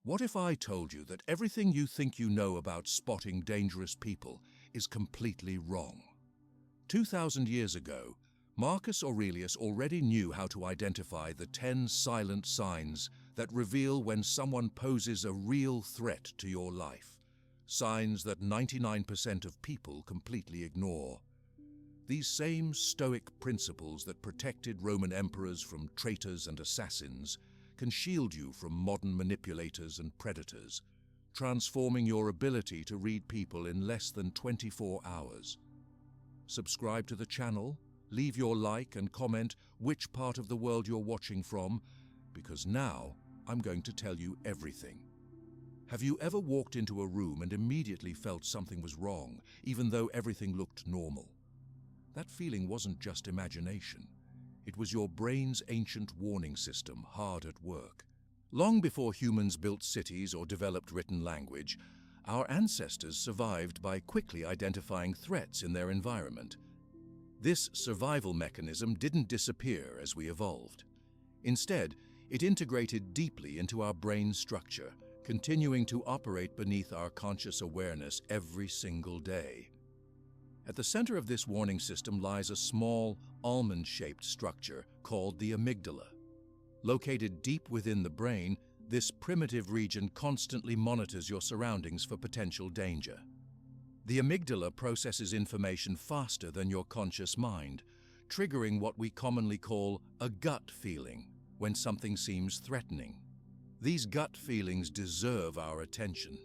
What if I told you that everything you think you know about spotting dangerous people is completely wrong? 2,000 years ago, Marcus Aurelius already knew how to identify the 10 silent signs that reveal when someone poses a real threat to your life. Signs that 99% of people completely ignore. These same Stoic principles that protected Roman emperors from traitors and assassins can shield you from modern manipulators and predators, transforming your ability to read people in less than 24 hours. Subscribe to the channel, leave your like and comment which part of the world you're watching from, because now I'm going to tell you everything. Have you ever walked into a room and immediately felt something was wrong, even though everything looked normal? That feeling wasn't just imagination. It was your brain's ancient warning system hard at work. Long before humans built cities or developed written language, our ancestors survived by quickly identifying threats in their environment. This survival mechanism didn't disappear as we evolved. Instead, it integrated deeply into our brain structure, continuing to operate beneath our conscious awareness every single day. At the center of this warning system lies a small, almond-shaped structure called the amygdala. Located deep within the brain, this primitive region constantly monitors your surroundings for potential danger. The amygdala processes information faster than your conscious mind, triggering what we commonly call a gut feeling when something seems threatening. These gut feelings deserve our attention.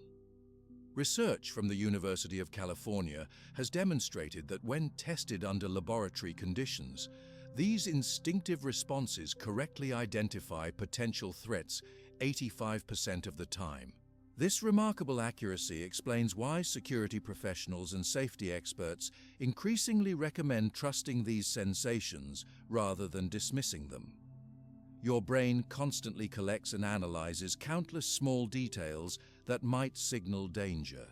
Research from the University of California has demonstrated that when tested under laboratory conditions, these instinctive responses correctly identify potential threats 85% of the time. This remarkable accuracy explains why security professionals and safety experts increasingly recommend trusting these sensations rather than dismissing them. Your brain constantly collects and analyzes countless small details that might signal danger.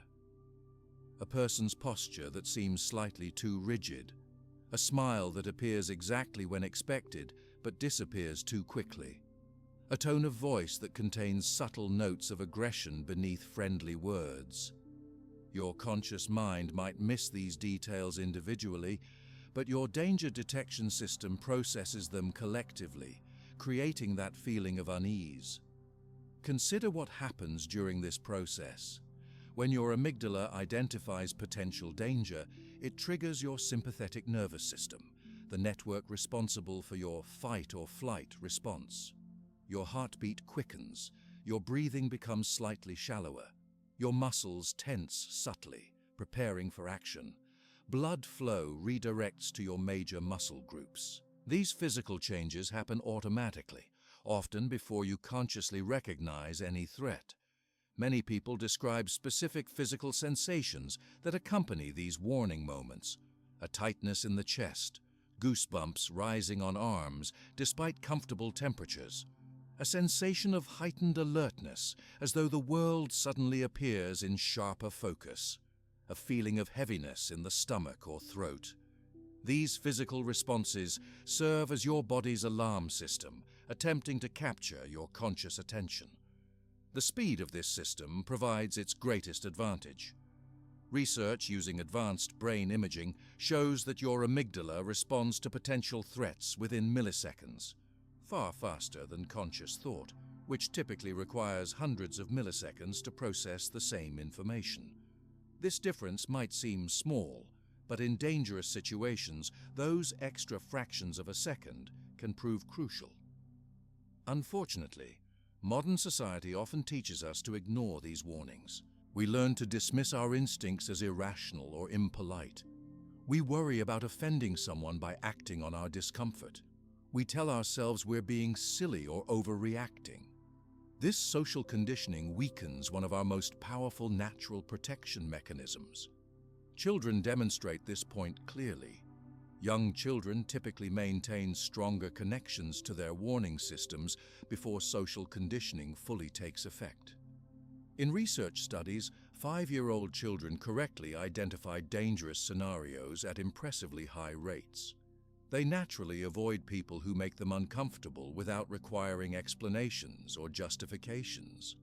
A person's posture that seems slightly too rigid, a smile that appears exactly when expected but disappears too quickly, a tone of voice that contains subtle notes of aggression beneath friendly words. Your conscious mind might miss these details individually, but your danger detection system processes them collectively, creating that feeling of unease. Consider what happens during this process. When your amygdala identifies potential danger, it triggers your sympathetic nervous system, the network responsible for your fight or flight response. Your heartbeat quickens, your breathing becomes slightly shallower, your muscles tense subtly, preparing for action. Blood flow redirects to your major muscle groups. These physical changes happen automatically, often before you consciously recognize any threat. Many people describe specific physical sensations that accompany these warning moments. A tightness in the chest, goosebumps rising on arms despite comfortable temperatures, a sensation of heightened alertness as though the world suddenly appears in sharper focus, a feeling of heaviness in the stomach or throat. These physical responses serve as your body's alarm system, attempting to capture your conscious attention. The speed of this system provides its greatest advantage. Research using advanced brain imaging shows that your amygdala responds to potential threats within milliseconds, far faster than conscious thought, which typically requires hundreds of milliseconds to process the same information. This difference might seem small, but in dangerous situations, those extra fractions of a second can prove crucial. Unfortunately, modern society often teaches us to ignore these warnings. We learn to dismiss our instincts as irrational or impolite. We worry about offending someone by acting on our discomfort. We tell ourselves we're being silly or overreacting. This social conditioning weakens one of our most powerful natural protection mechanisms. Children demonstrate this point clearly. Young children typically maintain stronger connections to their warning systems before social conditioning fully takes effect. In research studies, 5-year-old children correctly identify dangerous scenarios at impressively high rates. They naturally avoid people who make them uncomfortable without requiring explanations or justifications.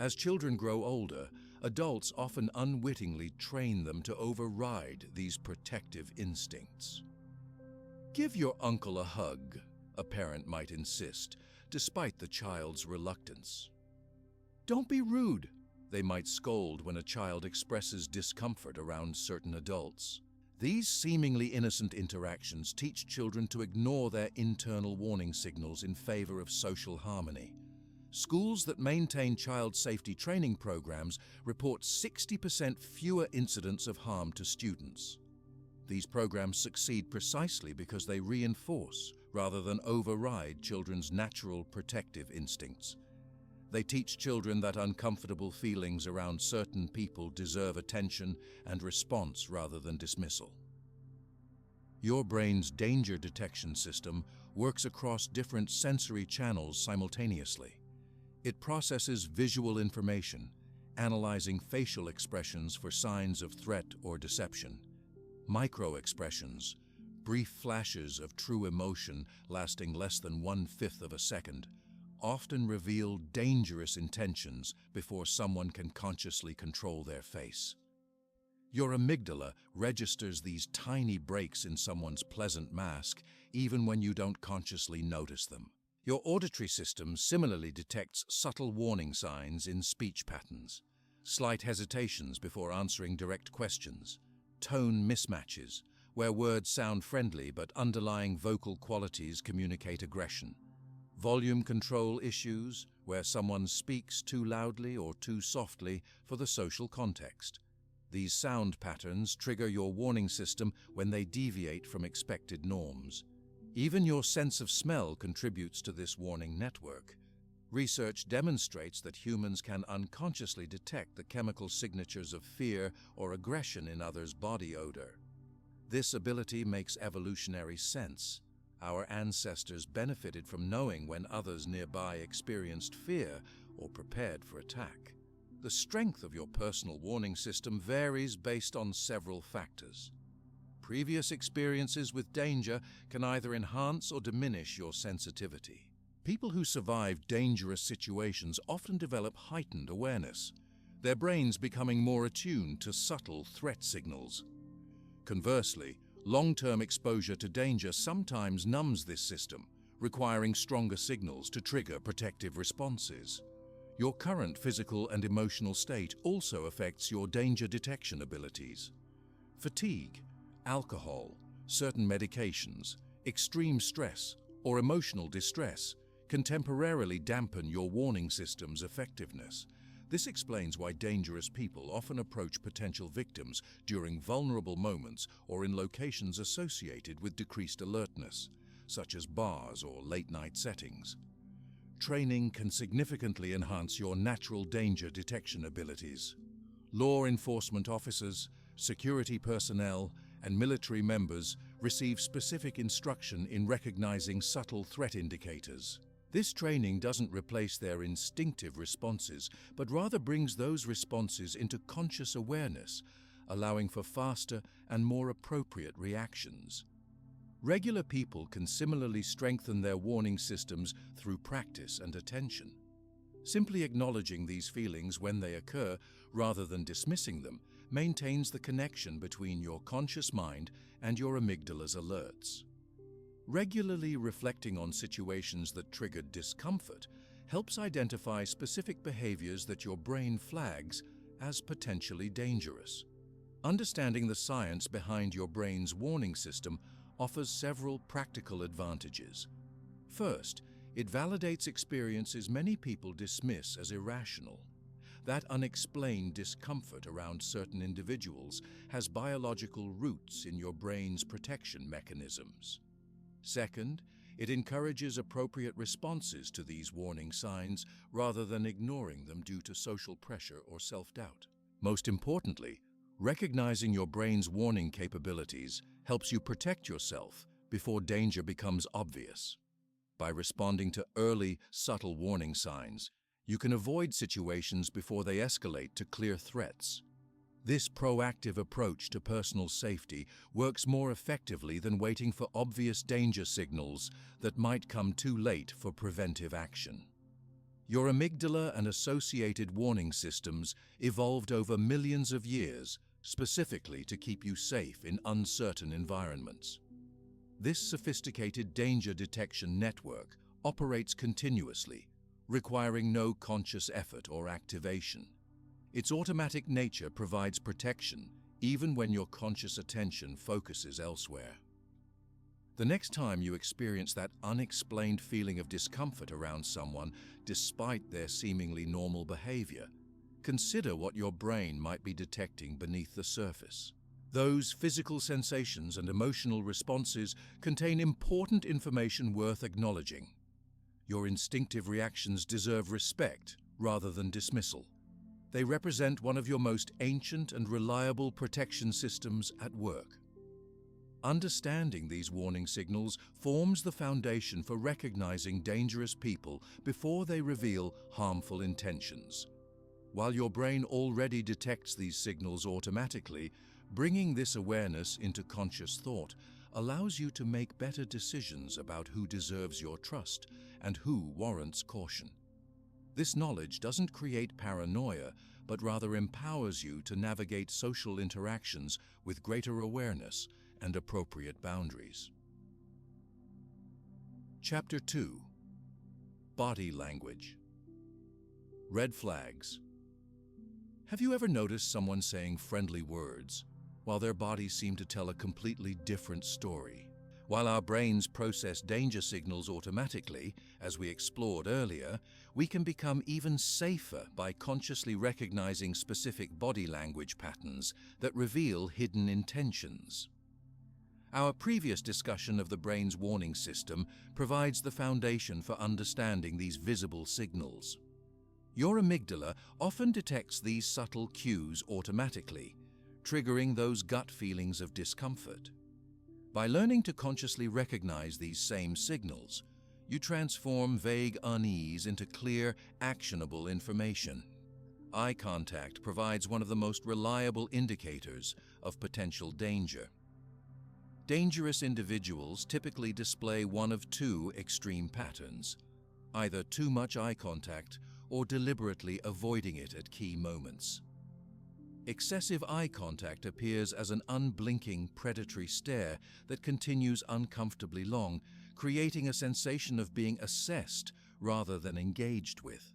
As children grow older, adults often unwittingly train them to override these protective instincts. Give your uncle a hug, a parent might insist, despite the child's reluctance. Don't be rude, they might scold when a child expresses discomfort around certain adults. These seemingly innocent interactions teach children to ignore their internal warning signals in favor of social harmony. Schools that maintain child safety training programs report 60% fewer incidents of harm to students. These programs succeed precisely because they reinforce, rather than override, children's natural protective instincts. They teach children that uncomfortable feelings around certain people deserve attention and response rather than dismissal. Your brain's danger detection system works across different sensory channels simultaneously. It processes visual information, analyzing facial expressions for signs of threat or deception. Micro-expressions, brief flashes of true emotion lasting less than 1/5 of a second, often reveal dangerous intentions before someone can consciously control their face. Your amygdala registers these tiny breaks in someone's pleasant mask even when you don't consciously notice them. Your auditory system similarly detects subtle warning signs in speech patterns, slight hesitations before answering direct questions, tone mismatches, where words sound friendly but underlying vocal qualities communicate aggression, volume control issues, where someone speaks too loudly or too softly for the social context. These sound patterns trigger your warning system when they deviate from expected norms. Even your sense of smell contributes to this warning network. Research demonstrates that humans can unconsciously detect the chemical signatures of fear or aggression in others' body odor. This ability makes evolutionary sense. Our ancestors benefited from knowing when others nearby experienced fear or prepared for attack. The strength of your personal warning system varies based on several factors. Previous experiences with danger can either enhance or diminish your sensitivity. People who survive dangerous situations often develop heightened awareness, their brains becoming more attuned to subtle threat signals. Conversely, long-term exposure to danger sometimes numbs this system, requiring stronger signals to trigger protective responses. Your current physical and emotional state also affects your danger detection abilities. Fatigue, alcohol, certain medications, extreme stress, or emotional distress can temporarily dampen your warning system's effectiveness. This explains why dangerous people often approach potential victims during vulnerable moments or in locations associated with decreased alertness, such as bars or late-night settings. Training can significantly enhance your natural danger detection abilities. Law enforcement officers, security personnel, and military members receive specific instruction in recognizing subtle threat indicators. This training doesn't replace their instinctive responses, but rather brings those responses into conscious awareness, allowing for faster and more appropriate reactions. Regular people can similarly strengthen their warning systems through practice and attention. Simply acknowledging these feelings when they occur, rather than dismissing them, maintains the connection between your conscious mind and your amygdala's alerts. Regularly reflecting on situations that triggered discomfort helps identify specific behaviors that your brain flags as potentially dangerous. Understanding the science behind your brain's warning system offers several practical advantages. First, it validates experiences many people dismiss as irrational. That unexplained discomfort around certain individuals has biological roots in your brain's protection mechanisms. Second, it encourages appropriate responses to these warning signs rather than ignoring them due to social pressure or self-doubt. Most importantly, recognizing your brain's warning capabilities helps you protect yourself before danger becomes obvious. By responding to early, subtle warning signs, you can avoid situations before they escalate to clear threats. This proactive approach to personal safety works more effectively than waiting for obvious danger signals that might come too late for preventive action. Your amygdala and associated warning systems evolved over millions of years specifically to keep you safe in uncertain environments. This sophisticated danger detection network operates continuously, requiring no conscious effort or activation. Its automatic nature provides protection even when your conscious attention focuses elsewhere. The next time you experience that unexplained feeling of discomfort around someone despite their seemingly normal behavior, consider what your brain might be detecting beneath the surface. Those physical sensations and emotional responses contain important information worth acknowledging. Your instinctive reactions deserve respect rather than dismissal. They represent one of your most ancient and reliable protection systems at work. Understanding these warning signals forms the foundation for recognizing dangerous people before they reveal harmful intentions. While your brain already detects these signals automatically, bringing this awareness into conscious thought allows you to make better decisions about who deserves your trust and who warrants caution. This knowledge doesn't create paranoia, but rather empowers you to navigate social interactions with greater awareness and appropriate boundaries. Chapter 2. Body Language. Red flags. Have you ever noticed someone saying friendly words, while their bodies seem to tell a completely different story? While our brains process danger signals automatically, as we explored earlier, we can become even safer by consciously recognizing specific body language patterns that reveal hidden intentions. Our previous discussion of the brain's warning system provides the foundation for understanding these visible signals. Your amygdala often detects these subtle cues automatically, triggering those gut feelings of discomfort. By learning to consciously recognize these same signals, you transform vague unease into clear, actionable information. Eye contact provides one of the most reliable indicators of potential danger. Dangerous individuals typically display one of two extreme patterns, either too much eye contact or deliberately avoiding it at key moments. Excessive eye contact appears as an unblinking predatory stare that continues uncomfortably long, creating a sensation of being assessed rather than engaged with.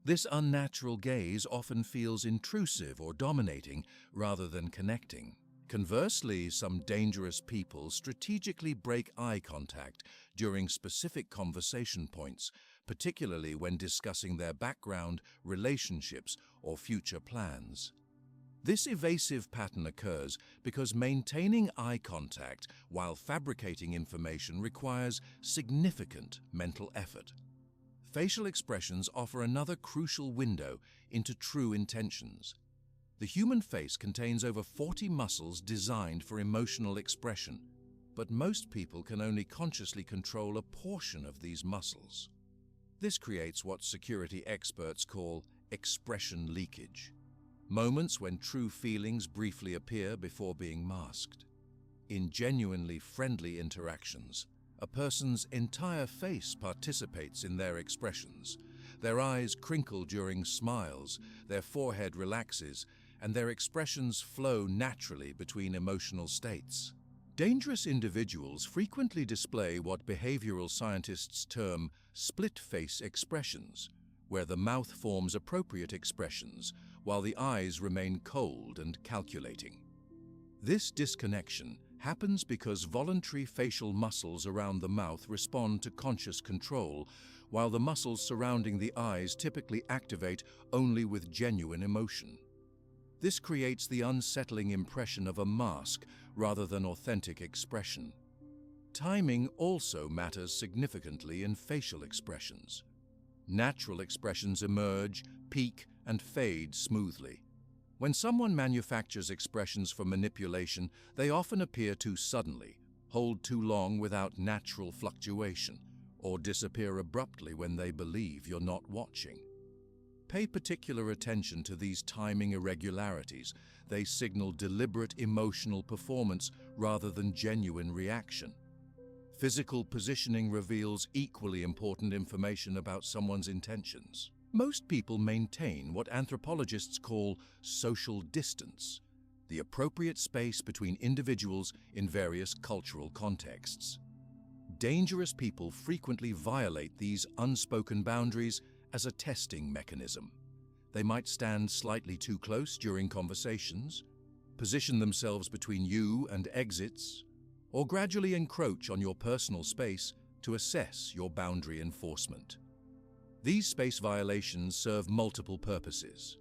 This unnatural gaze often feels intrusive or dominating rather than connecting. Conversely, some dangerous people strategically break eye contact during specific conversation points, particularly when discussing their background, relationships, or future plans. This evasive pattern occurs because maintaining eye contact while fabricating information requires significant mental effort. Facial expressions offer another crucial window into true intentions. The human face contains over 40 muscles designed for emotional expression, but most people can only consciously control a portion of these muscles. This creates what security experts call expression leakage. Moments when true feelings briefly appear before being masked. In genuinely friendly interactions, a person's entire face participates in their expressions. Their eyes crinkle during smiles, their forehead relaxes, and their expressions flow naturally between emotional states. Dangerous individuals frequently display what behavioral scientists term split-face expressions, where the mouth forms appropriate expressions while the eyes remain cold and calculating. This disconnection happens because voluntary facial muscles around the mouth respond to conscious control, while the muscles surrounding the eyes typically activate only with genuine emotion. This creates the unsettling impression of a mask rather than authentic expression. Timing also matters significantly in facial expressions. Natural expressions emerge, peak, and fade smoothly. When someone manufactures expressions for manipulation, they often appear too suddenly, hold too long without natural fluctuation, or disappear abruptly when they believe you're not watching. Pay particular attention to these timing irregularities. They signal deliberate emotional performance rather than genuine reaction. Physical positioning reveals equally important information about someone's intentions. Most people maintain what anthropologists call social distance, the appropriate space between individuals in various cultural contexts. Dangerous people frequently violate these unspoken boundaries as a testing mechanism. They might stand slightly too close during conversations, position themselves between you and exits, or gradually encroach on your personal space to assess your boundary enforcement. These space violations serve multiple purposes.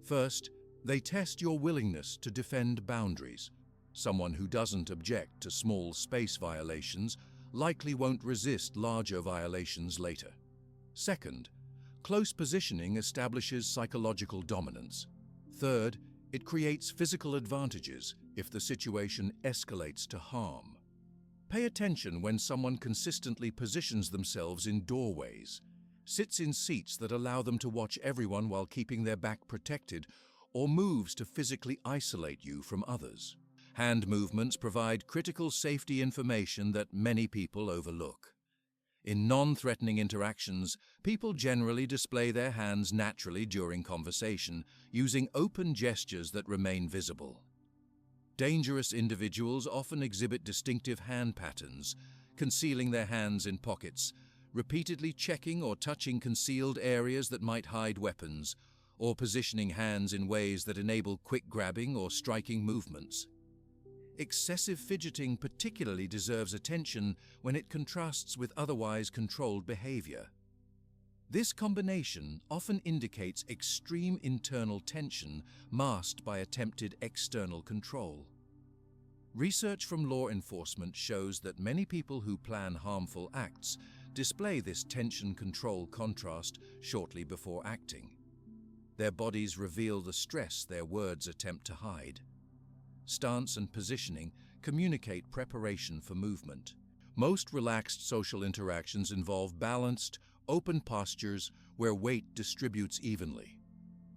First, they test your willingness to defend boundaries. Someone who doesn't object to small space violations likely won't resist larger violations later. Second, close positioning establishes psychological dominance. Third, it creates physical advantages if the situation escalates to harm. Pay attention when someone consistently positions themselves in doorways, sits in seats that allow them to watch everyone while keeping their back protected, or moves to physically isolate you from others. Hand movements provide critical safety information that many people overlook. In non-threatening interactions, people generally display their hands naturally during conversation, using open gestures that remain visible. Dangerous individuals often exhibit distinctive hand patterns, concealing their hands in pockets, repeatedly checking or touching concealed areas that might hide weapons, or positioning hands in ways that enable quick grabbing or striking movements. Excessive fidgeting particularly deserves attention when it contrasts with otherwise controlled behavior. This combination often indicates extreme internal tension masked by attempted external control. Research from law enforcement shows that many people who plan harmful acts display this tension-control contrast shortly before acting. Their bodies reveal the stress their words attempt to hide. Stance and positioning communicate preparation for movement. Most relaxed social interactions involve balanced, open postures where weight distributes evenly.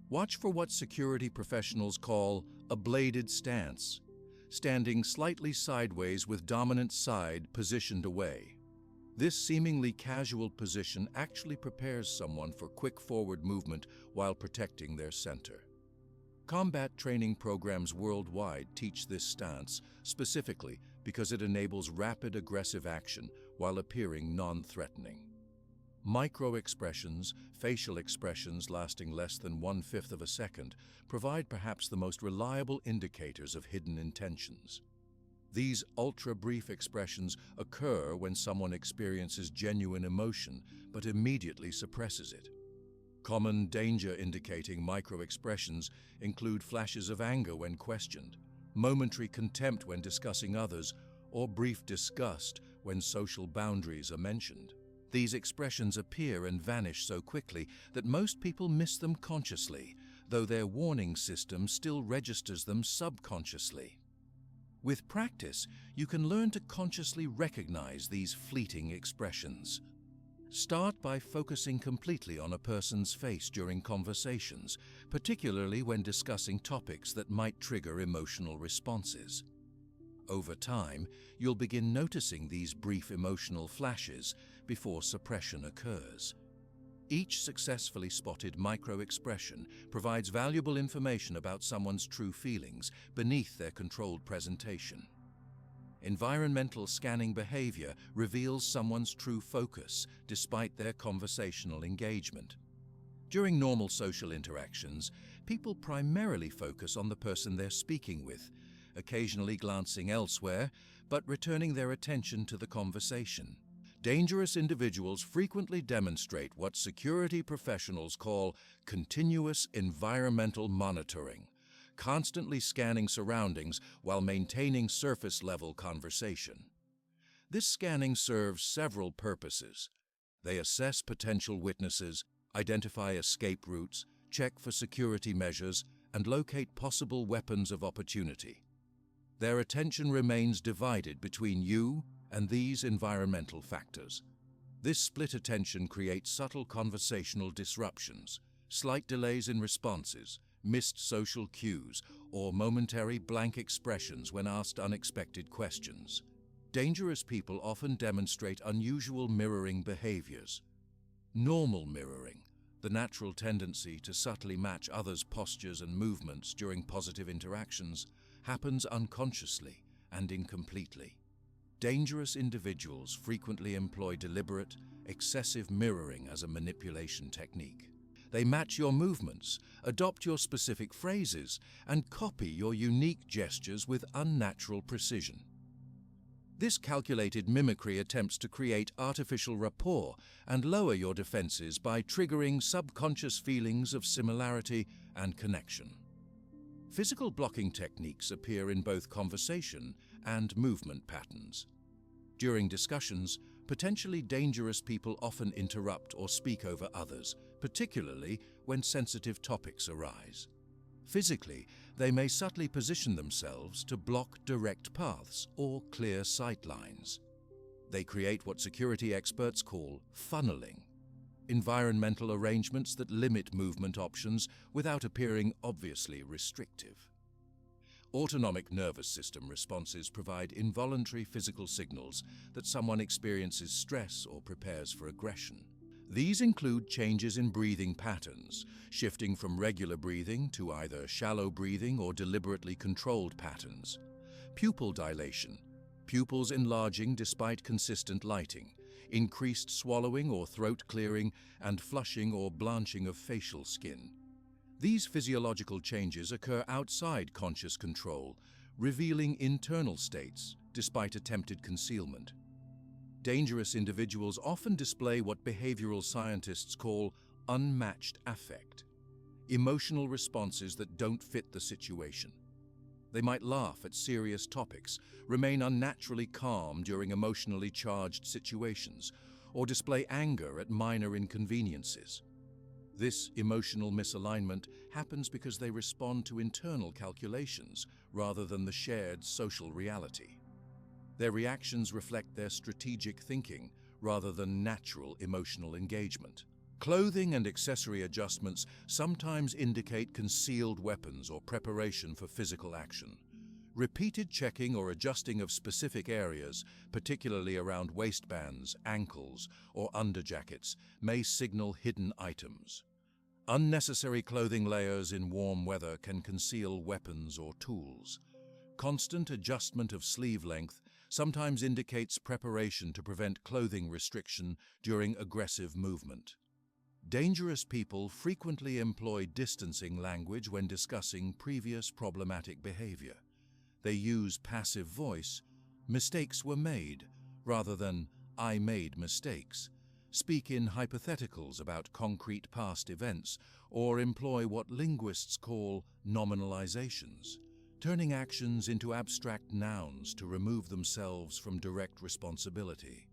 Watch for what security professionals call a bladed stance, standing slightly sideways with dominant side positioned away. This seemingly casual position actually prepares someone for quick forward movement while protecting their center. Combat training programs worldwide teach this stance specifically because it enables rapid aggressive action while appearing non-threatening. Micro-expressions, facial expressions lasting less than 1/5 of a second, provide perhaps the most reliable indicators of hidden intentions. These ultra-brief expressions occur when someone experiences genuine emotion but immediately suppresses it. Common danger-indicating micro-expressions include flashes of anger when questioned, momentary contempt when discussing others, or brief disgust when social boundaries are mentioned. These expressions appear and vanish so quickly that most people miss them consciously, though their warning system still registers them subconsciously. With practice, you can learn to consciously recognize these fleeting expressions. Start by focusing completely on a person's face during conversations, particularly when discussing topics that might trigger emotional responses. Over time, you'll begin noticing these brief emotional flashes before suppression occurs. Each successfully spotted micro-expression provides valuable information about someone's true feelings beneath their controlled presentation. Environmental scanning behavior reveals someone's true focus despite their conversational engagement. During normal social interactions, people primarily focus on the person they're speaking with, occasionally glancing elsewhere, but returning their attention to the conversation. Dangerous individuals frequently demonstrate what security professionals call continuous environmental monitoring, constantly scanning surroundings while maintaining surface-level conversation. This scanning serves several purposes. They assess potential witnesses, identify escape routes, check for security measures, and locate possible weapons of opportunity. Their attention remains divided between you and these environmental factors. This split attention creates subtle conversational disruptions, slight delays in responses, missed social cues, or momentary blank expressions when asked unexpected questions. dangerous people often demonstrate unusual mirroring behaviors. Normal mirroring, the natural tendency to subtly match others' postures and movements during positive interactions, happens unconsciously and incompletely. Dangerous individuals frequently employ deliberate, excessive mirroring as a manipulation technique. They match your movements, adopt your specific phrases, and copy your unique gestures with unnatural precision. This calculated mimicry attempts to create artificial rapport and lower your defenses by triggering subconscious feelings of similarity and connection. Physical blocking techniques appear in both conversation and movement patterns. During discussions, potentially dangerous people often interrupt or speak over others, particularly when sensitive topics arise. Physically, they may subtly position themselves to block direct paths or clear sight lines. They create what security experts call funneling, environmental arrangements that limit movement options without appearing obviously restrictive. Autonomic nervous system responses provide involuntary physical signals that someone experiences stress or prepares for aggression. These include changes in breathing patterns, shifting from regular breathing to either shallow breathing or deliberately controlled patterns. Pupil dilation, pupils enlarging despite consistent lighting, increased swallowing or throat clearing, and flushing or blanching of facial skin. These physiological changes occur outside conscious control, revealing internal states despite attempted concealment. Dangerous individuals often display what behavioral scientists call unmatched affect, emotional responses that don't fit the situation. They might laugh at serious topics, remain unnaturally calm during emotionally charged situations, or display anger at minor inconveniences. This emotional misalignment happens because they respond to internal calculations rather than the shared social reality. Their reactions reflect their strategic thinking rather than natural emotional engagement. Clothing and accessory adjustments sometimes indicate concealed weapons or preparation for physical action. Repeated checking or adjusting of specific areas, particularly around waistbands, ankles, or underjackets, may signal hidden items. Unnecessary clothing layers in warm weather can conceal weapons or tools. Constant adjustment of sleeve length sometimes indicates preparation to prevent clothing restriction during aggressive movement. Dangerous people frequently employ distancing language when discussing previous problematic behavior. They use passive voice, "mistakes were made," rather than "I made mistakes," speak in hypotheticals about concrete past events, or employ what linguists call nominalizations, turning actions into abstract nouns to remove themselves from direct responsibility.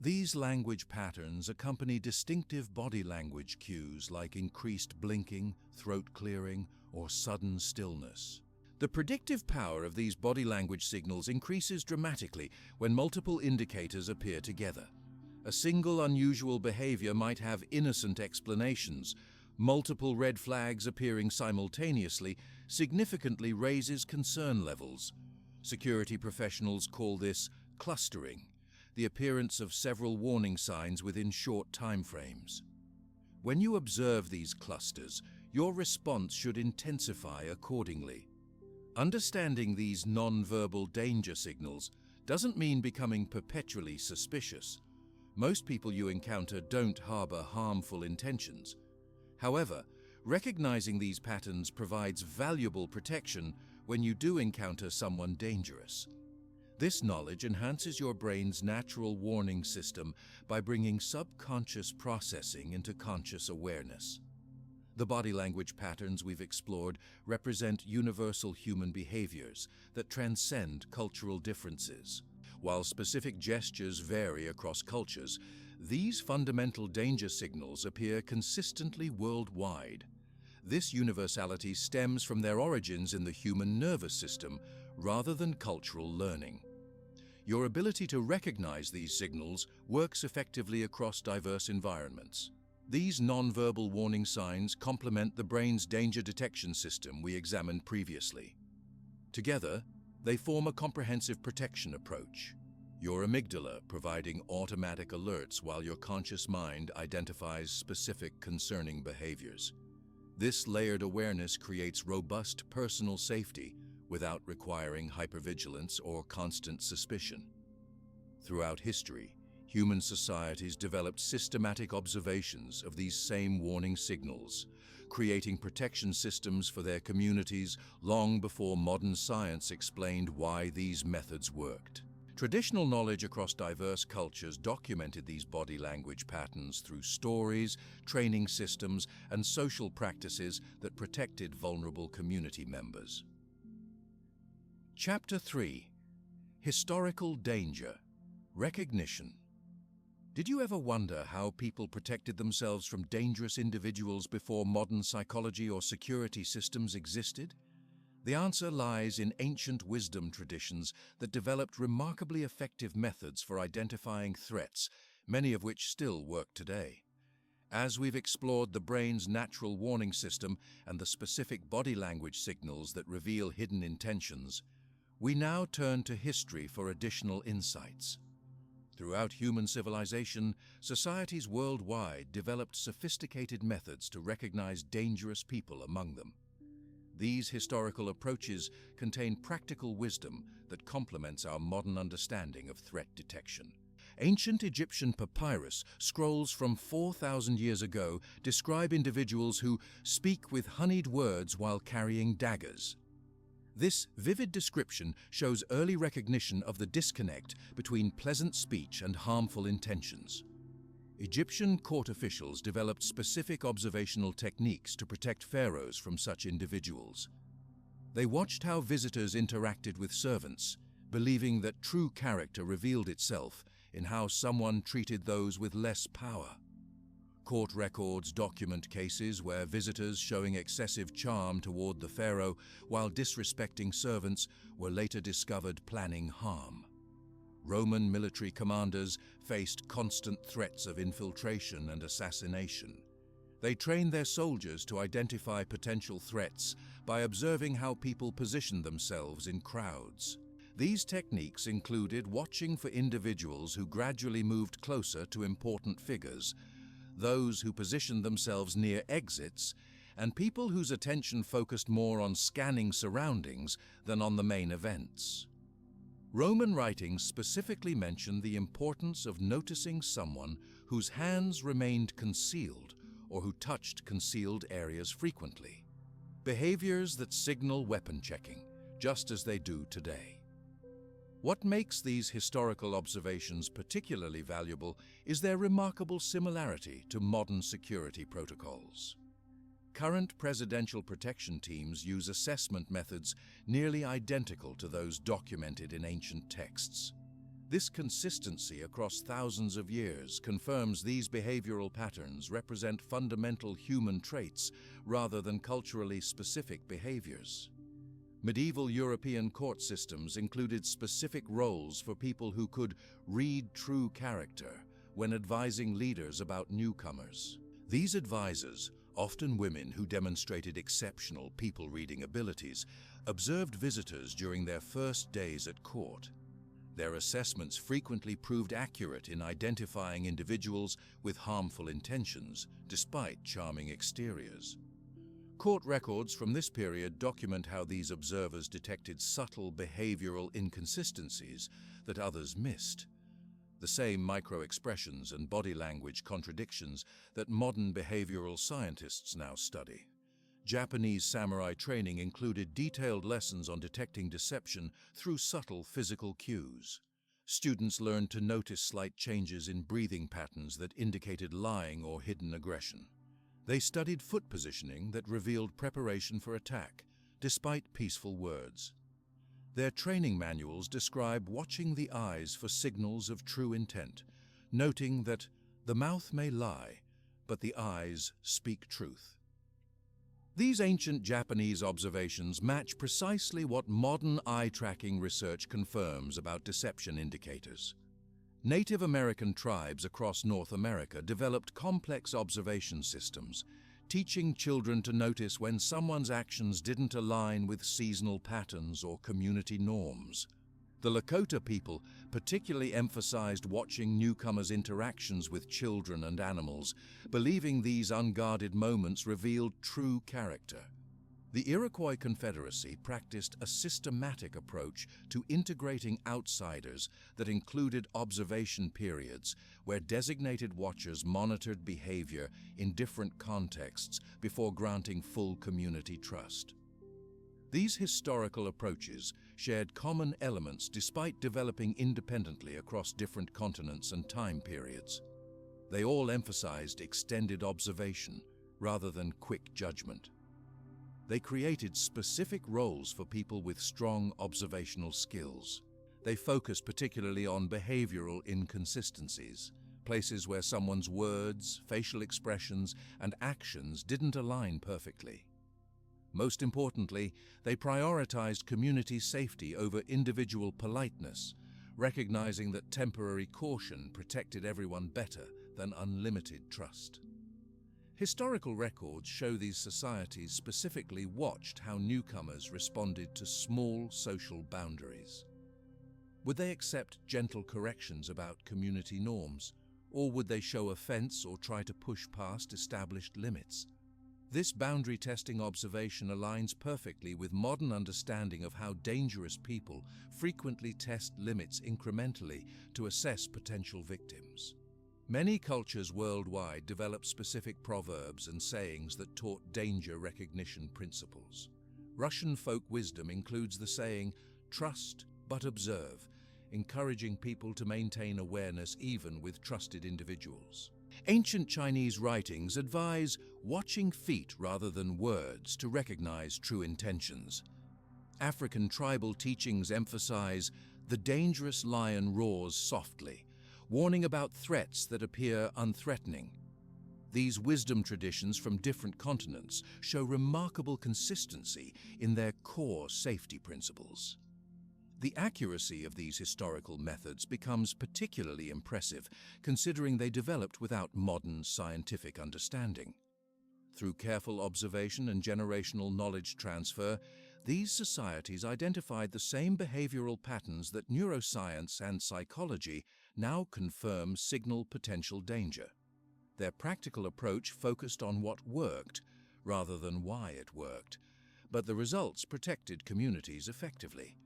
These language patterns accompany distinctive body language cues like increased blinking, throat clearing, or sudden stillness. The predictive power of these body language signals increases dramatically when multiple indicators appear together. A single unusual behavior might have innocent explanations. Multiple red flags appearing simultaneously significantly raises concern levels. Security professionals call this clustering, the appearance of several warning signs within short time frames. When you observe these clusters, your response should intensify accordingly. Understanding these non-verbal danger signals doesn't mean becoming perpetually suspicious. Most people you encounter don't harbor harmful intentions. However, recognizing these patterns provides valuable protection when you do encounter someone dangerous. This knowledge enhances your brain's natural warning system by bringing subconscious processing into conscious awareness. The body language patterns we've explored represent universal human behaviors that transcend cultural differences. While specific gestures vary across cultures, these fundamental danger signals appear consistently worldwide. This universality stems from their origins in the human nervous system rather than cultural learning. Your ability to recognize these signals works effectively across diverse environments. These nonverbal warning signs complement the brain's danger detection system we examined previously. Together, they form a comprehensive protection approach. Your amygdala providing automatic alerts while your conscious mind identifies specific concerning behaviors. This layered awareness creates robust personal safety without requiring hypervigilance or constant suspicion. Throughout history, human societies developed systematic observations of these same warning signals, creating protection systems for their communities long before modern science explained why these methods worked. Traditional knowledge across diverse cultures documented these body language patterns through stories, training systems, and social practices that protected vulnerable community members. Chapter 3. Historical Danger. Recognition. Did you ever wonder how people protected themselves from dangerous individuals before modern psychology or security systems existed? The answer lies in ancient wisdom traditions that developed remarkably effective methods for identifying threats, many of which still work today. As we've explored the brain's natural warning system and the specific body language signals that reveal hidden intentions, we now turn to history for additional insights. Throughout human civilization, societies worldwide developed sophisticated methods to recognize dangerous people among them. These historical approaches contain practical wisdom that complements our modern understanding of threat detection. Ancient Egyptian papyrus scrolls from 4,000 years ago describe individuals who speak with honeyed words while carrying daggers. This vivid description shows early recognition of the disconnect between pleasant speech and harmful intentions. Egyptian court officials developed specific observational techniques to protect pharaohs from such individuals. They watched how visitors interacted with servants, believing that true character revealed itself in how someone treated those with less power. Court records document cases where visitors showing excessive charm toward the pharaoh while disrespecting servants were later discovered planning harm. Roman military commanders faced constant threats of infiltration and assassination. They trained their soldiers to identify potential threats by observing how people positioned themselves in crowds. These techniques included watching for individuals who gradually moved closer to important figures, those who positioned themselves near exits, and people whose attention focused more on scanning surroundings than on the main events. Roman writings specifically mention the importance of noticing someone whose hands remained concealed or who touched concealed areas frequently. Behaviors that signal weapon checking, just as they do today. What makes these historical observations particularly valuable is their remarkable similarity to modern security protocols. Current presidential protection teams use assessment methods nearly identical to those documented in ancient texts. This consistency across thousands of years confirms these behavioral patterns represent fundamental human traits rather than culturally specific behaviors. Medieval European court systems included specific roles for people who could read true character when advising leaders about newcomers. These advisors, often women who demonstrated exceptional people-reading abilities, observed visitors during their first days at court. Their assessments frequently proved accurate in identifying individuals with harmful intentions, despite charming exteriors. Court records from this period document how these observers detected subtle behavioral inconsistencies that others missed. The same micro-expressions and body language contradictions that modern behavioral scientists now study. Japanese samurai training included detailed lessons on detecting deception through subtle physical cues. Students learned to notice slight changes in breathing patterns that indicated lying or hidden aggression. They studied foot positioning that revealed preparation for attack, despite peaceful words. Their training manuals describe watching the eyes for signals of true intent, noting that the mouth may lie, but the eyes speak truth. These ancient Japanese observations match precisely what modern eye-tracking research confirms about deception indicators. Native American tribes across North America developed complex observation systems, teaching children to notice when someone's actions didn't align with seasonal patterns or community norms. The Lakota people particularly emphasized watching newcomers' interactions with children and animals, believing these unguarded moments revealed true character. The Iroquois Confederacy practiced a systematic approach to integrating outsiders that included observation periods where designated watchers monitored behavior in different contexts before granting full community trust. These historical approaches shared common elements despite developing independently across different continents and time periods. They all emphasized extended observation rather than quick judgment. They created specific roles for people with strong observational skills. They focused particularly on behavioral inconsistencies, places where someone's words, facial expressions, and actions didn't align perfectly. Most importantly, they prioritized community safety over individual politeness, recognizing that temporary caution protected everyone better than unlimited trust. Historical records show these societies specifically watched how newcomers responded to small social boundaries. Would they accept gentle corrections about community norms, or would they show offense or try to push past established limits? This boundary-testing observation aligns perfectly with modern understanding of how dangerous people frequently test limits incrementally to assess potential victims. Many cultures worldwide develop specific proverbs and sayings that taught danger recognition principles. Russian folk wisdom includes the saying, "Trust but observe," encouraging people to maintain awareness even with trusted individuals. Ancient Chinese writings advise watching feet rather than words to recognize true intentions. African tribal teachings emphasize the dangerous lion roars softly, warning about threats that appear unthreatening. These wisdom traditions from different continents show remarkable consistency in their core safety principles. The accuracy of these historical methods becomes particularly impressive, considering they developed without modern scientific understanding. Through careful observation and generational knowledge transfer, these societies identified the same behavioral patterns that neuroscience and psychology now confirm signal potential danger. Their practical approach focused on what worked, rather than why it worked, but the results protected communities effectively.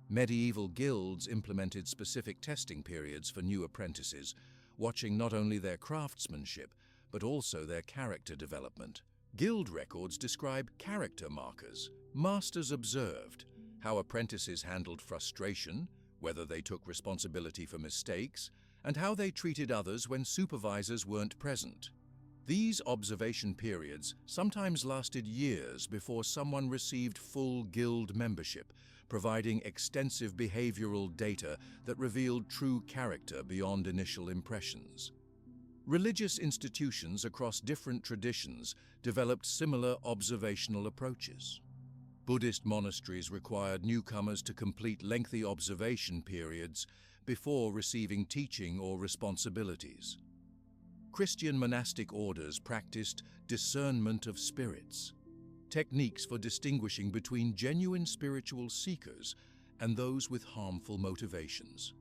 Medieval guilds implemented specific testing periods for new apprentices, watching not only their craftsmanship, but also their character development. Guild records describe character markers. Masters observed how apprentices handled frustration, whether they took responsibility for mistakes, and how they treated others when supervisors weren't present. These observation periods sometimes lasted years before someone received full guild membership, providing extensive behavioral data that revealed true character beyond initial impressions. Religious institutions across different traditions developed similar observational approaches. Buddhist monasteries required newcomers to complete lengthy observation periods before receiving teaching or responsibilities. Christian monastic orders practiced discernment of spirits, techniques for distinguishing between genuine spiritual seekers and those with harmful motivations.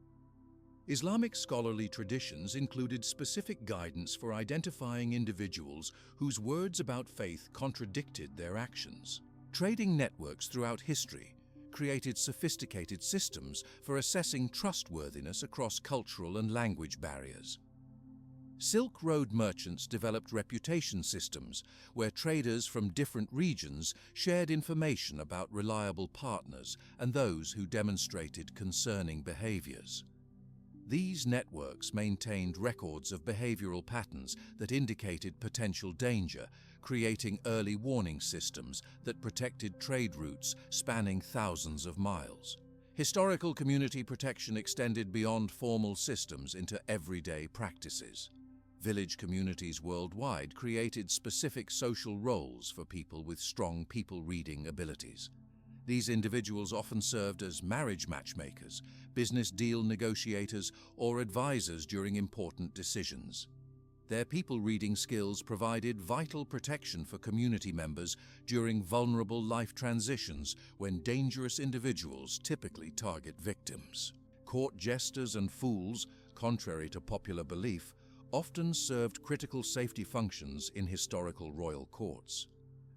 Islamic scholarly traditions included specific guidance for identifying individuals whose words about faith contradicted their actions. Trading networks throughout history created sophisticated systems for assessing trustworthiness across cultural and language barriers. Silk Road merchants developed reputation systems where traders from different regions shared information about reliable partners and those who demonstrated concerning behaviors. These networks maintained records of behavioral patterns that indicated potential danger, creating early warning systems that protected trade routes spanning thousands of miles. Historical community protection extended beyond formal systems into everyday practices. Village communities worldwide created specific social roles for people with strong people-reading abilities. These individuals often served as marriage matchmakers, business deal negotiators, or advisors during important decisions. Their people-reading skills provided vital protection for community members during vulnerable life transitions when dangerous individuals typically target victims. Court jesters and fools, contrary to popular belief, often served critical safety functions in historical royal courts.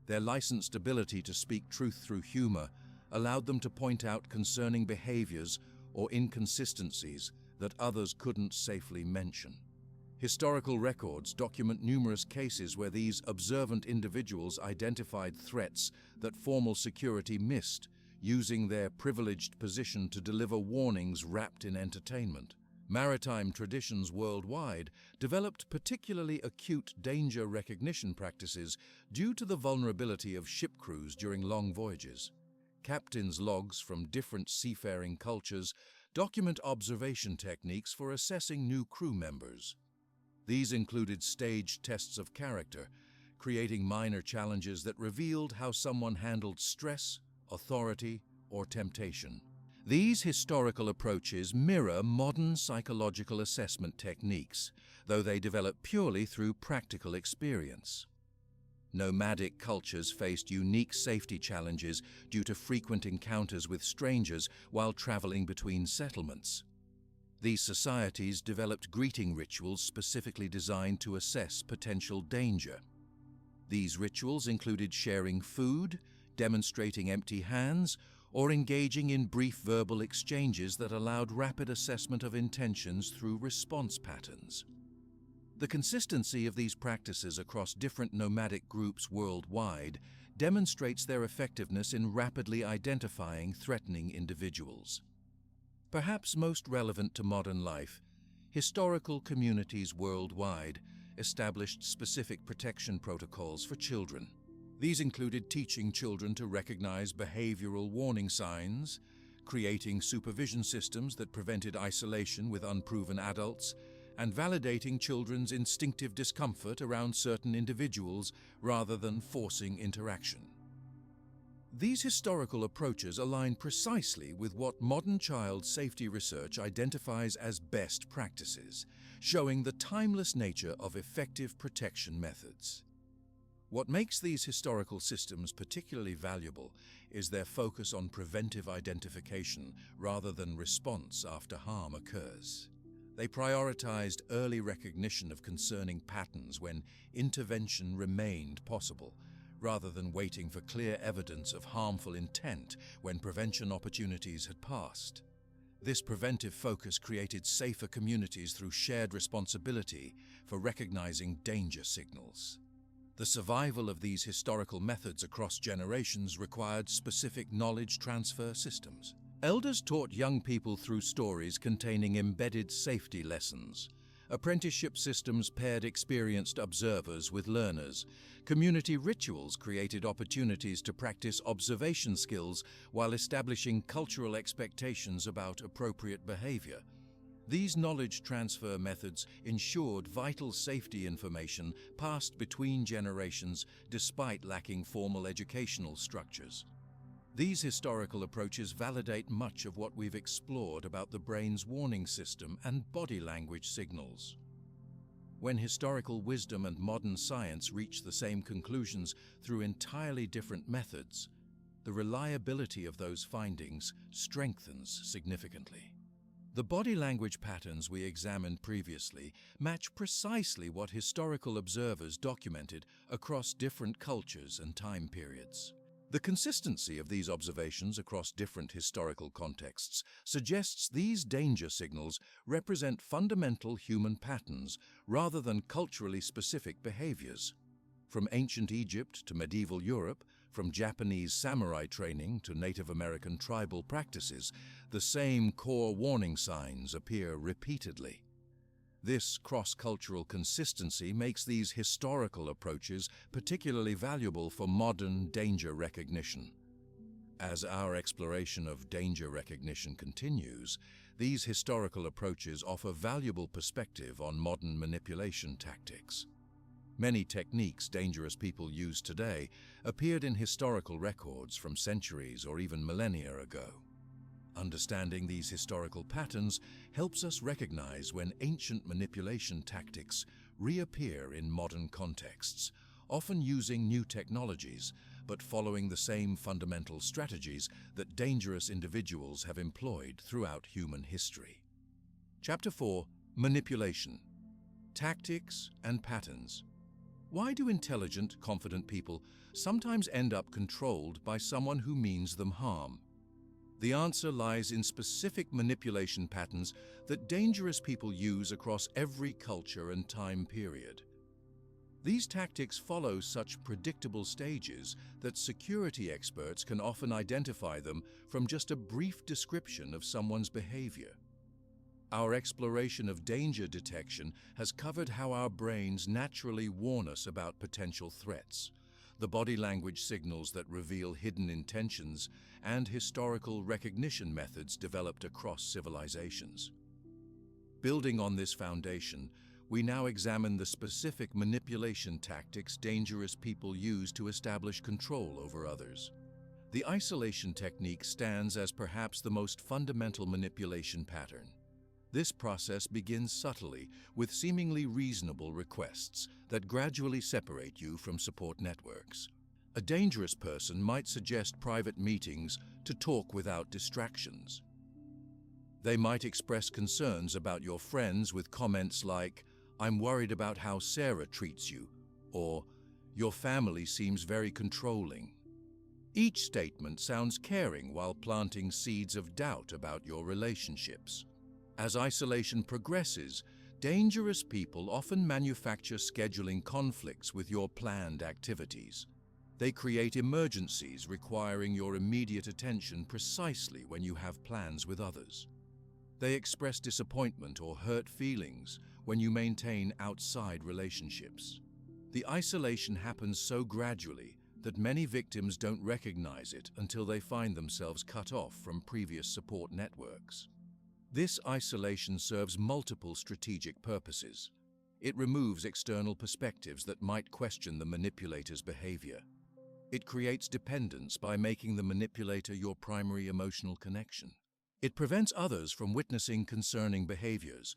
Their licensed ability to speak truth through humor allowed them to point out concerning behaviors or inconsistencies that others couldn't safely mention. Historical records document numerous cases where these observant individuals identified threats that formal security missed, using their privileged position to deliver warnings wrapped in entertainment. Maritime traditions worldwide developed particularly acute danger recognition practices due to the vulnerability of ship crews during long voyages. Captains' logs from different seafaring cultures document observation techniques for assessing new crew members. These included staged tests of character, creating minor challenges that revealed how someone handled stress, authority, or temptation. These historical approaches mirror modern psychological assessment techniques, though they develop purely through practical experience. Nomadic cultures faced unique safety challenges due to frequent encounters with strangers while traveling between settlements. These societies developed greeting rituals specifically designed to assess potential danger. These rituals included sharing food, demonstrating empty hands, or engaging in brief verbal exchanges that allowed rapid assessment of intentions through response patterns. The consistency of these practices across different nomadic groups worldwide demonstrates their effectiveness in rapidly identifying threatening individuals. Perhaps most relevant to modern life, historical communities worldwide established specific protection protocols for children. These included teaching children to recognize behavioral warning signs, creating supervision systems that prevented isolation with unproven adults, and validating children's instinctive discomfort around certain individuals rather than forcing interaction. These historical approaches align precisely with what modern child safety research identifies as best practices, showing the timeless nature of effective protection methods. What makes these historical systems particularly valuable is their focus on preventive identification rather than response after harm occurs. They prioritized early recognition of concerning patterns when intervention remained possible, rather than waiting for clear evidence of harmful intent when prevention opportunities had passed. This preventive focus created safer communities through shared responsibility for recognizing danger signals. The survival of these historical methods across generations required specific knowledge transfer systems. Elders taught young people through stories containing embedded safety lessons. Apprenticeship systems paired experienced observers with learners. Community rituals created opportunities to practice observation skills while establishing cultural expectations about appropriate behavior. These knowledge transfer methods ensured vital safety information passed between generations despite lacking formal educational structures. These historical approaches validate much of what we've explored about the brain's warning system and body language signals. When historical wisdom and modern science reach the same conclusions through entirely different methods, the reliability of those findings strengthens significantly. The body language patterns we examined previously match precisely what historical observers documented across different cultures and time periods. The consistency of these observations across different historical contexts suggests these danger signals represent fundamental human patterns rather than culturally specific behaviors. From ancient Egypt to medieval Europe, from Japanese samurai training to Native American tribal practices, the same core warning signs appear repeatedly. This cross-cultural consistency makes these historical approaches particularly valuable for modern danger recognition. As our exploration of danger recognition continues, these historical approaches offer valuable perspective on modern manipulation tactics. Many techniques dangerous people use today appeared in historical records from centuries or even millennia ago. Understanding these historical patterns helps us recognize when ancient manipulation tactics reappear in modern contexts, often using new technologies, but following the same fundamental strategies that dangerous individuals have employed throughout human history. Chapter 4: Manipulation. Tactics and patterns. Why do intelligent, confident people sometimes end up controlled by someone who means them harm? The answer lies in specific manipulation patterns that dangerous people use across every culture and time period. These tactics follow such predictable stages that security experts can often identify them from just a brief description of someone's behavior. Our exploration of danger detection has covered how our brains naturally warn us about potential threats, the body language signals that reveal hidden intentions, and historical recognition methods developed across civilizations. Building on this foundation, we now examine the specific manipulation tactics dangerous people use to establish control over others. The isolation technique stands as perhaps the most fundamental manipulation pattern. This process begins subtly with seemingly reasonable requests that gradually separate you from support networks. A dangerous person might suggest private meetings to talk without distractions. They might express concerns about your friends with comments like, "I'm worried about how Sarah treats you," or "Your family seems very controlling." Each statement sounds caring while planting seeds of doubt about your relationships. As isolation progresses, dangerous people often manufacture scheduling conflicts with your planned activities. They create emergencies requiring your immediate attention precisely when you have plans with others. They express disappointment or hurt feelings when you maintain outside relationships. The isolation happens so gradually that many victims don't recognize it until they find themselves cut off from previous support networks. This isolation serves multiple strategic purposes. It removes external perspectives that might question the manipulator's behavior. It creates dependence by making the manipulator your primary emotional connection. It prevents others from witnessing concerning behaviors.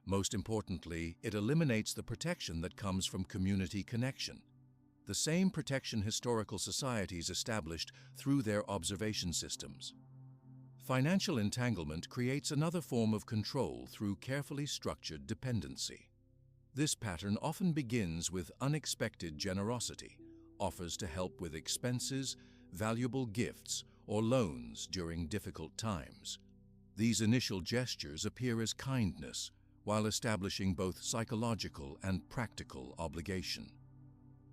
Most importantly, it eliminates the protection that comes from community connection, the same protection historical societies established through their observation systems. Financial entanglement creates another form of control through carefully structured dependency. This pattern often begins with unexpected generosity, offers to help with expenses, valuable gifts, or loans during difficult times. These initial gestures appear as kindness, while establishing both psychological and practical obligation.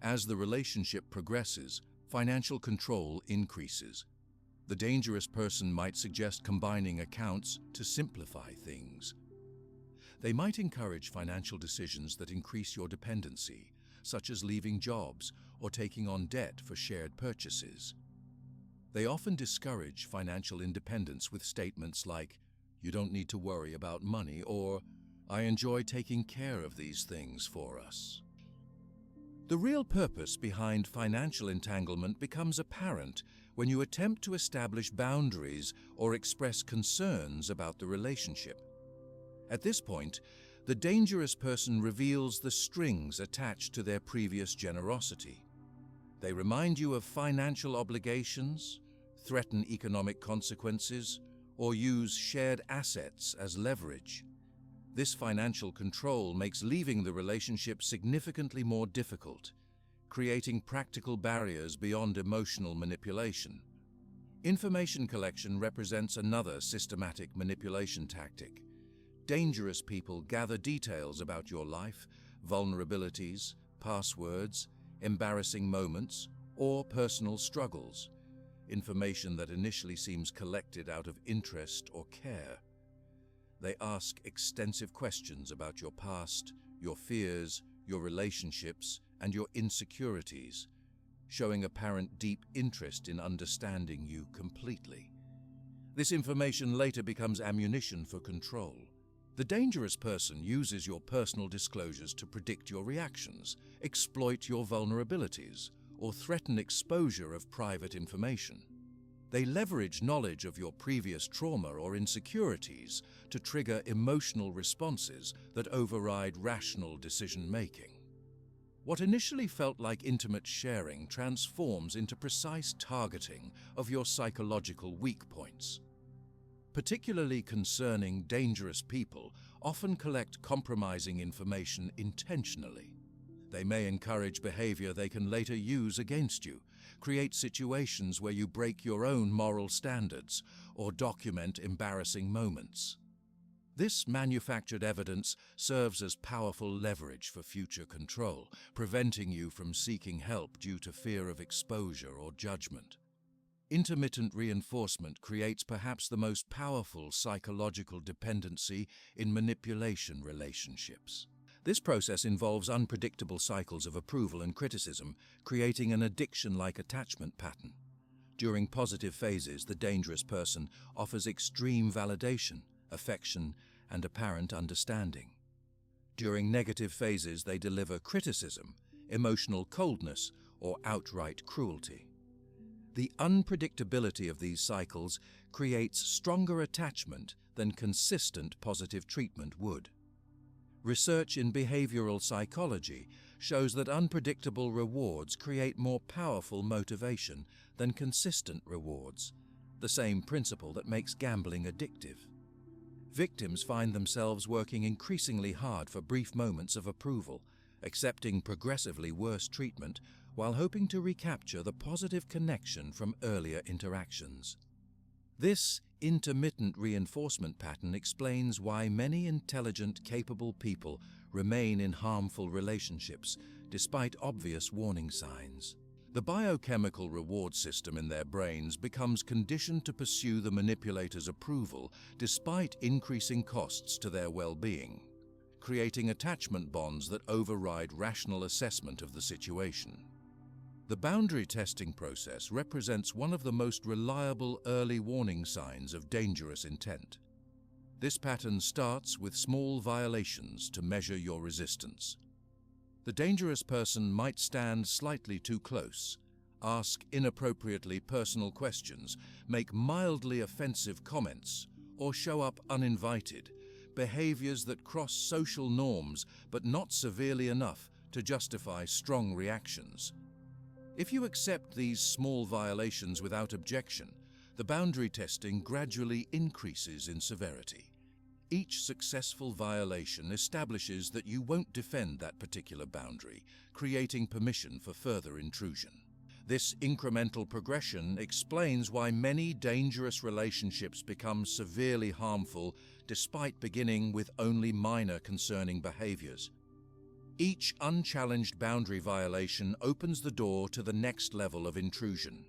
As the relationship progresses, financial control increases. The dangerous person might suggest combining accounts to simplify things. They might encourage financial decisions that increase your dependency, such as leaving jobs or taking on debt for shared purchases. They often discourage financial independence with statements like, "You don't need to worry about money," or "I enjoy taking care of these things for us." The real purpose behind financial entanglement becomes apparent when you attempt to establish boundaries or express concerns about the relationship. At this point, the dangerous person reveals the strings attached to their previous generosity. They remind you of financial obligations, threaten economic consequences, or use shared assets as leverage. This financial control makes leaving the relationship significantly more difficult, creating practical barriers beyond emotional manipulation. Information collection represents another systematic manipulation tactic. Dangerous people gather details about your life, vulnerabilities, passwords, embarrassing moments, or personal struggles, information that initially seems collected out of interest or care. They ask extensive questions about your past, your fears, your relationships, and your insecurities, showing apparent deep interest in understanding you completely. This information later becomes ammunition for control. The dangerous person uses your personal disclosures to predict your reactions, exploit your vulnerabilities, or threaten exposure of private information. They leverage knowledge of your previous trauma or insecurities to trigger emotional responses that override rational decision-making. What initially felt like intimate sharing transforms into precise targeting of your psychological weak points. Particularly concerning dangerous people often collect compromising information intentionally. They may encourage behavior they can later use against you, create situations where you break your own moral standards, or document embarrassing moments. This manufactured evidence serves as powerful leverage for future control, preventing you from seeking help due to fear of exposure or judgment. Intermittent reinforcement creates perhaps the most powerful psychological dependency in manipulation relationships. This process involves unpredictable cycles of approval and criticism, creating an addiction-like attachment pattern. During positive phases, the dangerous person offers extreme validation, affection, and apparent understanding. During negative phases, they deliver criticism, emotional coldness, or outright cruelty. The unpredictability of these cycles creates stronger attachment than consistent positive treatment would. Research in behavioral psychology shows that unpredictable rewards create more powerful motivation than consistent rewards, the same principle that makes gambling addictive. Victims find themselves working increasingly hard for brief moments of approval, accepting progressively worse treatment while hoping to recapture the positive connection from earlier interactions. This intermittent reinforcement pattern explains why many intelligent, capable people remain in harmful relationships despite obvious warning signs. The biochemical reward system in their brains becomes conditioned to pursue the manipulator's approval despite increasing costs to their well-being, creating attachment bonds that override rational assessment of the situation. The boundary testing process represents one of the most reliable early warning signs of dangerous intent. This pattern starts with small violations to measure your resistance. The dangerous person might stand slightly too close, ask inappropriately personal questions, make mildly offensive comments, or show up uninvited, behaviors that cross social norms but not severely enough to justify strong reactions. If you accept these small violations without objection, the boundary testing gradually increases in severity. Each successful violation establishes that you won't defend that particular boundary, creating permission for further intrusion. This incremental progression explains why many dangerous relationships become severely harmful despite beginning with only minor concerning behaviors. Each unchallenged boundary violation opens the door to the next level of intrusion.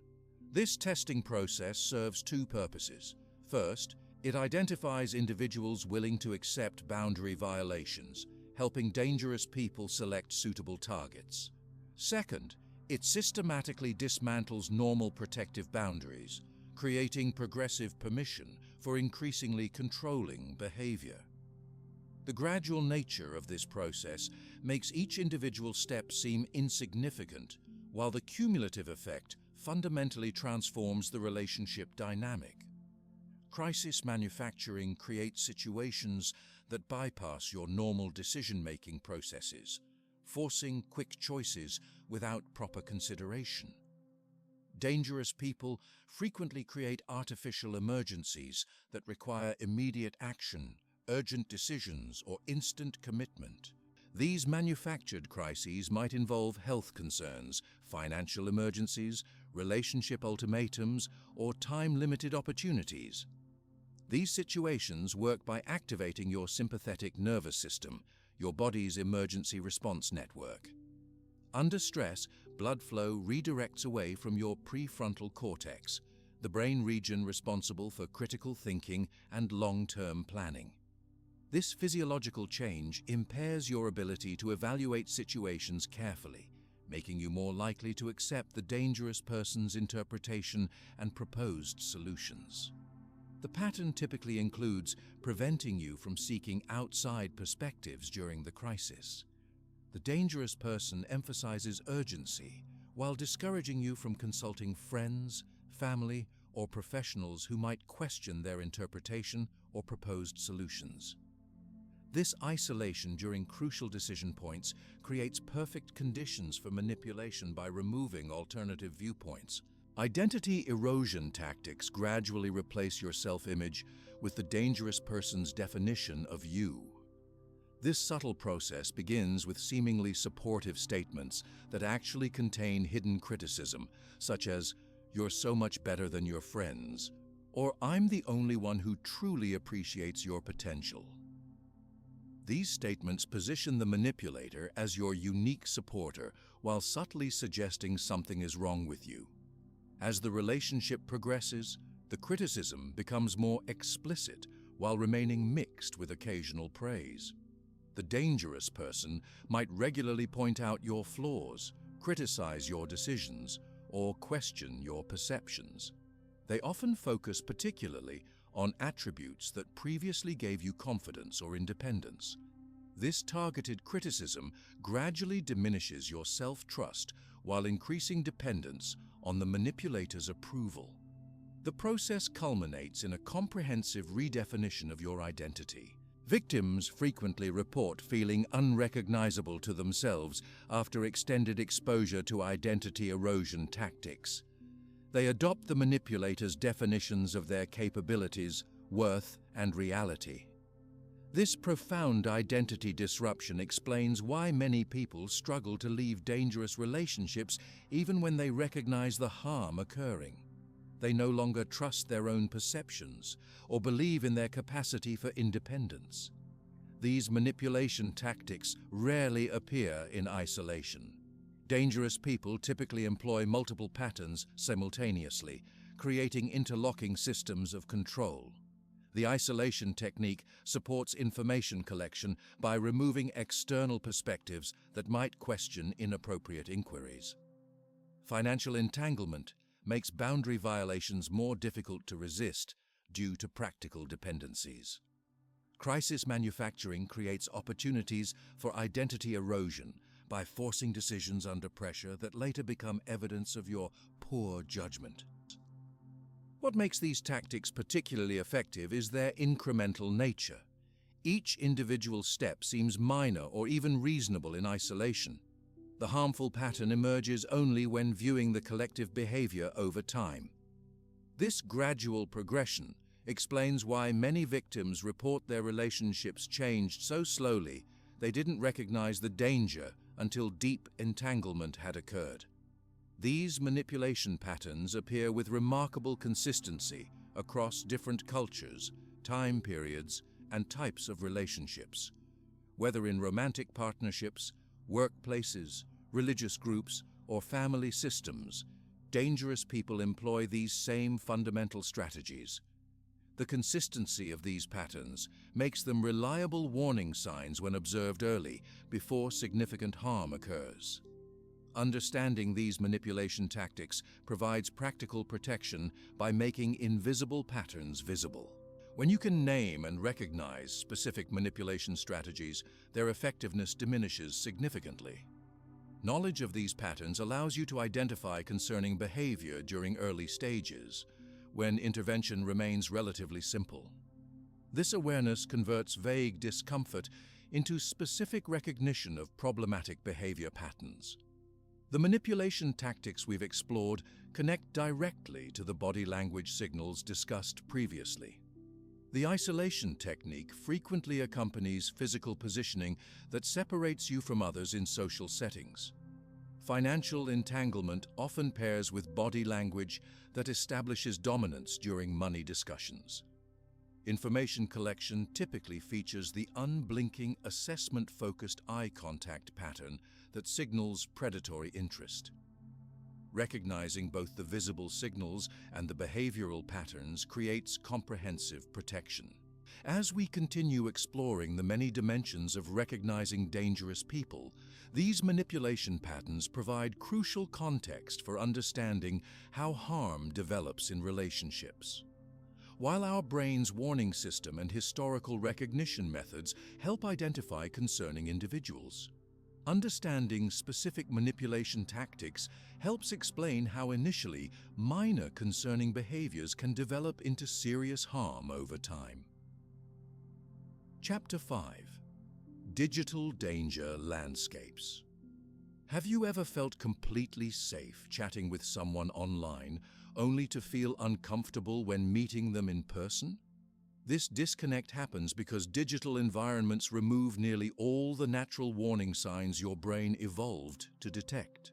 This testing process serves two purposes. First, it identifies individuals willing to accept boundary violations, helping dangerous people select suitable targets. Second, it systematically dismantles normal protective boundaries, creating progressive permission for increasingly controlling behavior. The gradual nature of this process makes each individual step seem insignificant, while the cumulative effect fundamentally transforms the relationship dynamic. Crisis manufacturing creates situations that bypass your normal decision-making processes, forcing quick choices without proper consideration. Dangerous people frequently create artificial emergencies that require immediate action, urgent decisions, or instant commitment. These manufactured crises might involve health concerns, financial emergencies, relationship ultimatums, or time-limited opportunities. These situations work by activating your sympathetic nervous system, your body's emergency response network. Under stress, blood flow redirects away from your prefrontal cortex, the brain region responsible for critical thinking and long-term planning. This physiological change impairs your ability to evaluate situations carefully, making you more likely to accept the dangerous person's interpretation and proposed solutions. The pattern typically includes preventing you from seeking outside perspectives during the crisis. The dangerous person emphasizes urgency while discouraging you from consulting friends, family, or professionals who might question their interpretation or proposed solutions. This isolation during crucial decision points creates perfect conditions for manipulation by removing alternative viewpoints. Identity erosion tactics gradually replace your self-image with the dangerous person's definition of you. This subtle process begins with seemingly supportive statements that actually contain hidden criticism, such as, "You're so much better than your friends," or "I'm the only one who truly appreciates your potential." These statements position the manipulator as your unique supporter while subtly suggesting something is wrong with you. As the relationship progresses, the criticism becomes more explicit while remaining mixed with occasional praise. The dangerous person might regularly point out your flaws, criticize your decisions, or question your perceptions. They often focus particularly on attributes that previously gave you confidence or independence. This targeted criticism gradually diminishes your self-trust while increasing dependence on the manipulator's approval. The process culminates in a comprehensive redefinition of your identity. Victims frequently report feeling unrecognizable to themselves after extended exposure to identity erosion tactics. They adopt the manipulator's definitions of their capabilities, worth, and reality. This profound identity disruption explains why many people struggle to leave dangerous relationships even when they recognize the harm occurring. They no longer trust their own perceptions or believe in their capacity for independence. These manipulation tactics rarely appear in isolation. Dangerous people typically employ multiple patterns simultaneously, creating interlocking systems of control. The isolation technique supports information collection by removing external perspectives that might question inappropriate inquiries. Financial entanglement makes boundary violations more difficult to resist due to practical dependencies. Crisis manufacturing creates opportunities for identity erosion by forcing decisions under pressure that later become evidence of your poor judgment. What makes these tactics particularly effective is their incremental nature. Each individual step seems minor or even reasonable in isolation. The harmful pattern emerges only when viewing the collective behavior over time. This gradual progression explains why many victims report their relationships changed so slowly they didn't recognize the danger until deep entanglement had occurred. These manipulation patterns appear with remarkable consistency across different cultures, time periods, and types of relationships. Whether in romantic partnerships, workplaces, religious groups, or family systems, dangerous people employ these same fundamental strategies. The consistency of these patterns makes them reliable warning signs when observed early, before significant harm occurs. Understanding these manipulation tactics provides practical protection by making invisible patterns visible. When you can name and recognize specific manipulation strategies, their effectiveness diminishes significantly. Knowledge of these patterns allows you to identify concerning behavior during early stages, when intervention remains relatively simple. This awareness converts vague discomfort into specific recognition of problematic behavior patterns. The manipulation tactics we've explored connect directly to the body language signals discussed previously. The isolation technique frequently accompanies physical positioning that separates you from others in social settings. Financial entanglement often pairs with body language that establishes dominance during money discussions. Information collection typically features the unblinking, assessment-focused eye contact pattern that signals predatory interest. Recognizing both the visible signals and the behavioral patterns creates comprehensive protection. As we continue exploring the many dimensions of recognizing dangerous people, these manipulation patterns provide crucial context for understanding how harm develops in relationships. While our brain's warning system and historical recognition methods help identify concerning individuals, Understanding specific manipulation tactics helps explain how initially minor concerning behaviors can develop into serious harm over time. Chapter 5. Digital Danger Landscapes. Have you ever felt completely safe chatting with someone online, only to feel uncomfortable when meeting them in person? This disconnect happens because digital environments remove nearly all the natural warning signs your brain evolved to detect.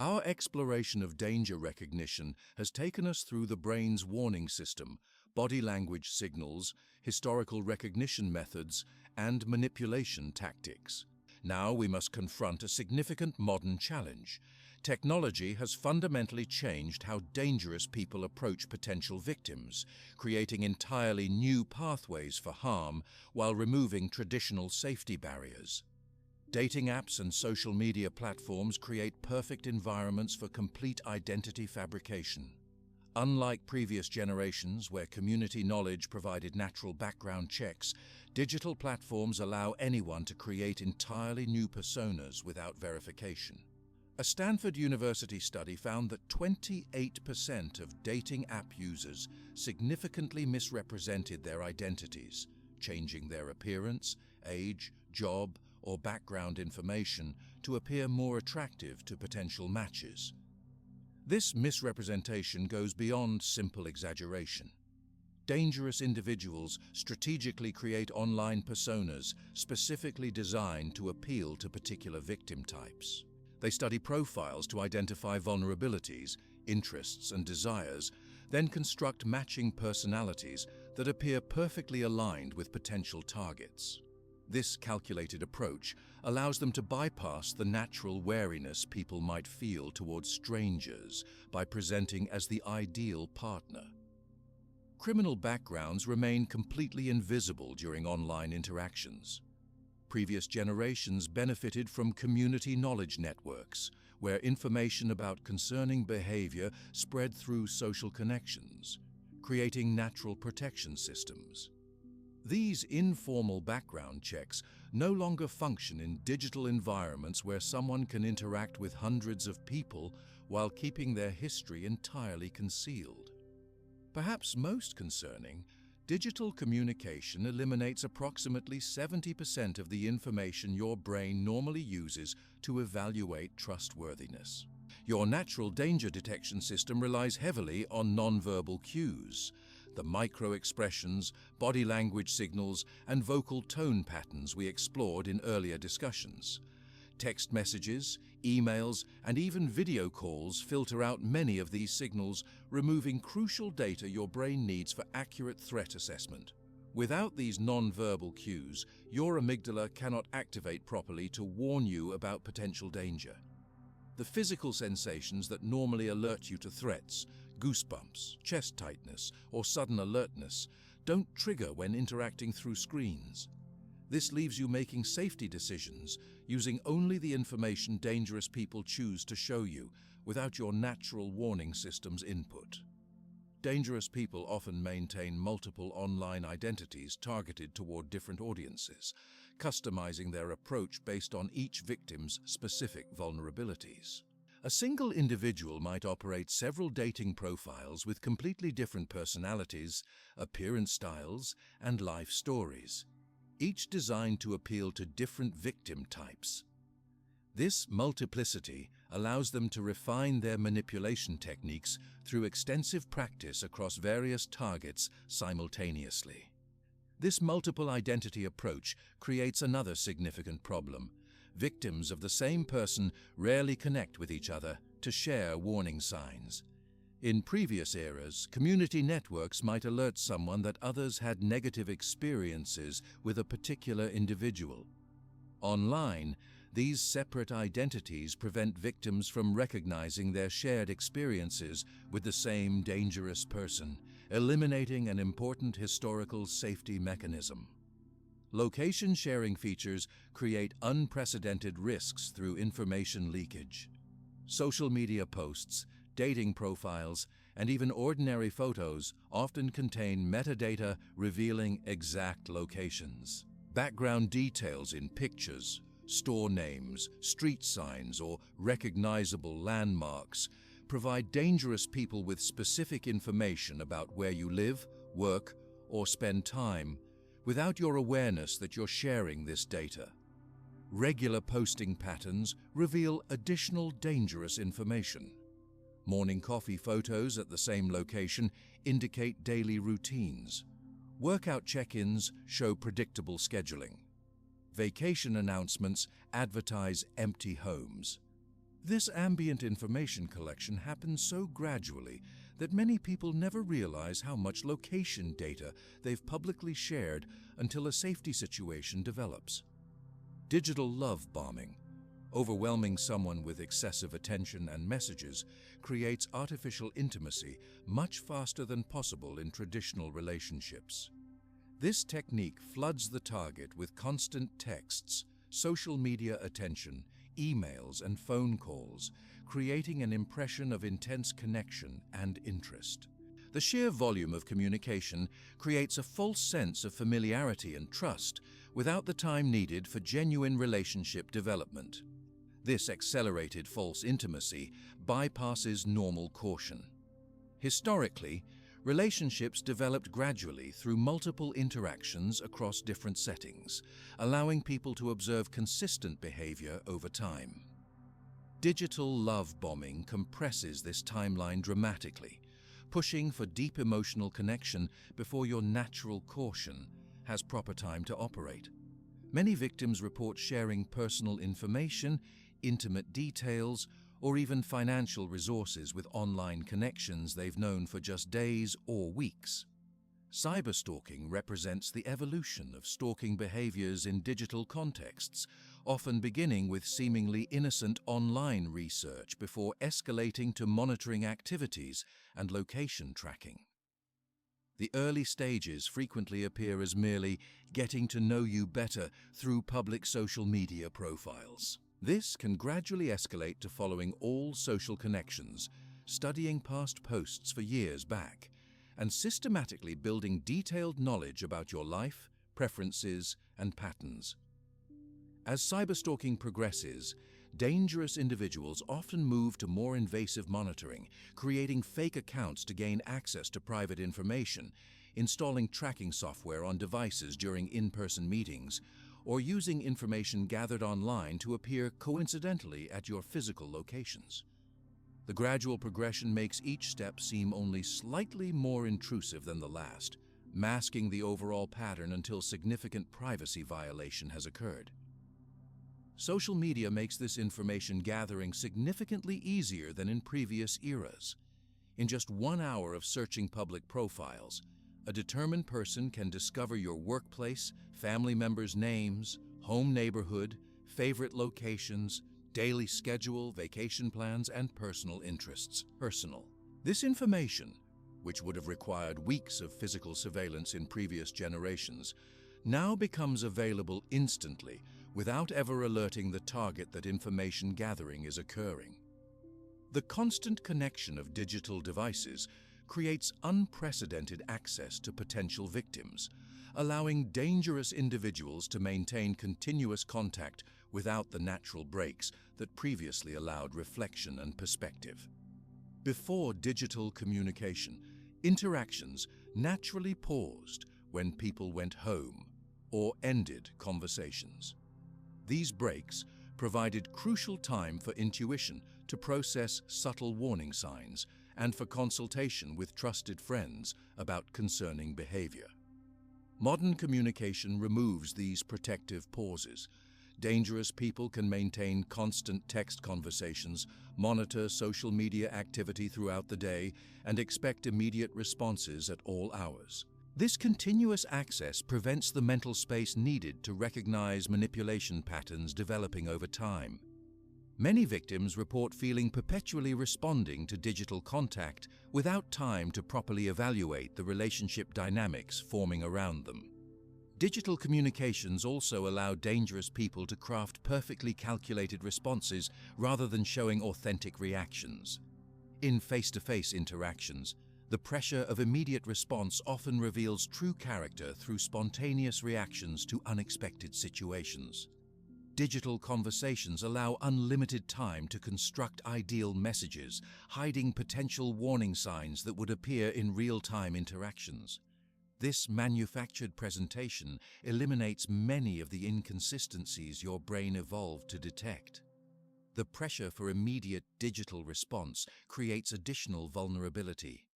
Our exploration of danger recognition has taken us through the brain's warning system, body language signals, historical recognition methods, and manipulation tactics. Now we must confront a significant modern challenge. Technology has fundamentally changed how dangerous people approach potential victims, creating entirely new pathways for harm while removing traditional safety barriers. Dating apps and social media platforms create perfect environments for complete identity fabrication. Unlike previous generations where community knowledge provided natural background checks, digital platforms allow anyone to create entirely new personas without verification. A Stanford University study found that 28% of dating app users significantly misrepresented their identities, changing their appearance, age, job, or background information to appear more attractive to potential matches. This misrepresentation goes beyond simple exaggeration. Dangerous individuals strategically create online personas specifically designed to appeal to particular victim types. They study profiles to identify vulnerabilities, interests, and desires, then construct matching personalities that appear perfectly aligned with potential targets. This calculated approach allows them to bypass the natural wariness people might feel towards strangers by presenting as the ideal partner. Criminal backgrounds remain completely invisible during online interactions. Previous generations benefited from community knowledge networks, where information about concerning behavior spread through social connections, creating natural protection systems. These informal background checks no longer function in digital environments where someone can interact with hundreds of people while keeping their history entirely concealed. Perhaps most concerning, digital communication eliminates approximately 70% of the information your brain normally uses to evaluate trustworthiness. Your natural danger detection system relies heavily on nonverbal cues, the micro-expressions, body language signals, and vocal tone patterns we explored in earlier discussions. Text messages, emails, and even video calls filter out many of these signals, removing crucial data your brain needs for accurate threat assessment. Without these non-verbal cues, your amygdala cannot activate properly to warn you about potential danger. The physical sensations that normally alert you to threats, goosebumps, chest tightness, or sudden alertness, don't trigger when interacting through screens. This leaves you making safety decisions using only the information dangerous people choose to show you, without your natural warning system's input. Dangerous people often maintain multiple online identities targeted toward different audiences, customizing their approach based on each victim's specific vulnerabilities. A single individual might operate several dating profiles with completely different personalities, appearance styles, and life stories, each designed to appeal to different victim types. This multiplicity allows them to refine their manipulation techniques through extensive practice across various targets simultaneously. This multiple identity approach creates another significant problem. Victims of the same person rarely connect with each other to share warning signs. In previous eras, community networks might alert someone that others had negative experiences with a particular individual. Online, these separate identities prevent victims from recognizing their shared experiences with the same dangerous person, eliminating an important historical safety mechanism. Location sharing features create unprecedented risks through information leakage. Social media posts, dating profiles, and even ordinary photos often contain metadata revealing exact locations. Background details in pictures, store names, street signs, or recognizable landmarks provide dangerous people with specific information about where you live, work, or spend time without your awareness that you're sharing this data. Regular posting patterns reveal additional dangerous information. Morning coffee photos at the same location indicate daily routines. Workout check-ins show predictable scheduling. Vacation announcements advertise empty homes. This ambient information collection happens so gradually that many people never realize how much location data they've publicly shared until a safety situation develops. Digital love bombing, overwhelming someone with excessive attention and messages, creates artificial intimacy much faster than possible in traditional relationships. This technique floods the target with constant texts, social media attention, emails, and phone calls, creating an impression of intense connection and interest. The sheer volume of communication creates a false sense of familiarity and trust without the time needed for genuine relationship development. This accelerated false intimacy bypasses normal caution. Historically, relationships developed gradually through multiple interactions across different settings, allowing people to observe consistent behavior over time. Digital love bombing compresses this timeline dramatically, pushing for deep emotional connection before your natural caution has proper time to operate. Many victims report sharing personal information, intimate details, or even financial resources with online connections they've known for just days or weeks. Cyberstalking represents the evolution of stalking behaviors in digital contexts, often beginning with seemingly innocent online research before escalating to monitoring activities and location tracking. The early stages frequently appear as merely getting to know you better through public social media profiles. This can gradually escalate to following all social connections, studying past posts for years back, and systematically building detailed knowledge about your life, preferences, and patterns. As cyberstalking progresses, dangerous individuals often move to more invasive monitoring, creating fake accounts to gain access to private information, installing tracking software on devices during in-person meetings, or using information gathered online to appear coincidentally at your physical locations. The gradual progression makes each step seem only slightly more intrusive than the last, masking the overall pattern until significant privacy violation has occurred. Social media makes this information gathering significantly easier than in previous eras. In just 1 hour of searching public profiles, a determined person can discover your workplace, family members' names, home neighborhood, favorite locations, daily schedule, vacation plans, and personal interests. This information, which would have required weeks of physical surveillance in previous generations, now becomes available instantly without ever alerting the target that information gathering is occurring. The constant connection of digital devices creates unprecedented access to potential victims, allowing dangerous individuals to maintain continuous contact without the natural breaks that previously allowed reflection and perspective. Before digital communication, interactions naturally paused when people went home or ended conversations. These breaks provided crucial time for intuition to process subtle warning signs and for consultation with trusted friends about concerning behavior. Modern communication removes these protective pauses. Dangerous people can maintain constant text conversations, monitor social media activity throughout the day, and expect immediate responses at all hours. This continuous access prevents the mental space needed to recognize manipulation patterns developing over time. Many victims report feeling perpetually responding to digital contact without time to properly evaluate the relationship dynamics forming around them. Digital communications also allow dangerous people to craft perfectly calculated responses rather than showing authentic reactions. In face-to-face interactions, the pressure of immediate response often reveals true character through spontaneous reactions to unexpected situations. Digital conversations allow unlimited time to construct ideal messages, hiding potential warning signs that would appear in real-time interactions. This manufactured presentation eliminates many of the inconsistencies your brain evolved to detect. The pressure for immediate digital response creates additional vulnerability.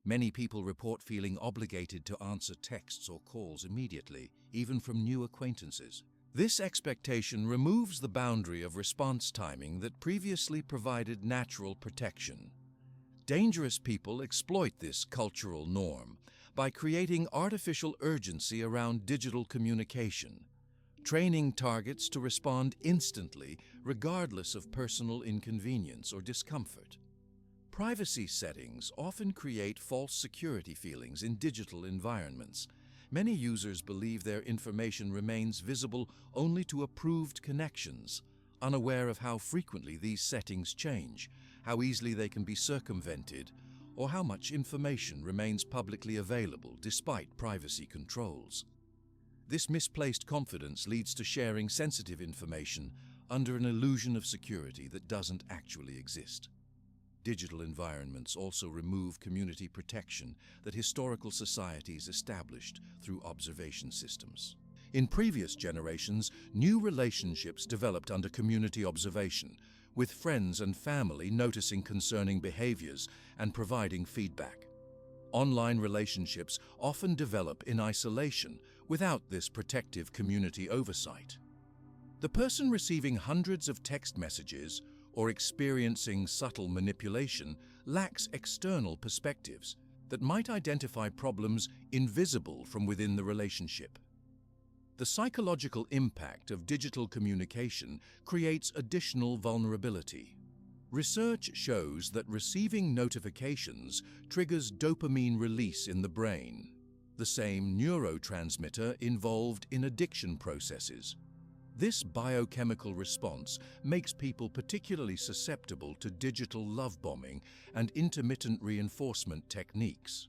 Many people report feeling obligated to answer texts or calls immediately, even from new acquaintances. This expectation removes the boundary of response timing that previously provided natural protection. Dangerous people exploit this cultural norm by creating artificial urgency around digital communication, training targets to respond instantly regardless of personal inconvenience or discomfort. Privacy settings often create false security feelings in digital environments. Many users believe their information remains visible only to approved connections, unaware of how frequently these settings change, how easily they can be circumvented, or how much information remains publicly available despite privacy controls. This misplaced confidence leads to sharing sensitive information under an illusion of security that doesn't actually exist. Digital environments also remove community protection that historical societies established through observation systems. In previous generations, new relationships developed under community observation, with friends and family noticing concerning behaviors and providing feedback. Online relationships often develop in isolation without this protective community oversight. The person receiving hundreds of text messages or experiencing subtle manipulation lacks external perspectives that might identify problems invisible from within the relationship. The psychological impact of digital communication creates additional vulnerability. Research shows that receiving notifications triggers dopamine release in the brain, the same neurotransmitter involved in addiction processes. This biochemical response makes people particularly susceptible to digital love bombing and intermittent reinforcement techniques.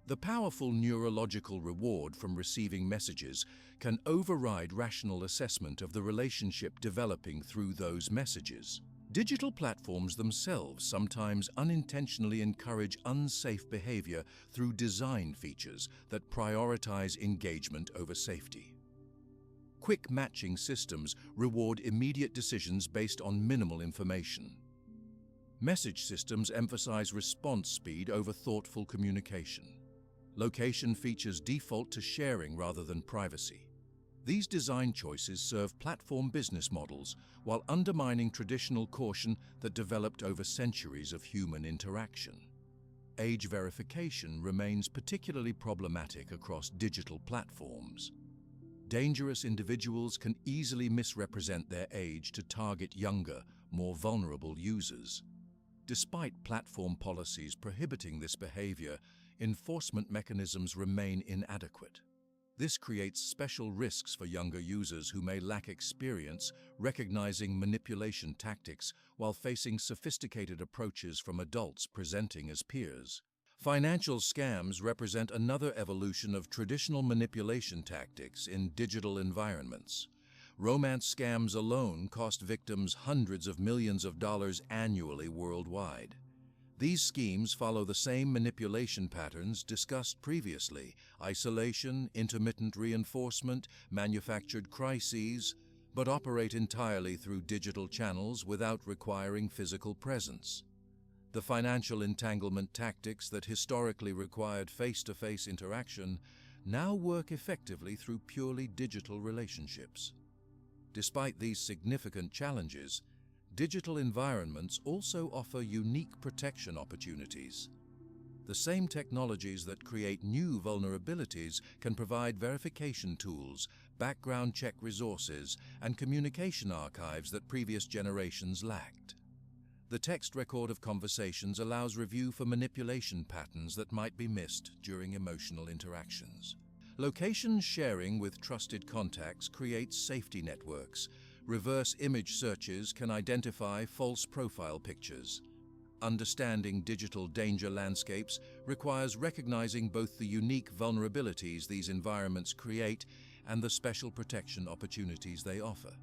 The powerful neurological reward from receiving messages can override rational assessment of the relationship developing through those messages. Digital platforms themselves sometimes unintentionally encourage unsafe behavior through design features that prioritize engagement over safety. Quick matching systems reward immediate decisions based on minimal information. Message systems emphasize response speed over thoughtful communication. Location features default to sharing rather than privacy. These design choices serve platform business models while undermining traditional caution that developed over centuries of human interaction. Age verification remains particularly problematic across digital platforms. Dangerous individuals can easily misrepresent their age to target younger, more vulnerable users. Despite platform policies prohibiting this behavior, enforcement mechanisms remain inadequate. This creates special risks for younger users who may lack experience recognizing manipulation tactics while facing sophisticated approaches from adults presenting as peers. Financial scams represent another evolution of traditional manipulation tactics in digital environments. Romance scams alone cost victims hundreds of millions of dollars annually worldwide. These schemes follow the same manipulation patterns discussed previously: isolation, intermittent reinforcement, manufactured crises, but operate entirely through digital channels without requiring physical presence. The financial entanglement tactics that historically required face-to-face interaction now work effectively through purely digital relationships. Despite these significant challenges, digital environments also offer unique protection opportunities. The same technologies that create new vulnerabilities can provide verification tools, background check resources, and communication archives that previous generations lacked. The text record of conversations allows review for manipulation patterns that might be missed during emotional interactions. Location sharing with trusted contacts creates safety networks. Reverse image searches can identify false profile pictures. Understanding digital danger landscapes requires recognizing both the unique vulnerabilities these environments create and the special protection opportunities they offer.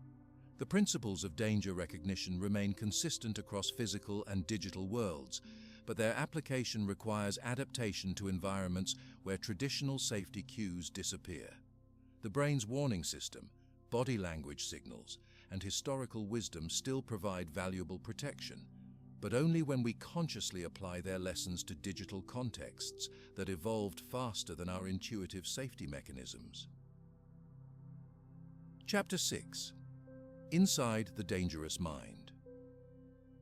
The principles of danger recognition remain consistent across physical and digital worlds, but their application requires adaptation to environments where traditional safety cues disappear. The brain's warning system, body language signals, and historical wisdom still provide valuable protection, but only when we consciously apply their lessons to digital contexts that evolved faster than our intuitive safety mechanisms. Chapter 6. Inside the Dangerous Mind.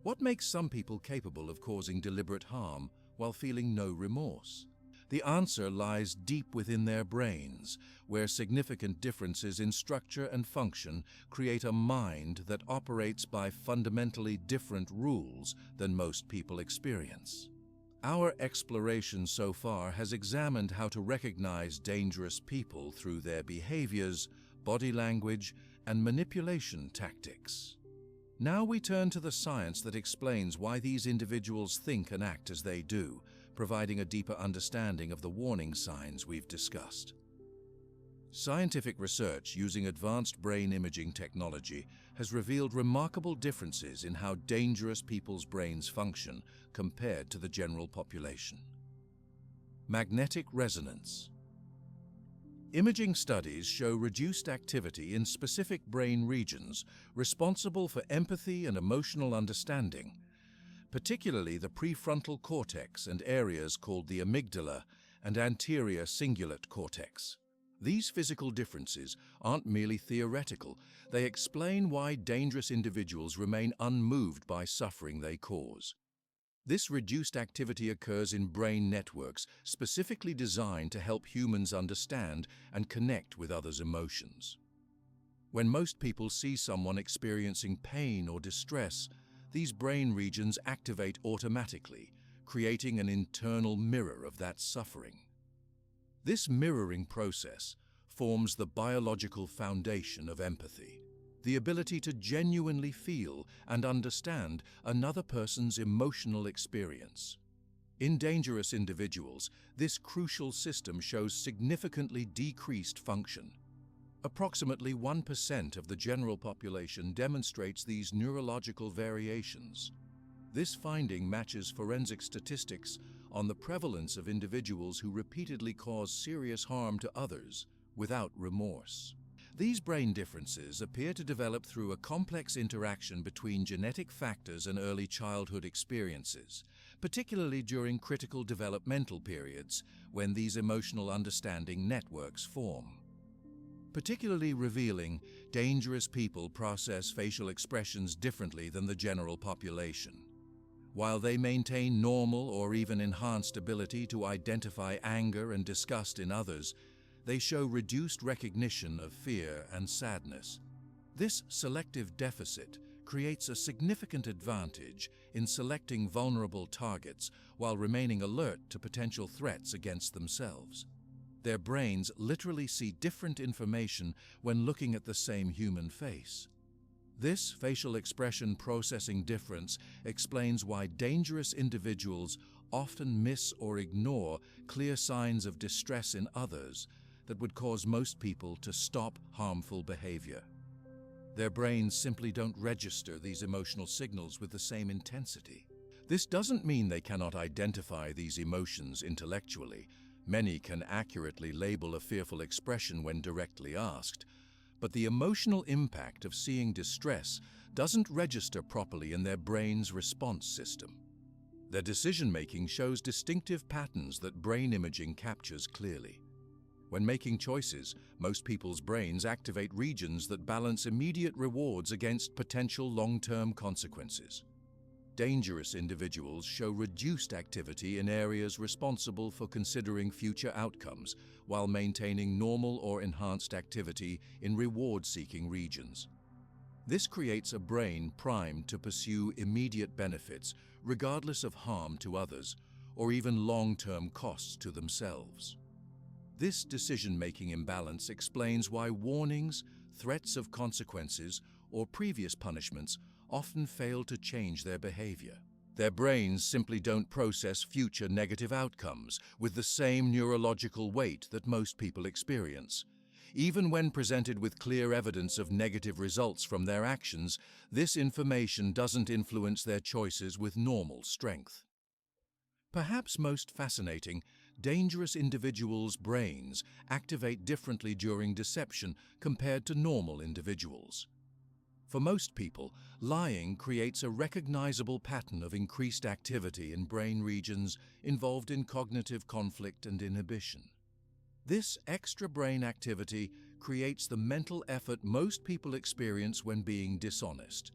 What makes some people capable of causing deliberate harm while feeling no remorse? The answer lies deep within their brains, where significant differences in structure and function create a mind that operates by fundamentally different rules than most people experience. Our exploration so far has examined how to recognize dangerous people through their behaviors, body language, and manipulation tactics. Now we turn to the science that explains why these individuals think and act as they do, providing a deeper understanding of the warning signs we've discussed. Scientific research using advanced brain imaging technology has revealed remarkable differences in how dangerous people's brains function compared to the general population. Magnetic resonance. Imaging studies show reduced activity in specific brain regions responsible for empathy and emotional understanding, particularly the prefrontal cortex and areas called the amygdala and anterior cingulate cortex. These physical differences aren't merely theoretical, they explain why dangerous individuals remain unmoved by suffering they cause. This reduced activity occurs in brain networks specifically designed to help humans understand and connect with others' emotions. When most people see someone experiencing pain or distress, these brain regions activate automatically, creating an internal mirror of that suffering. This mirroring process forms the biological foundation of empathy, the ability to genuinely feel and understand another person's emotional experience. In dangerous individuals, this crucial system shows significantly decreased function. Approximately 1% of the general population demonstrates these neurological variations. This finding matches forensic statistics on the prevalence of individuals who repeatedly cause serious harm to others without remorse. These brain differences appear to develop through a complex interaction between genetic factors and early childhood experiences, particularly during critical developmental periods when these emotional understanding networks form. Particularly revealing, dangerous people process facial expressions differently than the general population. While they maintain normal or even enhanced ability to identify anger and disgust in others, they show reduced recognition of fear and sadness. This selective deficit creates a significant advantage in selecting vulnerable targets while remaining alert to potential threats against themselves. Their brains literally see different information when looking at the same human face. This facial expression processing difference explains why dangerous individuals often miss or ignore clear signs of distress in others that would cause most people to stop harmful behavior. Their brains simply don't register these emotional signals with the same intensity. This doesn't mean they cannot identify these emotions intellectually. Many can accurately label a fearful expression when directly asked, but the emotional impact of seeing distress doesn't register properly in their brain's response system. Their decision-making shows distinctive patterns that brain imaging captures clearly. When making choices, most people's brains activate regions that balance immediate rewards against potential long-term consequences. Dangerous individuals show reduced activity in areas responsible for considering future outcomes, while maintaining normal or enhanced activity in reward-seeking regions. This creates a brain primed to pursue immediate benefits, regardless of harm to others, or even long-term costs to themselves. This decision-making imbalance explains why warnings, threats of consequences, or previous punishments often fail to change their behavior. Their brains simply don't process future negative outcomes with the same neurological weight that most people experience. Even when presented with clear evidence of negative results from their actions, this information doesn't influence their choices with normal strength. Perhaps most fascinating, dangerous individuals' brains activate differently during deception compared to normal individuals. For most people, lying creates a recognizable pattern of increased activity in brain regions involved in cognitive conflict and inhibition. This extra brain activity creates the mental effort most people experience when being dishonest,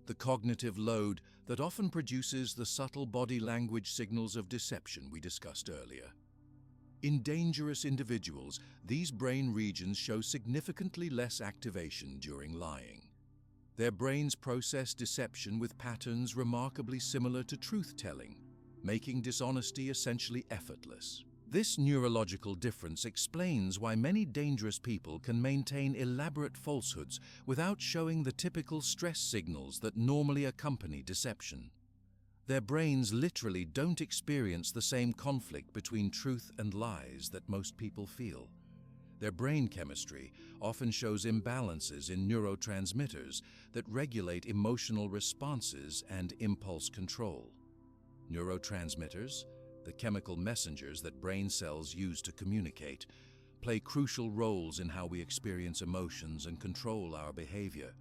the cognitive load that often produces the subtle body language signals of deception we discussed earlier. In dangerous individuals, these brain regions show significantly less activation during lying. Their brains process deception with patterns remarkably similar to truth-telling, making dishonesty essentially effortless. This neurological difference explains why many dangerous people can maintain elaborate falsehoods without showing the typical stress signals that normally accompany deception. Their brains literally don't experience the same conflict between truth and lies that most people feel. Their brain chemistry often shows imbalances in neurotransmitters that regulate emotional responses and impulse control. Neurotransmitters, the chemical messengers that brain cells use to communicate, play crucial roles in how we experience emotions and control our behavior.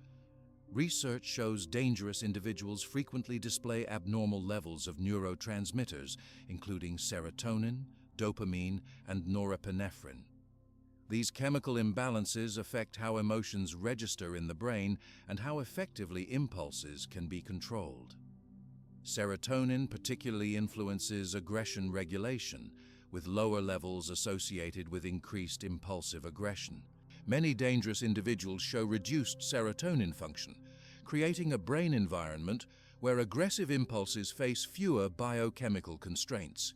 Research shows dangerous individuals frequently display abnormal levels of neurotransmitters, including serotonin, dopamine, and norepinephrine. These chemical imbalances affect how emotions register in the brain and how effectively impulses can be controlled. Serotonin particularly influences aggression regulation, with lower levels associated with increased impulsive aggression. Many dangerous individuals show reduced serotonin function, creating a brain environment where aggressive impulses face fewer biochemical constraints.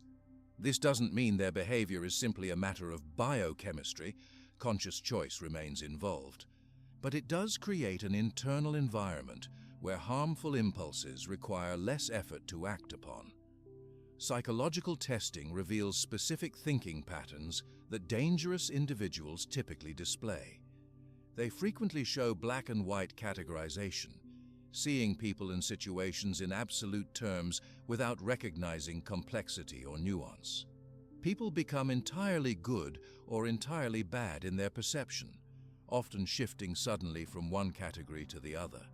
This doesn't mean their behavior is simply a matter of biochemistry. Conscious choice remains involved. But it does create an internal environment where harmful impulses require less effort to act upon. Psychological testing reveals specific thinking patterns that dangerous individuals typically display. They frequently show black and white categorization, seeing people and situations in absolute terms without recognizing complexity or nuance. People become entirely good or entirely bad in their perception, often shifting suddenly from one category to the other.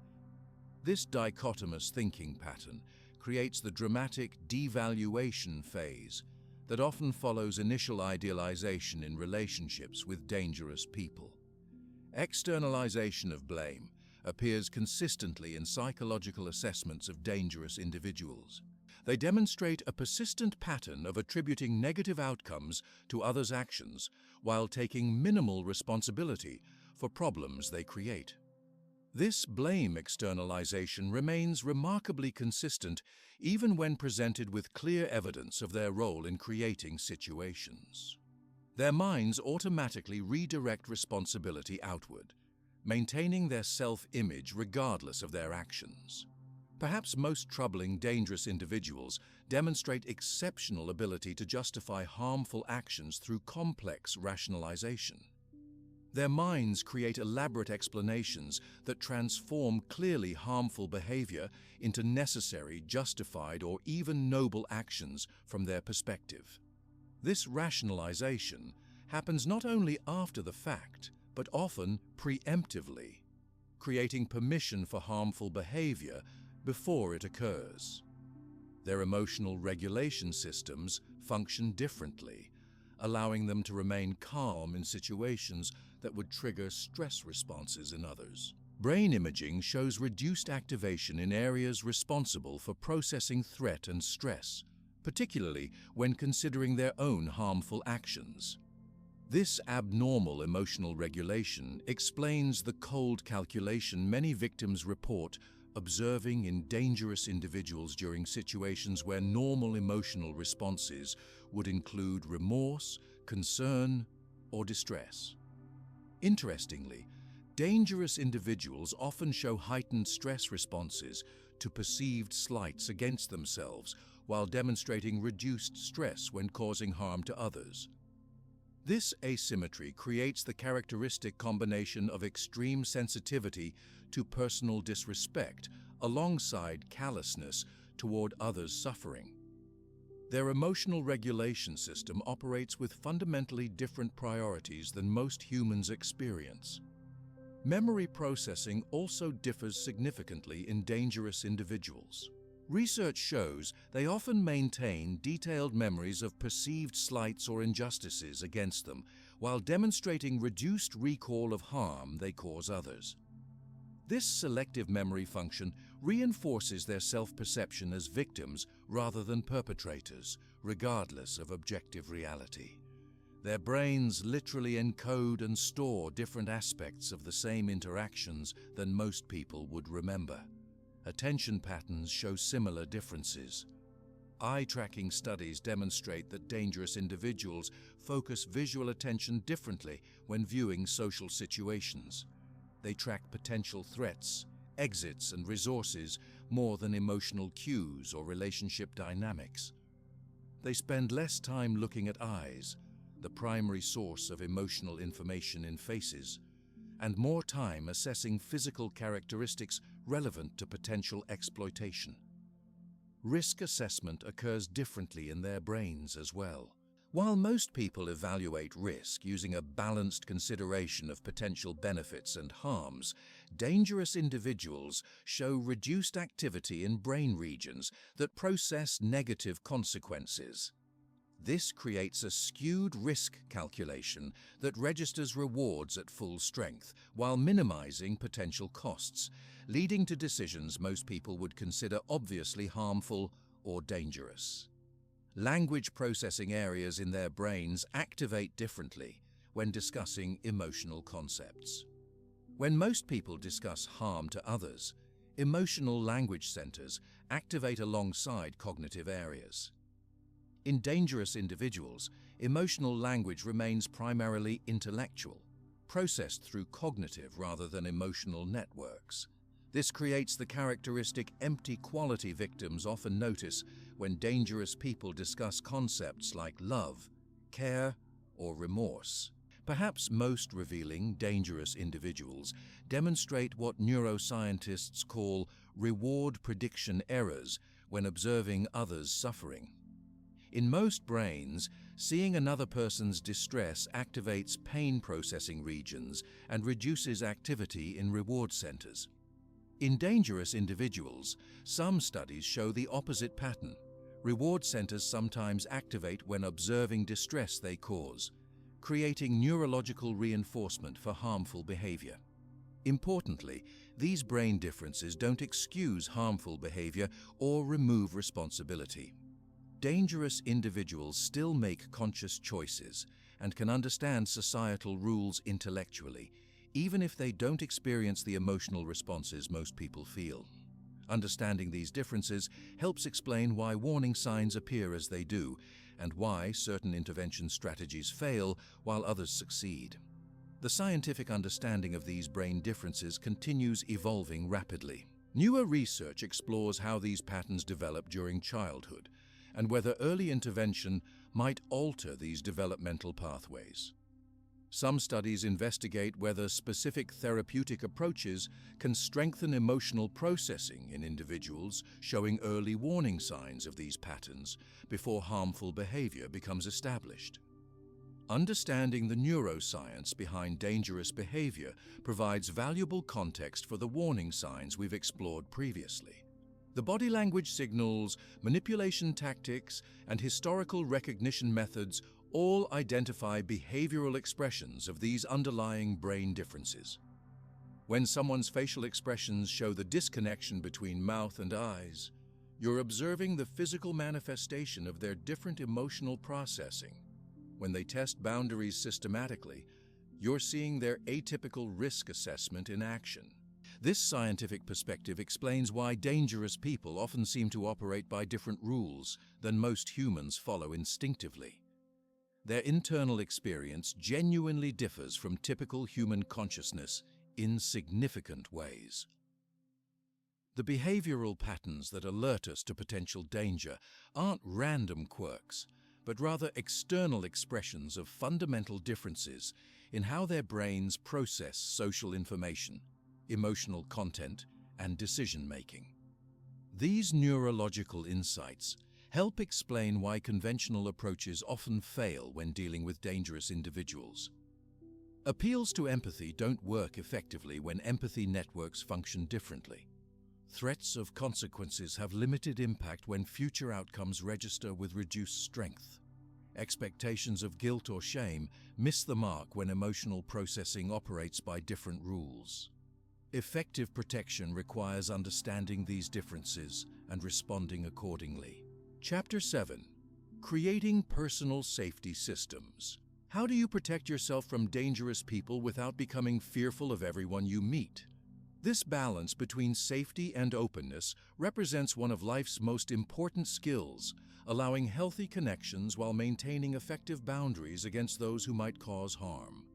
This dichotomous thinking pattern creates the dramatic devaluation phase that often follows initial idealization in relationships with dangerous people. Externalization of blame appears consistently in psychological assessments of dangerous individuals. They demonstrate a persistent pattern of attributing negative outcomes to others' actions while taking minimal responsibility for problems they create. This blame externalization remains remarkably consistent even when presented with clear evidence of their role in creating situations. Their minds automatically redirect responsibility outward, maintaining their self-image regardless of their actions. Perhaps most troubling dangerous individuals demonstrate exceptional ability to justify harmful actions through complex rationalization. Their minds create elaborate explanations that transform clearly harmful behavior into necessary, justified, or even noble actions from their perspective. This rationalization happens not only after the fact, but often preemptively, creating permission for harmful behavior before it occurs. Their emotional regulation systems function differently, allowing them to remain calm in situations that would trigger stress responses in others. Brain imaging shows reduced activation in areas responsible for processing threat and stress, particularly when considering their own harmful actions. This abnormal emotional regulation explains the cold calculation many victims report observing in dangerous individuals during situations where normal emotional responses would include remorse, concern, or distress. Interestingly, dangerous individuals often show heightened stress responses to perceived slights against themselves while demonstrating reduced stress when causing harm to others. This asymmetry creates the characteristic combination of extreme sensitivity to personal disrespect alongside callousness toward others' suffering. Their emotional regulation system operates with fundamentally different priorities than most humans experience. Memory processing also differs significantly in dangerous individuals. Research shows they often maintain detailed memories of perceived slights or injustices against them, while demonstrating reduced recall of harm they cause others. This selective memory function reinforces their self-perception as victims rather than perpetrators, regardless of objective reality. Their brains literally encode and store different aspects of the same interactions than most people would remember. Attention patterns show similar differences. Eye-tracking studies demonstrate that dangerous individuals focus visual attention differently when viewing social situations. They track potential threats, exits, and resources more than emotional cues or relationship dynamics. They spend less time looking at eyes, the primary source of emotional information in faces, and more time assessing physical characteristics relevant to potential exploitation. Risk assessment occurs differently in their brains as well. While most people evaluate risk using a balanced consideration of potential benefits and harms, dangerous individuals show reduced activity in brain regions that process negative consequences. This creates a skewed risk calculation that registers rewards at full strength while minimizing potential costs, leading to decisions most people would consider obviously harmful or dangerous. Language processing areas in their brains activate differently when discussing emotional concepts. When most people discuss harm to others, emotional language centers activate alongside cognitive areas. In dangerous individuals, emotional language remains primarily intellectual, processed through cognitive rather than emotional networks. This creates the characteristic empty quality victims often notice when dangerous people discuss concepts like love, care, or remorse. Perhaps most revealing dangerous individuals demonstrate what neuroscientists call reward prediction errors when observing others' suffering. In most brains, seeing another person's distress activates pain processing regions and reduces activity in reward centers. In dangerous individuals, some studies show the opposite pattern. Reward centers sometimes activate when observing distress they cause, creating neurological reinforcement for harmful behavior. Importantly, these brain differences don't excuse harmful behavior or remove responsibility. Dangerous individuals still make conscious choices and can understand societal rules intellectually, even if they don't experience the emotional responses most people feel. Understanding these differences helps explain why warning signs appear as they do, and why certain intervention strategies fail while others succeed. The scientific understanding of these brain differences continues evolving rapidly. Newer research explores how these patterns develop during childhood, and whether early intervention might alter these developmental pathways. Some studies investigate whether specific therapeutic approaches can strengthen emotional processing in individuals, showing early warning signs of these patterns before harmful behavior becomes established. Understanding the neuroscience behind dangerous behavior provides valuable context for the warning signs we've explored previously. The body language signals, manipulation tactics, and historical recognition methods all identify behavioral expressions of these underlying brain differences. When someone's facial expressions show the disconnection between mouth and eyes, you're observing the physical manifestation of their different emotional processing. When they test boundaries systematically, you're seeing their atypical risk assessment in action. This scientific perspective explains why dangerous people often seem to operate by different rules than most humans follow instinctively. Their internal experience genuinely differs from typical human consciousness in significant ways. The behavioral patterns that alert us to potential danger aren't random quirks, but rather external expressions of fundamental differences in how their brains process social information, emotional content, and decision-making. These neurological insights help explain why conventional approaches often fail when dealing with dangerous individuals. Appeals to empathy don't work effectively when empathy networks function differently. Threats of consequences have limited impact when future outcomes register with reduced strength. Expectations of guilt or shame miss the mark when emotional processing operates by different rules. Effective protection requires understanding these differences and responding accordingly. Chapter 7. Creating Personal Safety Systems. How do you protect yourself from dangerous people without becoming fearful of everyone you meet? This balance between safety and openness represents one of life's most important skills, allowing healthy connections while maintaining effective boundaries against those who might cause harm.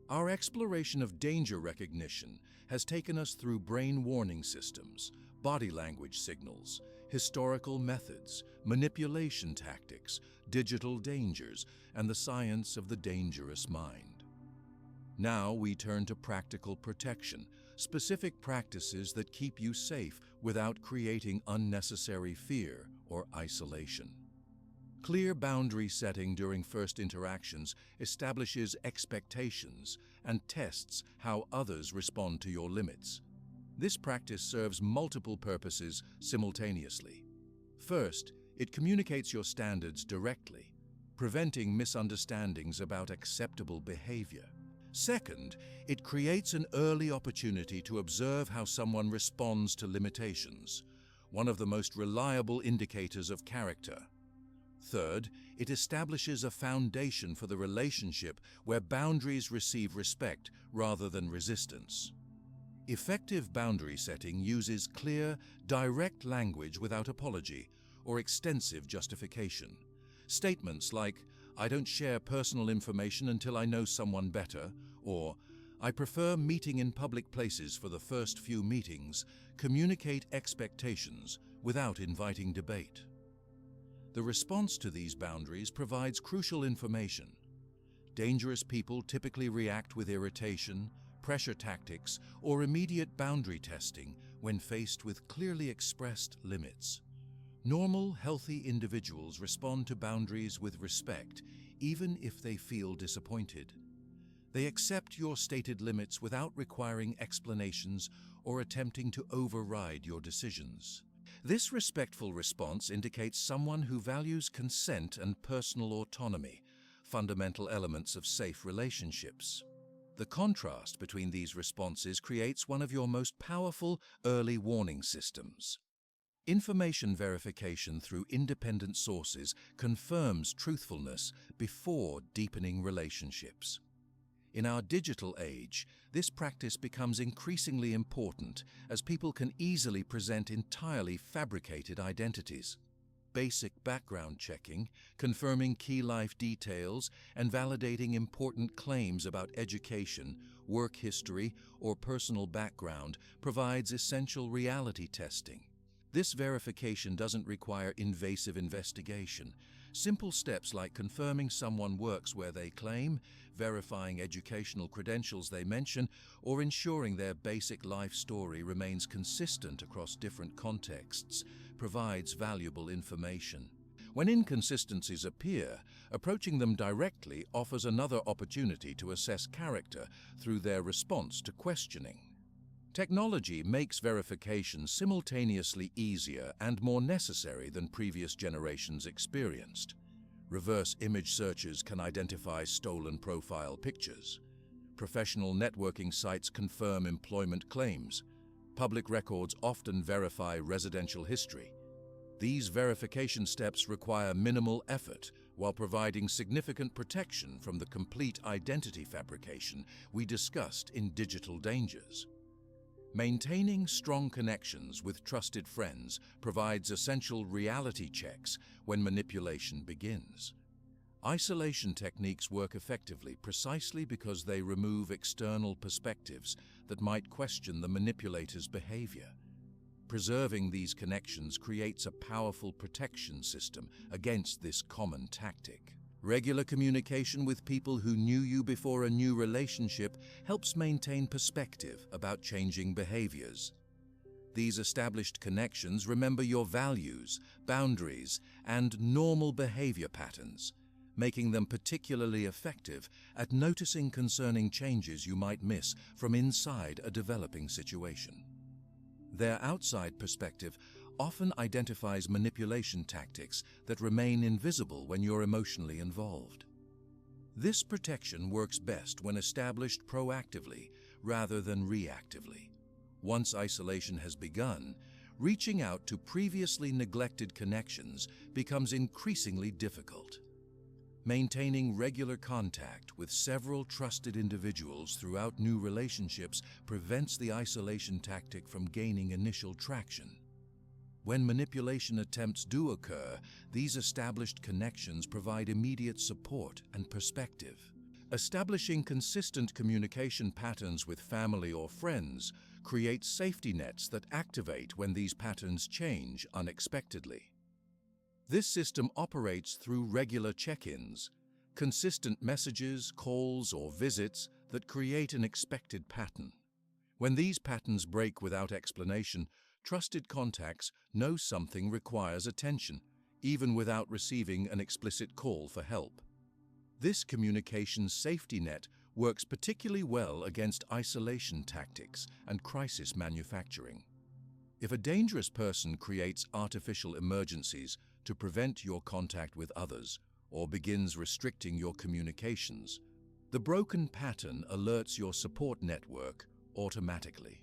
Our exploration of danger recognition has taken us through brain warning systems, body language signals, historical methods, manipulation tactics, digital dangers, and the science of the dangerous mind. Now we turn to practical protection, specific practices that keep you safe without creating unnecessary fear or isolation. Clear boundary setting during first interactions establishes expectations and tests how others respond to your limits. This practice serves multiple purposes simultaneously. First, it communicates your standards directly, preventing misunderstandings about acceptable behavior. Second, it creates an early opportunity to observe how someone responds to limitations, one of the most reliable indicators of character. Third, it establishes a foundation for the relationship where boundaries receive respect rather than resistance. Effective boundary setting uses clear, direct language without apology or extensive justification. Statements like, "I don't share personal information until I know someone better," or "I prefer meeting in public places for the first few meetings," communicate expectations without inviting debate. The response to these boundaries provides crucial information. Dangerous people typically react with irritation, pressure tactics, or immediate boundary testing when faced with clearly expressed limits. Normal, healthy individuals respond to boundaries with respect, even if they feel disappointed. They accept your stated limits without requiring explanations or attempting to override your decisions. This respectful response indicates someone who values consent and personal autonomy, fundamental elements of safe relationships. The contrast between these responses creates one of your most powerful early warning systems. Information verification through independent sources confirms truthfulness before deepening relationships. In our digital age, this practice becomes increasingly important as people can easily present entirely fabricated identities. Basic background checking, confirming key life details, and validating important claims about education, work history, or personal background provides essential reality testing. This verification doesn't require invasive investigation. Simple steps like confirming someone works where they claim, verifying educational credentials they mention, or ensuring their basic life story remains consistent across different contexts provides valuable information. When inconsistencies appear, approaching them directly offers another opportunity to assess character through their response to questioning. Technology makes verification simultaneously easier and more necessary than previous generations experienced. Reverse image searches can identify stolen profile pictures. Professional networking sites confirm employment claims. Public records often verify residential history. These verification steps require minimal effort while providing significant protection from the complete identity fabrication we discussed in Digital Dangers. Maintaining strong connections with trusted friends provides essential reality checks when manipulation begins. Isolation techniques work effectively precisely because they remove external perspectives that might question the manipulator's behavior. Preserving these connections creates a powerful protection system against this common tactic. Regular communication with people who knew you before a new relationship helps maintain perspective about changing behaviors. These established connections remember your values, boundaries, and normal behavior patterns, making them particularly effective at noticing concerning changes you might miss from inside a developing situation. Their outside perspective often identifies manipulation tactics that remain invisible when you're emotionally involved. This protection works best when established proactively rather than reactively. Once isolation has begun, reaching out to previously neglected connections becomes increasingly difficult. Maintaining regular contact with several trusted individuals throughout new relationships prevents the isolation tactic from gaining initial traction. When manipulation attempts do occur, these established connections provide immediate support and perspective. Establishing consistent communication patterns with family or friends creates safety nets that activate when these patterns change unexpectedly. This system operates through regular check-ins, consistent messages, calls, or visits that create an expected pattern. When these patterns break without explanation, trusted contacts know something requires attention, even without receiving an explicit call for help. This communication safety net works particularly well against isolation tactics and crisis manufacturing. If a dangerous person creates artificial emergencies to prevent your contact with others or begins restricting your communications, the broken pattern alerts your support network automatically.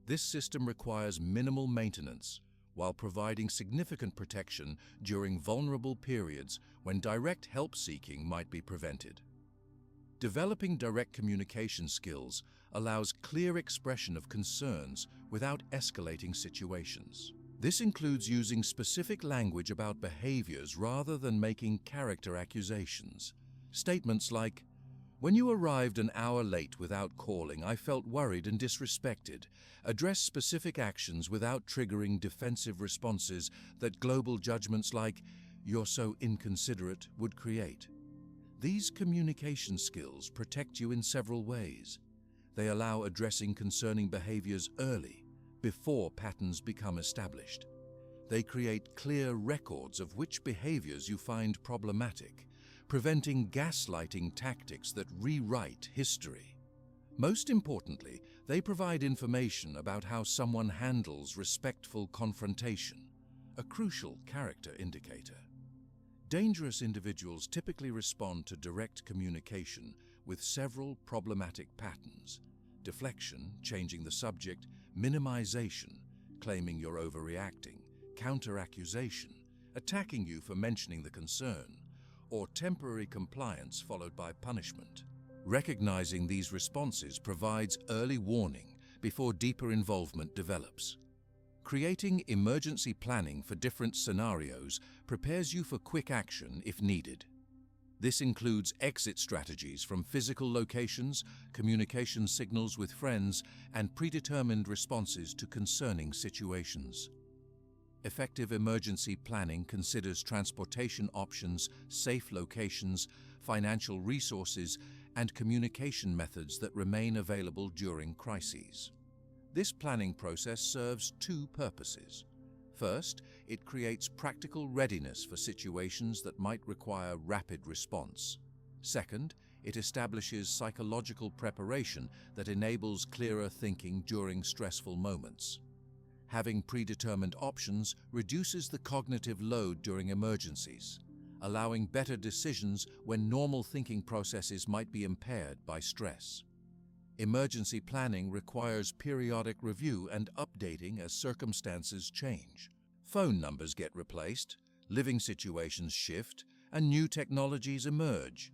This system requires minimal maintenance while providing significant protection during vulnerable periods when direct help-seeking might be prevented. Developing direct communication skills allows clear expression of concerns without escalating situations. This includes using specific language about behaviors rather than making character accusations. Statements like, "When you arrived an hour late without calling, I felt worried and disrespected," address specific actions without triggering defensive responses that global judgments like, "You're so inconsiderate," would create. These communication skills protect you in several ways. They allow addressing concerning behaviors early, before patterns become established. They create clear records of which behaviors you find problematic, preventing gaslighting tactics that rewrite history. Most importantly, they provide information about how someone handles respectful confrontation, a crucial character indicator. Dangerous individuals typically respond to direct communication with several problematic patterns: deflection, changing the subject; minimization, claiming you're overreacting; counter-accusation, attacking you for mentioning the concern; or temporary compliance followed by punishment. Recognizing these responses provides early warning before deeper involvement develops. Creating emergency planning for different scenarios prepares you for quick action if needed. This includes exit strategies from physical locations, communication signals with friends, and predetermined responses to concerning situations. Effective emergency planning considers transportation options, safe locations, financial resources, and communication methods that remain available during crises. This planning process serves two purposes. First, it creates practical readiness for situations that might require rapid response. Second, it establishes psychological preparation that enables clearer thinking during stressful moments. Having predetermined options reduces the cognitive load during emergencies, allowing better decisions when normal thinking processes might be impaired by stress. Emergency planning requires periodic review and updating as circumstances change. Phone numbers get replaced, living situations shift, and new technologies emerge.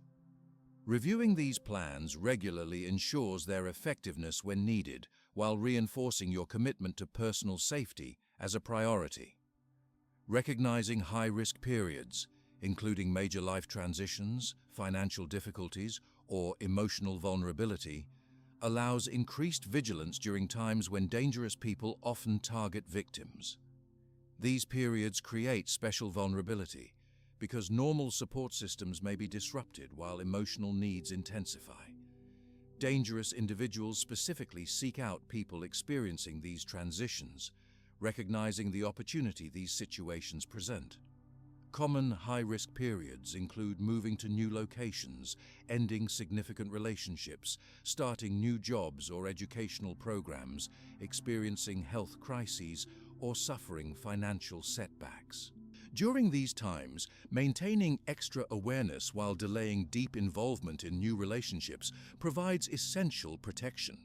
Reviewing these plans regularly ensures their effectiveness when needed, while reinforcing your commitment to personal safety as a priority. Recognizing high-risk periods, including major life transitions, financial difficulties, or emotional vulnerability, allows increased vigilance during times when dangerous people often target victims. These periods create special vulnerability because normal support systems may be disrupted while emotional needs intensify. Dangerous individuals specifically seek out people experiencing these transitions, recognizing the opportunity these situations present. Common high-risk periods include moving to new locations, ending significant relationships, starting new jobs or educational programs, experiencing health crises, or suffering financial setbacks. During these times, maintaining extra awareness while delaying deep involvement in new relationships provides essential protection.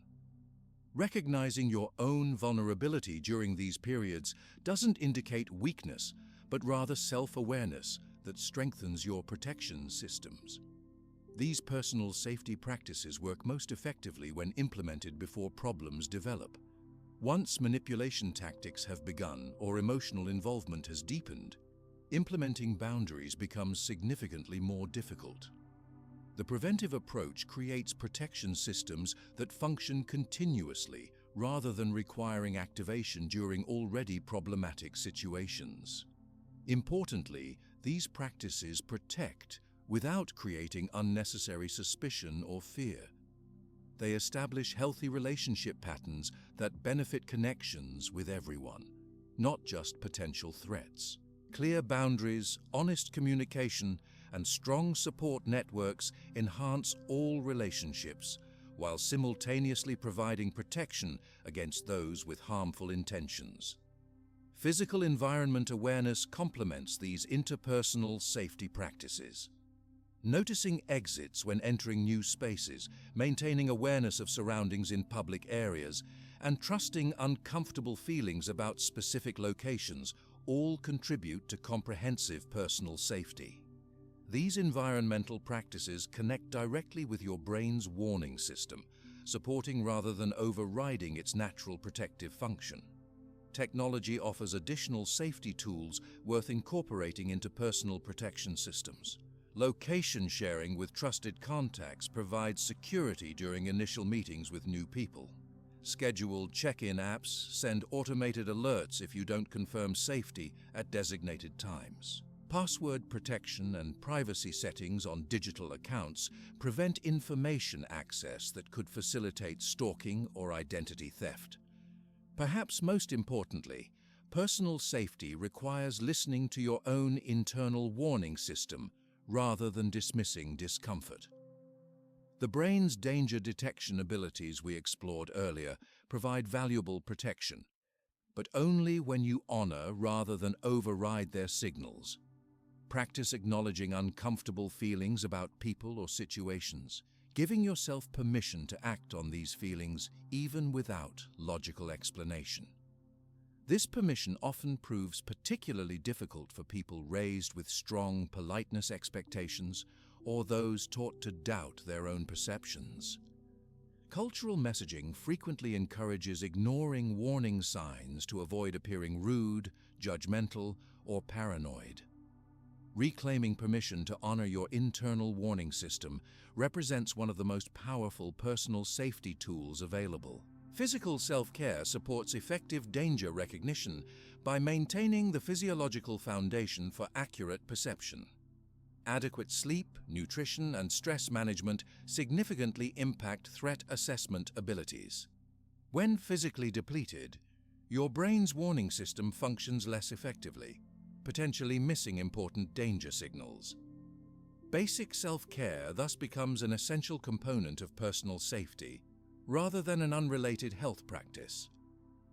Recognizing your own vulnerability during these periods doesn't indicate weakness, but rather self-awareness that strengthens your protection systems. These personal safety practices work most effectively when implemented before problems develop. Once manipulation tactics have begun or emotional involvement has deepened, implementing boundaries becomes significantly more difficult. The preventive approach creates protection systems that function continuously rather than requiring activation during already problematic situations. Importantly, these practices protect without creating unnecessary suspicion or fear. They establish healthy relationship patterns that benefit connections with everyone, not just potential threats. Clear boundaries, honest communication, and strong support networks enhance all relationships, while simultaneously providing protection against those with harmful intentions. Physical environment awareness complements these interpersonal safety practices. Noticing exits when entering new spaces, maintaining awareness of surroundings in public areas, and trusting uncomfortable feelings about specific locations all contribute to comprehensive personal safety. These environmental practices connect directly with your brain's warning system, supporting rather than overriding its natural protective function. Technology offers additional safety tools worth incorporating into personal protection systems. Location sharing with trusted contacts provides security during initial meetings with new people. Scheduled check-in apps send automated alerts if you don't confirm safety at designated times. Password protection and privacy settings on digital accounts prevent information access that could facilitate stalking or identity theft. Perhaps most importantly, personal safety requires listening to your own internal warning system rather than dismissing discomfort. The brain's danger detection abilities we explored earlier provide valuable protection, but only when you honor rather than override their signals. Practice acknowledging uncomfortable feelings about people or situations, giving yourself permission to act on these feelings even without logical explanation. This permission often proves particularly difficult for people raised with strong politeness expectations or those taught to doubt their own perceptions. Cultural messaging frequently encourages ignoring warning signs to avoid appearing rude, judgmental, or paranoid. Reclaiming permission to honor your internal warning system represents one of the most powerful personal safety tools available. Physical self-care supports effective danger recognition by maintaining the physiological foundation for accurate perception. Adequate sleep, nutrition, and stress management significantly impact threat assessment abilities. When physically depleted, your brain's warning system functions less effectively, potentially missing important danger signals. Basic self-care thus becomes an essential component of personal safety, rather than an unrelated health practice.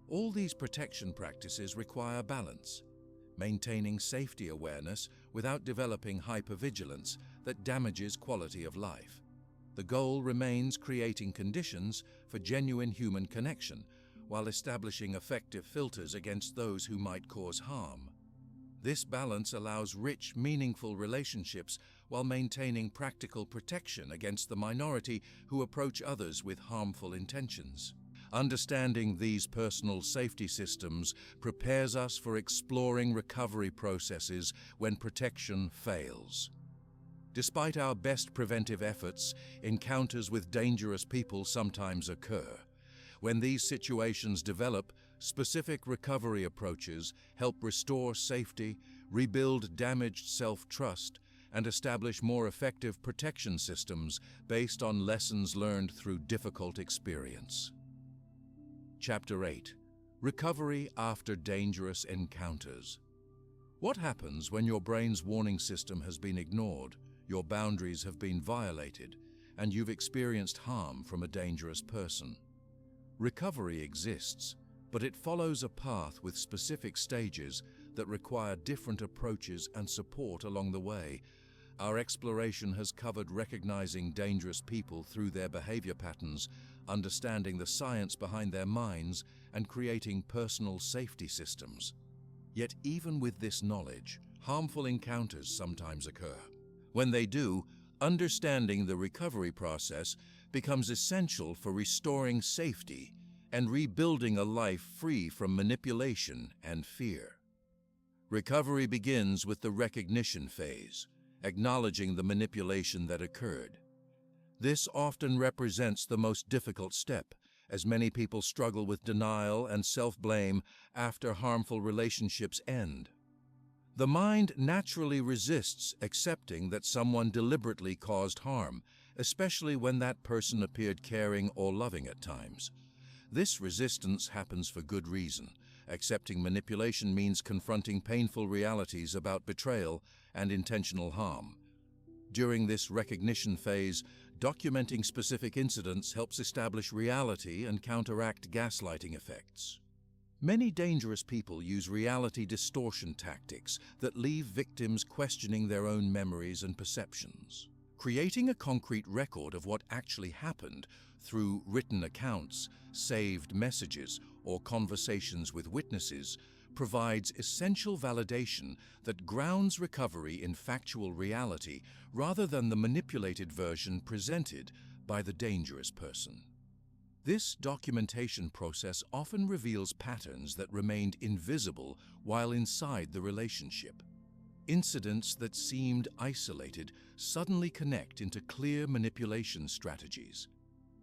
All these protection practices require balance, maintaining safety awareness without developing hypervigilance that damages quality of life. The goal remains creating conditions for genuine human connection while establishing effective filters against those who might cause harm. This balance allows rich, meaningful relationships while maintaining practical protection against the minority who approach others with harmful intentions. Understanding these personal safety systems prepares us for exploring recovery processes when protection fails. Despite our best preventive efforts, encounters with dangerous people sometimes occur. When these situations develop, specific recovery approaches help restore safety, rebuild damaged self-trust, and establish more effective protection systems based on lessons learned through difficult experience. Chapter 8. Recovery after dangerous encounters. What happens when your brain's warning system has been ignored, your boundaries have been violated, and you've experienced harm from a dangerous person? Recovery exists, but it follows a path with specific stages that require different approaches and support along the way. Our exploration has covered recognizing dangerous people through their behavior patterns, understanding the science behind their minds, and creating personal safety systems. Yet even with this knowledge, harmful encounters sometimes occur. When they do, understanding the recovery process becomes essential for restoring safety and rebuilding a life free from manipulation and fear. Recovery begins with the recognition phase, acknowledging the manipulation that occurred. This often represents the most difficult step, as many people struggle with denial and self-blame after harmful relationships end. The mind naturally resists accepting that someone deliberately caused harm, especially when that person appeared caring or loving at times. This resistance happens for good reason. Accepting manipulation means confronting painful realities about betrayal and intentional harm. During this recognition phase, documenting specific incidents helps establish reality and counteract gaslighting effects. Many dangerous people use reality distortion tactics that leave victims questioning their own memories and perceptions. Creating a concrete record of what actually happened through written accounts, saved messages, or conversations with witnesses provides essential validation that grounds recovery in factual reality rather than the manipulated version presented by the dangerous person. This documentation process often reveals patterns that remained invisible while inside the relationship. Incidents that seemed isolated suddenly connect into clear manipulation strategies.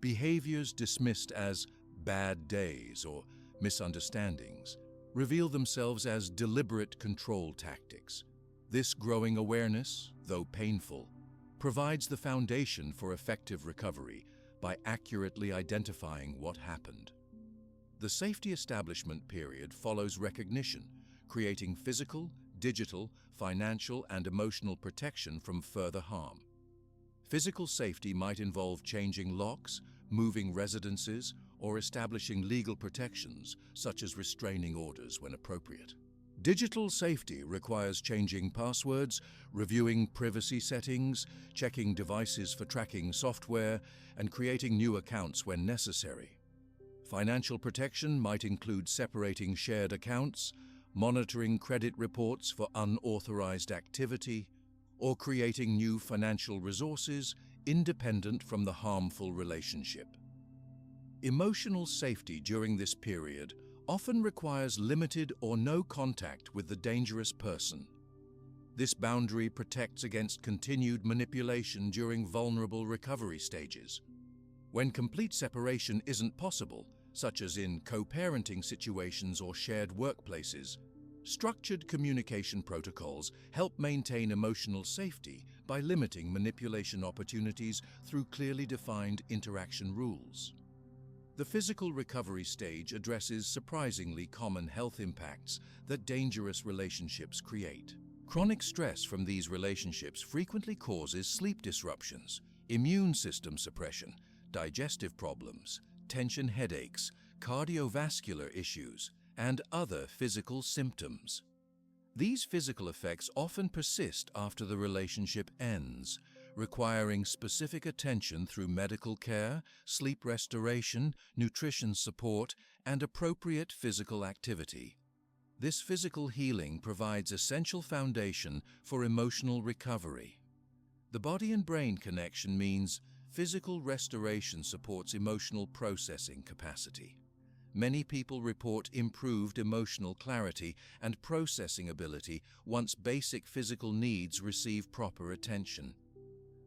Behaviors dismissed as bad days or misunderstandings reveal themselves as deliberate control tactics. This growing awareness, though painful, provides the foundation for effective recovery by accurately identifying what happened. The safety establishment period follows recognition, creating physical, digital, financial, and emotional protection from further harm. Physical safety might involve changing locks, moving residences, or establishing legal protections, such as restraining orders when appropriate. Digital safety requires changing passwords, reviewing privacy settings, checking devices for tracking software, and creating new accounts when necessary. Financial protection might include separating shared accounts, monitoring credit reports for unauthorized activity, or creating new financial resources independent from the harmful relationship. Emotional safety during this period often requires limited or no contact with the dangerous person. This boundary protects against continued manipulation during vulnerable recovery stages. When complete separation isn't possible, such as in co-parenting situations or shared workplaces, structured communication protocols help maintain emotional safety by limiting manipulation opportunities through clearly defined interaction rules. The physical recovery stage addresses surprisingly common health impacts that dangerous relationships create. Chronic stress from these relationships frequently causes sleep disruptions, immune system suppression, digestive problems, tension headaches, cardiovascular issues, and other physical symptoms. These physical effects often persist after the relationship ends, requiring specific attention through medical care, sleep restoration, nutrition support, and appropriate physical activity. This physical healing provides essential foundation for emotional recovery. The body and brain connection means physical restoration supports emotional processing capacity. Many people report improved emotional clarity and processing ability once basic physical needs receive proper attention.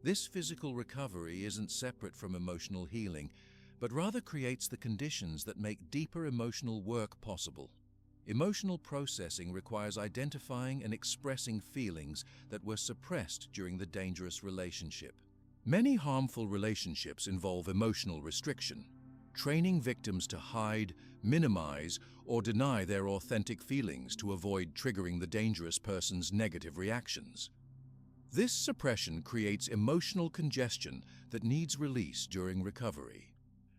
This physical recovery isn't separate from emotional healing, but rather creates the conditions that make deeper emotional work possible. Emotional processing requires identifying and expressing feelings that were suppressed during the dangerous relationship. Many harmful relationships involve emotional restriction, training victims to hide, minimize, or deny their authentic feelings to avoid triggering the dangerous person's negative reactions. This suppression creates emotional congestion that needs release during recovery.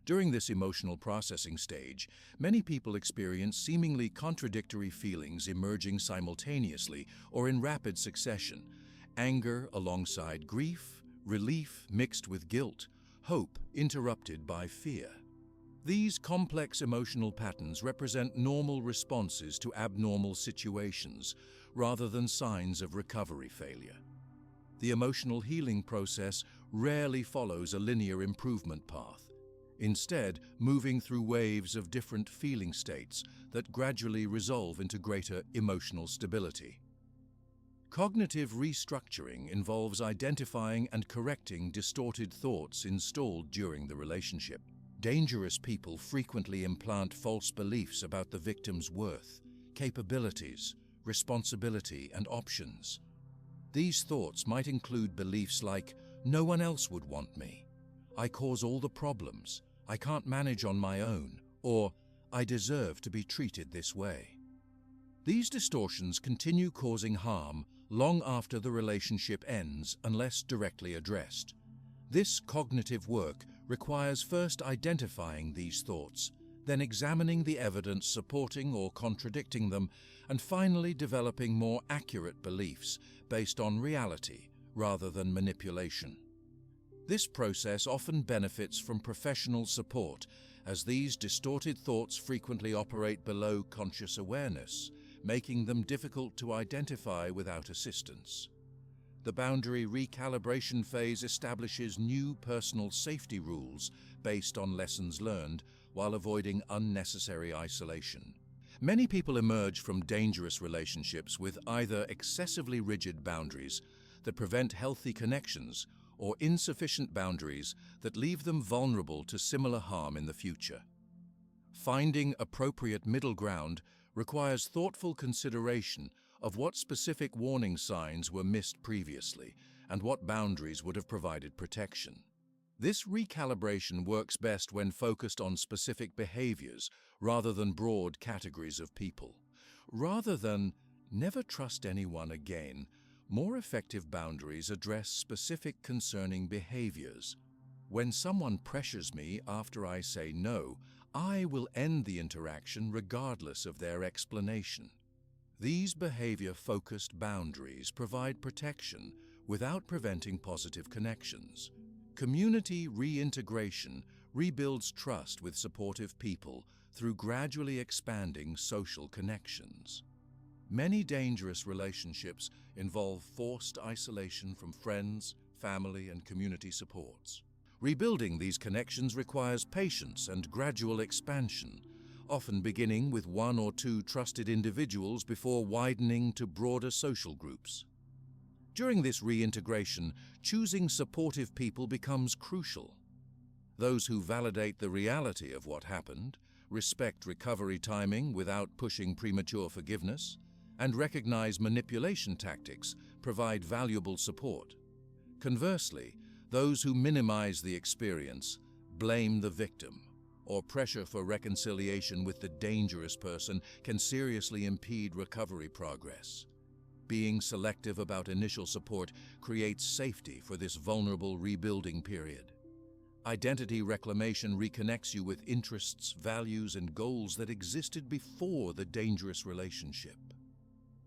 During this emotional processing stage, many people experience seemingly contradictory feelings emerging simultaneously or in rapid succession: anger alongside grief, relief mixed with guilt, hope interrupted by fear. These complex emotional patterns represent normal responses to abnormal situations, rather than signs of recovery failure. The emotional healing process rarely follows a linear improvement path, instead moving through waves of different feeling states that gradually resolve into greater emotional stability. Cognitive restructuring involves identifying and correcting distorted thoughts installed during the relationship. Dangerous people frequently implant false beliefs about the victim's worth, capabilities, responsibility, and options. These thoughts might include beliefs like, "No one else would want me," "I cause all the problems," "I can't manage on my own," or "I deserve to be treated this way." These distortions continue causing harm long after the relationship ends unless directly addressed. This cognitive work requires first identifying these thoughts, then examining the evidence supporting or contradicting them, and finally developing more accurate beliefs based on reality rather than manipulation. This process often benefits from professional support, as these distorted thoughts frequently operate below conscious awareness, making them difficult to identify without assistance. The boundary recalibration phase establishes new personal safety rules based on lessons learned while avoiding unnecessary isolation. Many people emerge from dangerous relationships with either excessively rigid boundaries that prevent healthy connections or insufficient boundaries that leave them vulnerable to similar harm in the future. Finding appropriate middle ground requires thoughtful consideration of what specific warning signs were missed previously and what boundaries would have provided protection. This recalibration works best when focused on specific behaviors rather than broad categories of people. Rather than "never trust anyone again," more effective boundaries address specific concerning behaviors. "When someone pressures me after I say no, I will end the interaction regardless of their explanation." These behavior-focused boundaries provide protection without preventing positive connections. Community reintegration rebuilds trust with supportive people through gradually expanding social connections. Many dangerous relationships involve forced isolation from friends, family, and community supports. Rebuilding these connections requires patience and gradual expansion, often beginning with one or two trusted individuals before widening to broader social groups. During this reintegration, choosing supportive people becomes crucial. Those who validate the reality of what happened, respect recovery timing without pushing premature forgiveness, and recognize manipulation tactics provide valuable support. Conversely, those who minimize the experience, blame the victim, or pressure for reconciliation with the dangerous person can seriously impede recovery progress. Being selective about initial support creates safety for this vulnerable rebuilding period. Identity reclamation reconnects you with interests, values, and goals that existed before the dangerous relationship.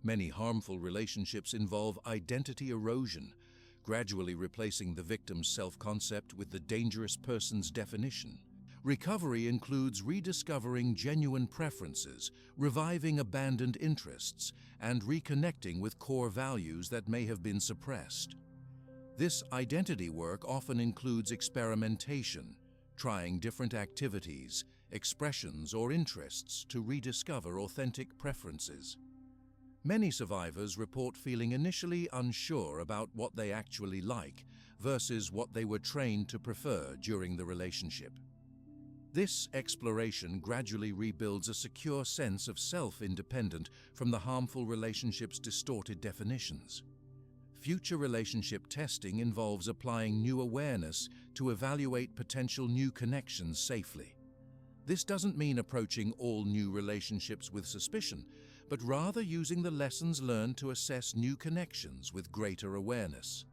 Many harmful relationships involve identity erosion, gradually replacing the victim's self-concept with the dangerous person's definition. Recovery includes rediscovering genuine preferences, reviving abandoned interests, and reconnecting with core values that may have been suppressed. This identity work often includes experimentation, trying different activities, expressions, or interests to rediscover authentic preferences. Many survivors report feeling initially unsure about what they actually like versus what they were trained to prefer during the relationship. This exploration gradually rebuilds a secure sense of self independent from the harmful relationship's distorted definitions. Future relationship testing involves applying new awareness to evaluate potential new connections safely. This doesn't mean approaching all new relationships with suspicion, but rather using the lessons learned to assess new connections with greater awareness.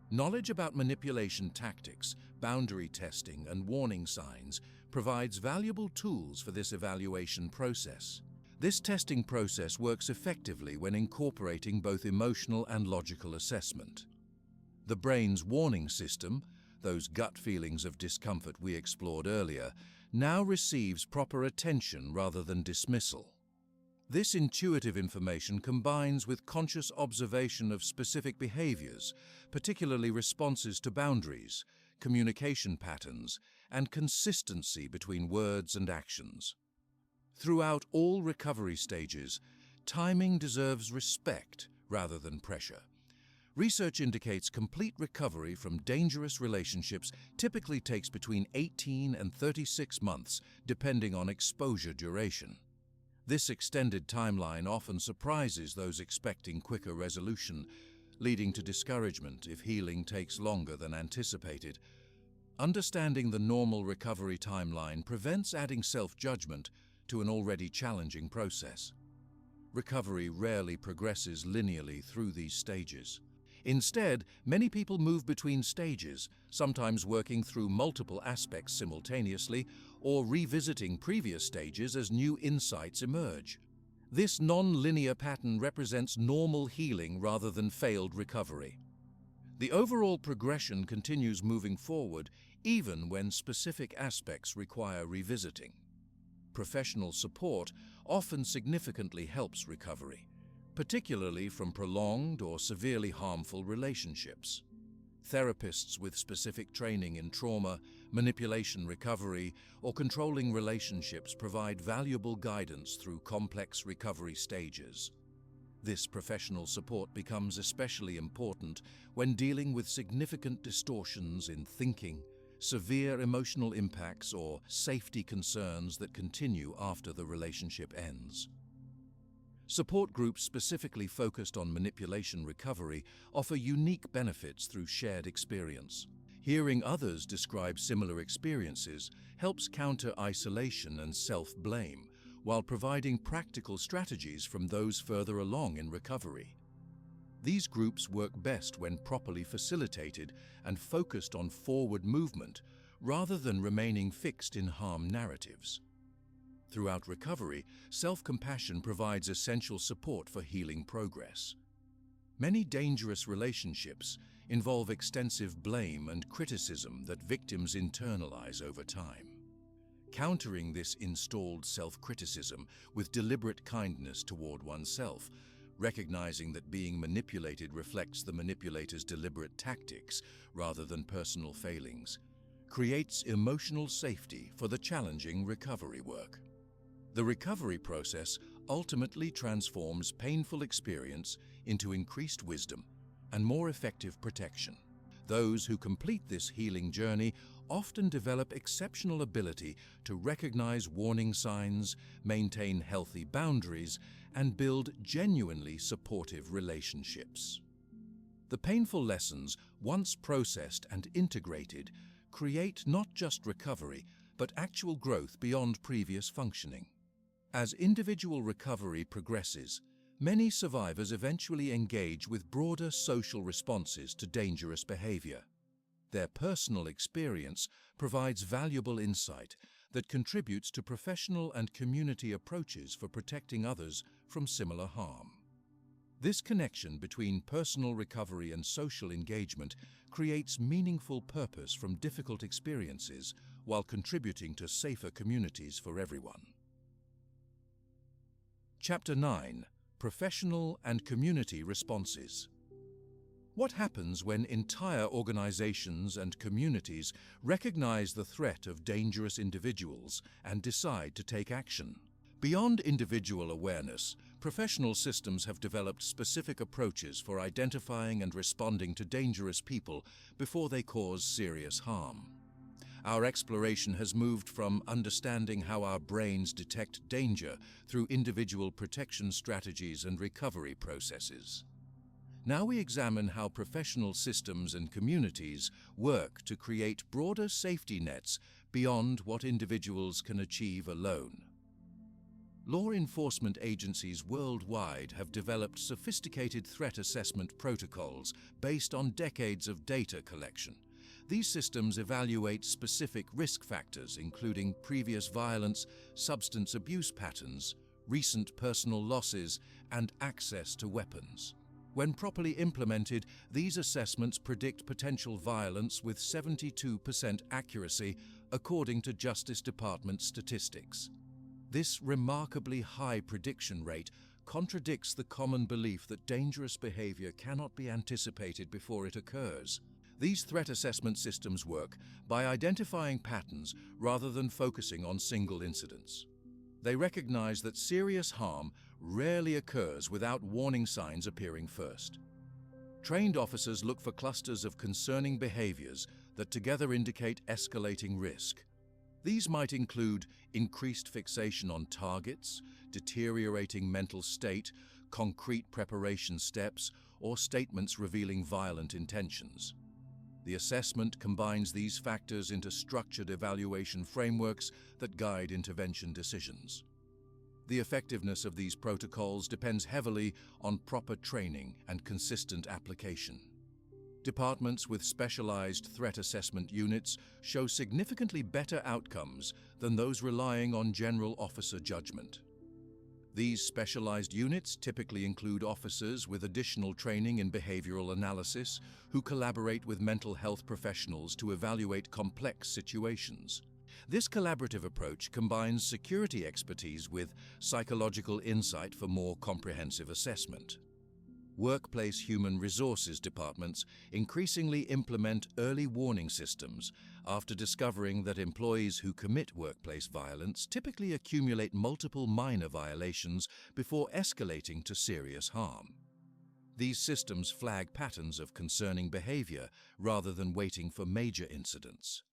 Knowledge about manipulation tactics, boundary testing, and warning signs provides valuable tools for this evaluation process. This testing process works effectively when incorporating both emotional and logical assessment. The brain's warning system, those gut feelings of discomfort we explored earlier, now receives proper attention rather than dismissal. This intuitive information combines with conscious observation of specific behaviors, particularly responses to boundaries, communication patterns, and consistency between words and actions. Throughout all recovery stages, timing deserves respect rather than pressure. Research indicates complete recovery from dangerous relationships typically takes between 18 and 36 months, depending on exposure duration. This extended timeline often surprises those expecting quicker resolution, leading to discouragement if healing takes longer than anticipated. Understanding the normal recovery timeline prevents adding self-judgment to an already challenging process. Recovery rarely progresses linearly through these stages. Instead, many people move between stages, sometimes working through multiple aspects simultaneously or revisiting previous stages as new insights emerge. This non-linear pattern represents normal healing rather than failed recovery. The overall progression continues moving forward even when specific aspects require revisiting. Professional support often significantly helps recovery, particularly from prolonged or severely harmful relationships. Therapists with specific training in trauma, manipulation recovery, or controlling relationships provide valuable guidance through complex recovery stages. This professional support becomes especially important when dealing with significant distortions in thinking, severe emotional impacts, or safety concerns that continue after the relationship ends. Support groups specifically focused on manipulation recovery offer unique benefits through shared experience. Hearing others describe similar experiences helps counter isolation and self-blame, while providing practical strategies from those further along in recovery. These groups work best when properly facilitated and focused on forward movement, rather than remaining fixed in harm narratives. Throughout recovery, self-compassion provides essential support for healing progress. Many dangerous relationships involve extensive blame and criticism that victims internalize over time. Countering this installed self-criticism with deliberate kindness toward oneself, recognizing that being manipulated reflects the manipulator's deliberate tactics rather than personal failings, creates emotional safety for the challenging recovery work. The recovery process ultimately transforms painful experience into increased wisdom and more effective protection. Those who complete this healing journey often develop exceptional ability to recognize warning signs, maintain healthy boundaries, and build genuinely supportive relationships. The painful lessons, once processed and integrated, create not just recovery, but actual growth beyond previous functioning. As individual recovery progresses, many survivors eventually engage with broader social responses to dangerous behavior. Their personal experience provides valuable insight that contributes to professional and community approaches for protecting others from similar harm. This connection between personal recovery and social engagement creates meaningful purpose from difficult experiences while contributing to safer communities for everyone. Chapter 9: Professional and Community Responses. What happens when entire organizations and communities recognize the threat of dangerous individuals and decide to take action? Beyond individual awareness, Professional systems have developed specific approaches for identifying and responding to dangerous people before they cause serious harm. Our exploration has moved from understanding how our brains detect danger through individual protection strategies and recovery processes. Now we examine how professional systems and communities work to create broader safety nets beyond what individuals can achieve alone. Law enforcement agencies worldwide have developed sophisticated threat assessment protocols based on decades of data collection. These systems evaluate specific risk factors, including previous violence, substance abuse patterns, recent personal losses, and access to weapons. When properly implemented, these assessments predict potential violence with 72% accuracy, according to Justice Department statistics. This remarkably high prediction rate contradicts the common belief that dangerous behavior cannot be anticipated before it occurs. These threat assessment systems work by identifying patterns rather than focusing on single incidents. They recognize that serious harm rarely occurs without warning signs appearing first. Trained officers look for clusters of concerning behaviors that together indicate escalating risk. These might include increased fixation on targets, deteriorating mental state, concrete preparation steps, or statements revealing violent intentions. The assessment combines these factors into structured evaluation frameworks that guide intervention decisions. The effectiveness of these protocols depends heavily on proper training and consistent application. Departments with specialized threat assessment units show significantly better outcomes than those relying on general officer judgment. These specialized units typically include officers with additional training in behavioral analysis who collaborate with mental health professionals to evaluate complex situations. This collaborative approach combines security expertise with psychological insight for more comprehensive assessment. Workplace human resources departments increasingly implement early warning systems after discovering that employees who commit workplace violence typically accumulate multiple minor violations before escalating to serious harm. These systems flag patterns of concerning behavior rather than waiting for major incidents.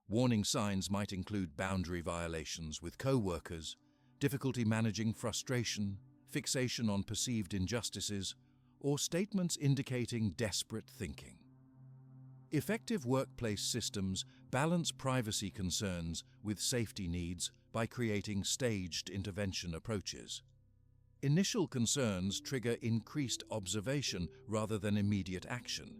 Warning signs might include boundary violations with co-workers, difficulty managing frustration, fixation on perceived injustices, or statements indicating desperate thinking. Effective workplace systems balance privacy concerns with safety needs by creating staged intervention approaches. Initial concerns trigger increased observation rather than immediate action.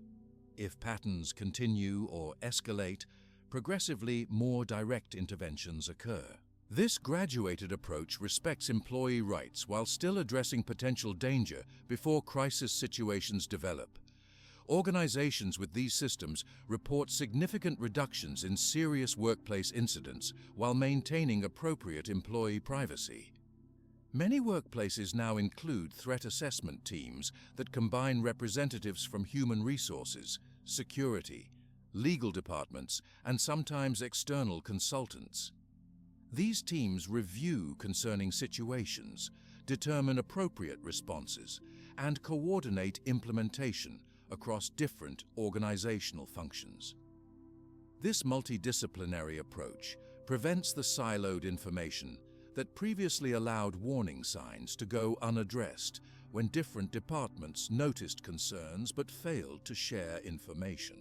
If patterns continue or escalate, progressively more direct interventions occur. This graduated approach respects employee rights while still addressing potential danger before crisis situations develop. Organizations with these systems report significant reductions in serious workplace incidents while maintaining appropriate employee privacy. Many workplaces now include threat assessment teams that combine representatives from human resources, security, legal departments, and sometimes external consultants. These teams review concerning situations, determine appropriate responses, and coordinate implementation across different organizational functions. This multidisciplinary approach prevents the siloed information that previously allowed warning signs to go unaddressed when different departments noticed concerns but failed to share information.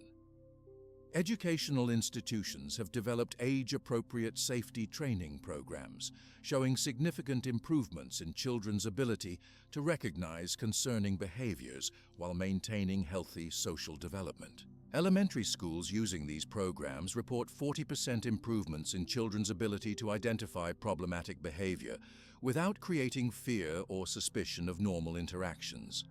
Educational institutions have developed age-appropriate safety training programs, showing significant improvements in children's ability to recognize concerning behaviors while maintaining healthy social development. Elementary schools using these programs report 40% improvements in children's ability to identify problematic behavior without creating fear or suspicion of normal interactions.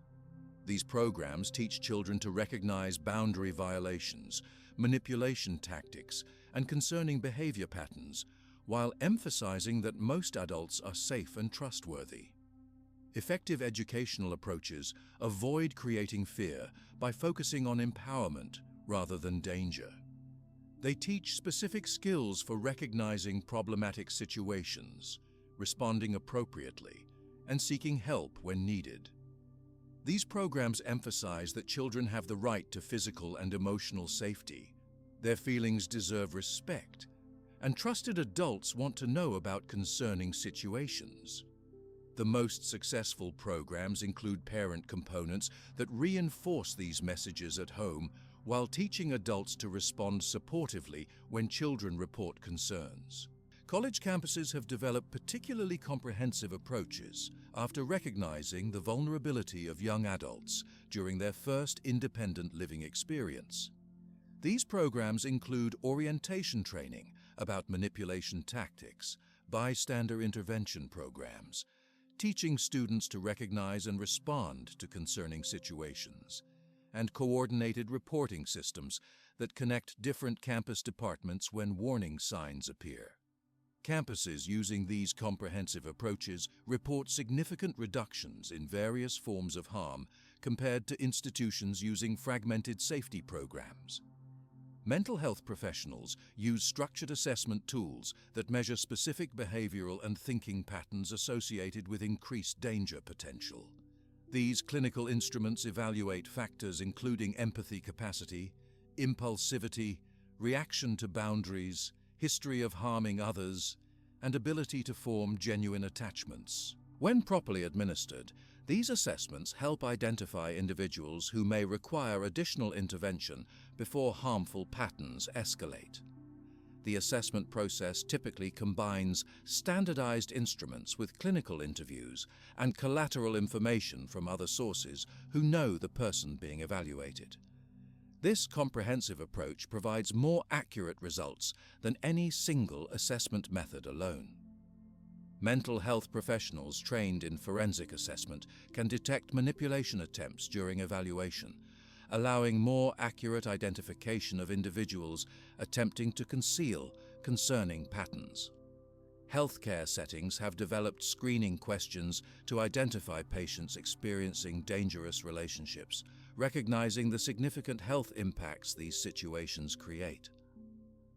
These programs teach children to recognize boundary violations, manipulation tactics, and concerning behavior patterns, while emphasizing that most adults are safe and trustworthy. Effective educational approaches avoid creating fear by focusing on empowerment rather than danger. They teach specific skills for recognizing problematic situations, responding appropriately, and seeking help when needed. These programs emphasize that children have the right to physical and emotional safety. Their feelings deserve respect, and trusted adults want to know about concerning situations. The most successful programs include parent components that reinforce these messages at home while teaching adults to respond supportively when children report concerns. College campuses have developed particularly comprehensive approaches after recognizing the vulnerability of young adults during their first independent living experience. These programs include orientation training about manipulation tactics, bystander intervention programs, teaching students to recognize and respond to concerning situations, and coordinated reporting systems that connect different campus departments when warning signs appear. Campuses using these comprehensive approaches report significant reductions in various forms of harm compared to institutions using fragmented safety programs. Mental health professionals use structured assessment tools that measure specific behavioral and thinking patterns associated with increased danger potential. These clinical instruments evaluate factors including empathy capacity, impulsivity, reaction to boundaries, history of harming others, and ability to form genuine attachments. When properly administered, these assessments help identify individuals who may require additional intervention before harmful patterns escalate. The assessment process typically combines standardized instruments with clinical interviews and collateral information from other sources who know the person being evaluated. This comprehensive approach provides more accurate results than any single assessment method alone. Mental health professionals trained in forensic assessment can detect manipulation attempts during evaluation, allowing more accurate identification of individuals attempting to conceal concerning patterns. Healthcare settings have developed screening questions to identify patients experiencing dangerous relationships, recognizing the significant health impacts these situations create.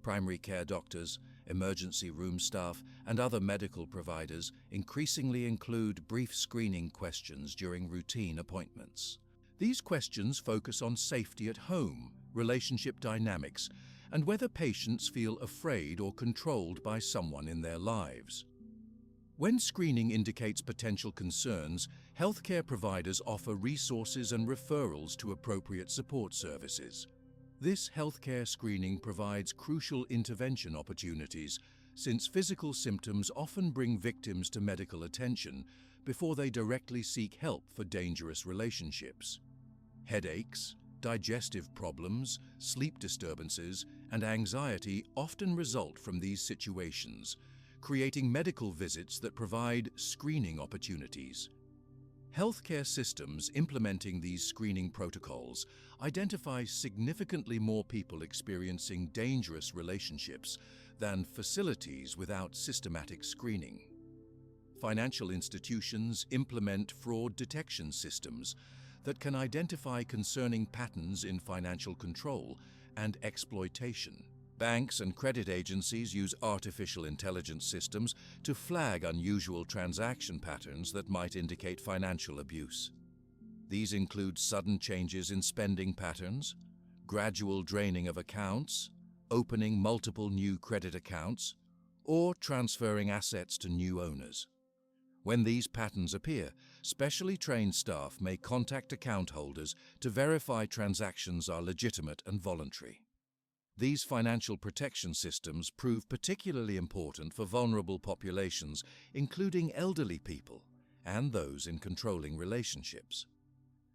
Primary care doctors, emergency room staff, and other medical providers increasingly include brief screening questions during routine appointments. These questions focus on safety at home, relationship dynamics, and whether patients feel afraid or controlled by someone in their lives. When screening indicates potential concerns, healthcare providers offer resources and referrals to appropriate support services. This healthcare screening provides crucial intervention opportunities, since physical symptoms often bring victims to medical attention before they directly seek help for dangerous relationships. Headaches, digestive problems, sleep disturbances, and anxiety often result from these situations, creating medical visits that provide screening opportunities. Healthcare systems implementing these screening protocols identify significantly more people experiencing dangerous relationships than facilities without systematic screening. Financial institutions implement fraud detection systems that can identify concerning patterns in financial control and exploitation. Banks and credit agencies use artificial intelligence systems to flag unusual transaction patterns that might indicate financial abuse. These include sudden changes in spending patterns, gradual draining of accounts, opening multiple new credit accounts, or transferring assets to new owners. When these patterns appear, specially trained staff may contact account holders to verify transactions are legitimate and voluntary. These financial protection systems prove particularly important for vulnerable populations, including elderly people and those in controlling relationships.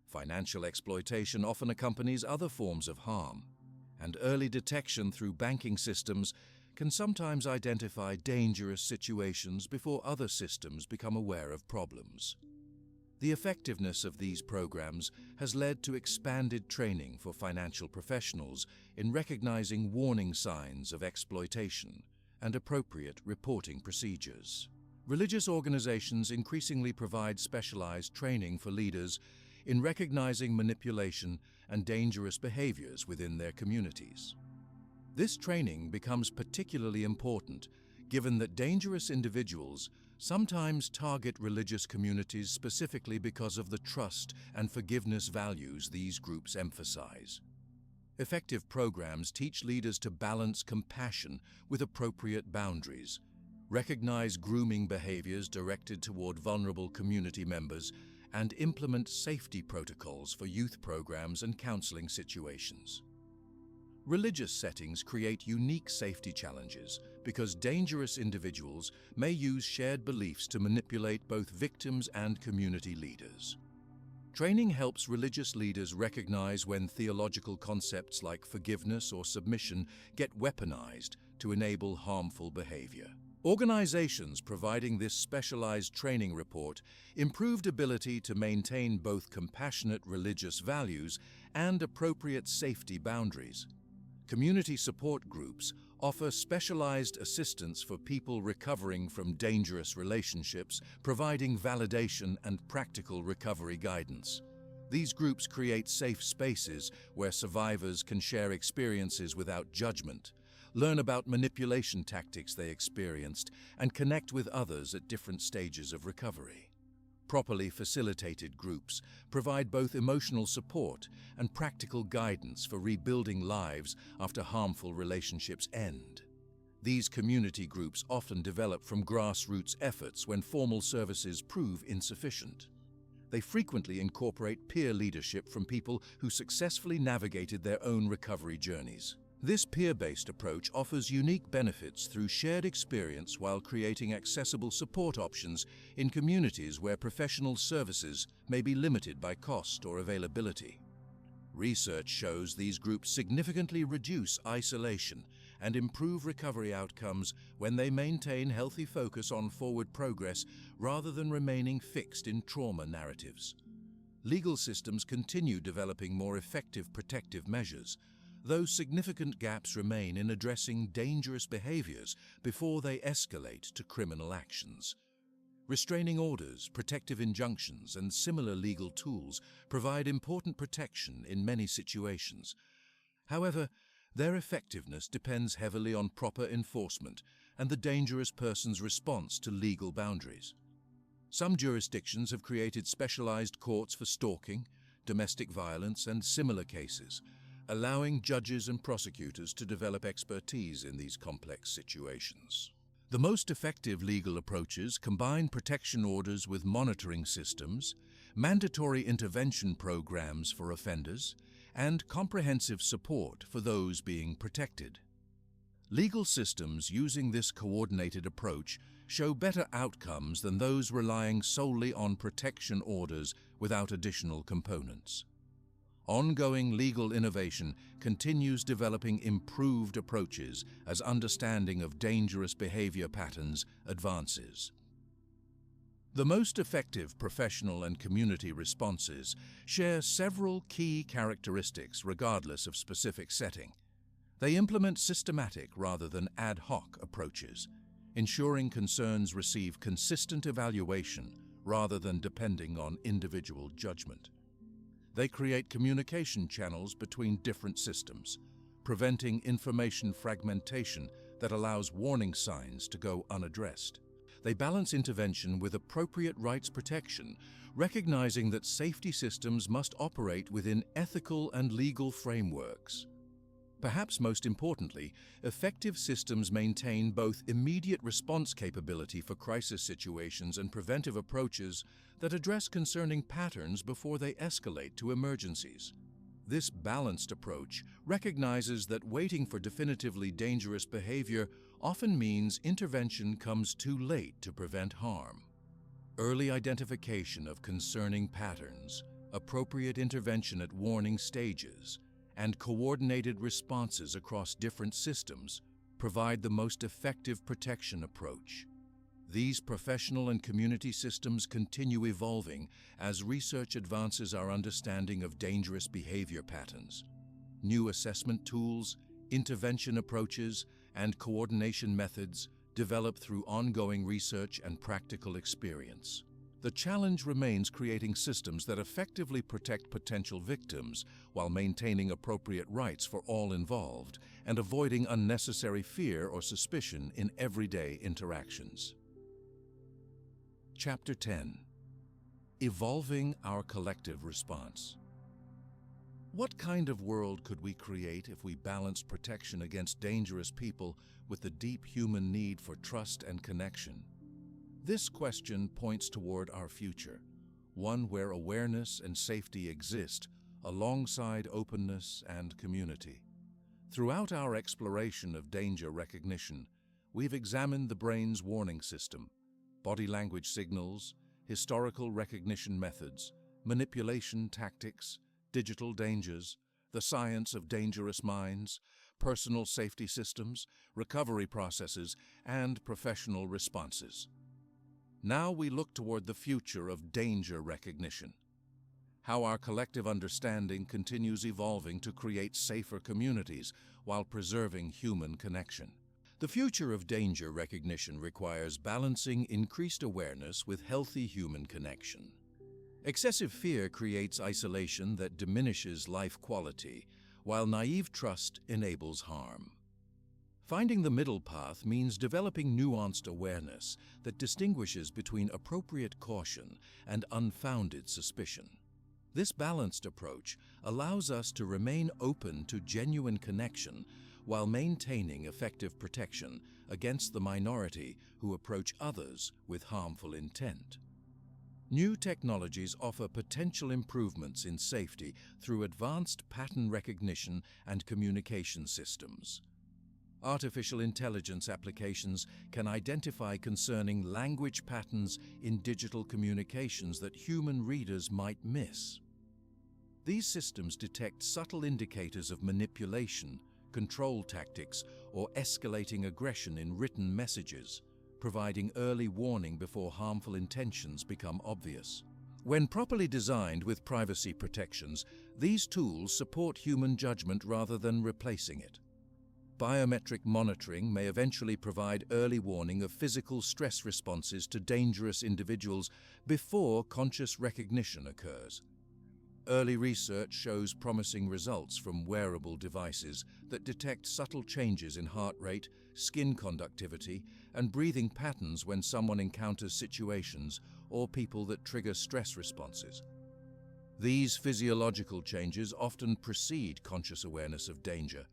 Financial exploitation often accompanies other forms of harm, and early detection through banking systems can sometimes identify dangerous situations before other systems become aware of problems. The effectiveness of these programs has led to expanded training for financial professionals in recognizing warning signs of exploitation and appropriate reporting procedures. Religious organizations increasingly provide specialized training for leaders in recognizing manipulation and dangerous behaviors within their communities. This training becomes particularly important given that dangerous individuals sometimes target religious communities specifically because of the trust and forgiveness values these groups emphasize. Effective programs teach leaders to balance compassion with appropriate boundaries, recognize grooming behaviors directed toward vulnerable community members, and implement safety protocols for youth programs and counseling situations. Religious settings create unique safety challenges because dangerous individuals may use shared beliefs to manipulate both victims and community leaders. Training helps religious leaders recognize when theological concepts like forgiveness or submission get weaponized to enable harmful behavior. Organizations providing this specialized training report improved ability to maintain both compassionate religious values and appropriate safety boundaries. Community support groups offer specialized assistance for people recovering from dangerous relationships, providing validation and practical recovery guidance. These groups create safe spaces where survivors can share experiences without judgment, learn about manipulation tactics they experienced, and connect with others at different stages of recovery. Properly facilitated groups provide both emotional support and practical guidance for rebuilding lives after harmful relationships end. These community groups often develop from grassroots efforts when formal services prove insufficient. They frequently incorporate peer leadership from people who successfully navigated their own recovery journeys. This peer-based approach offers unique benefits through shared experience while creating accessible support options in communities where professional services may be limited by cost or availability. Research shows these groups significantly reduce isolation and improve recovery outcomes when they maintain healthy focus on forward progress rather than remaining fixed in trauma narratives. Legal systems continue developing more effective protective measures, though significant gaps remain in addressing dangerous behaviors before they escalate to criminal actions. Restraining orders, protective injunctions, and similar legal tools provide important protection in many situations. However, their effectiveness depends heavily on proper enforcement and the dangerous person's response to legal boundaries. Some jurisdictions have created specialized courts for stalking, domestic violence, and similar cases, allowing judges and prosecutors to develop expertise in these complex situations. The most effective legal approaches combine protection orders with monitoring systems, mandatory intervention programs for offenders, and comprehensive support for those being protected. Legal systems using this coordinated approach show better outcomes than those relying solely on protection orders without additional components. Ongoing legal innovation continues developing improved approaches as understanding of dangerous behavior patterns advances. The most effective professional and community responses share several key characteristics regardless of specific setting. They implement systematic rather than ad hoc approaches, ensuring concerns receive consistent evaluation rather than depending on individual judgment. They create communication channels between different systems, preventing information fragmentation that allows warning signs to go unaddressed. They balance intervention with appropriate rights protection, recognizing that safety systems must operate within ethical and legal frameworks. Perhaps most importantly, effective systems maintain both immediate response capability for crisis situations and preventive approaches that address concerning patterns before they escalate to emergencies. This balanced approach recognizes that waiting for definitively dangerous behavior often means intervention comes too late to prevent harm. Early identification of concerning patterns, appropriate intervention at warning stages, and coordinated responses across different systems provide the most effective protection approach. These professional and community systems continue evolving as research advances our understanding of dangerous behavior patterns. New assessment tools, intervention approaches, and coordination methods develop through ongoing research and practical experience. The challenge remains creating systems that effectively protect potential victims while maintaining appropriate rights for all involved and avoiding unnecessary fear or suspicion in everyday interactions. Chapter 10. Evolving our collective response. What kind of world could we create if we balanced protection against dangerous people with the deep human need for trust and connection? This question points toward our future, one where awareness and safety exist alongside openness and community. Throughout our exploration of danger recognition, we've examined the brain's warning system, body language signals, historical recognition methods, manipulation tactics, digital dangers, the science of dangerous minds, personal safety systems, recovery processes, and professional responses. Now we look toward the future of danger recognition, how our collective understanding continues evolving to create safer communities while preserving human connection. The future of danger recognition requires balancing increased awareness with healthy human connection. Excessive fear creates isolation that diminishes life quality, while naive trust enables harm. Finding the middle path means developing nuanced awareness that distinguishes between appropriate caution and unfounded suspicion. This balanced approach allows us to remain open to genuine connection while maintaining effective protection against the minority who approach others with harmful intent. New technologies offer potential improvements in safety through advanced pattern recognition and communication systems. Artificial intelligence applications can identify concerning language patterns in digital communications that human readers might miss. These systems detect subtle indicators of manipulation, control tactics, or escalating aggression in written messages, providing early warning before harmful intentions become obvious. When properly designed with privacy protections, these tools support human judgment rather than replacing it. Biometric monitoring may eventually provide early warning of physical stress responses to dangerous individuals before conscious recognition occurs. Early research shows promising results from wearable devices that detect subtle changes in heart rate, skin conductivity, and breathing patterns when someone encounters situations or people that trigger stress responses. These physiological changes often precede conscious awareness of danger,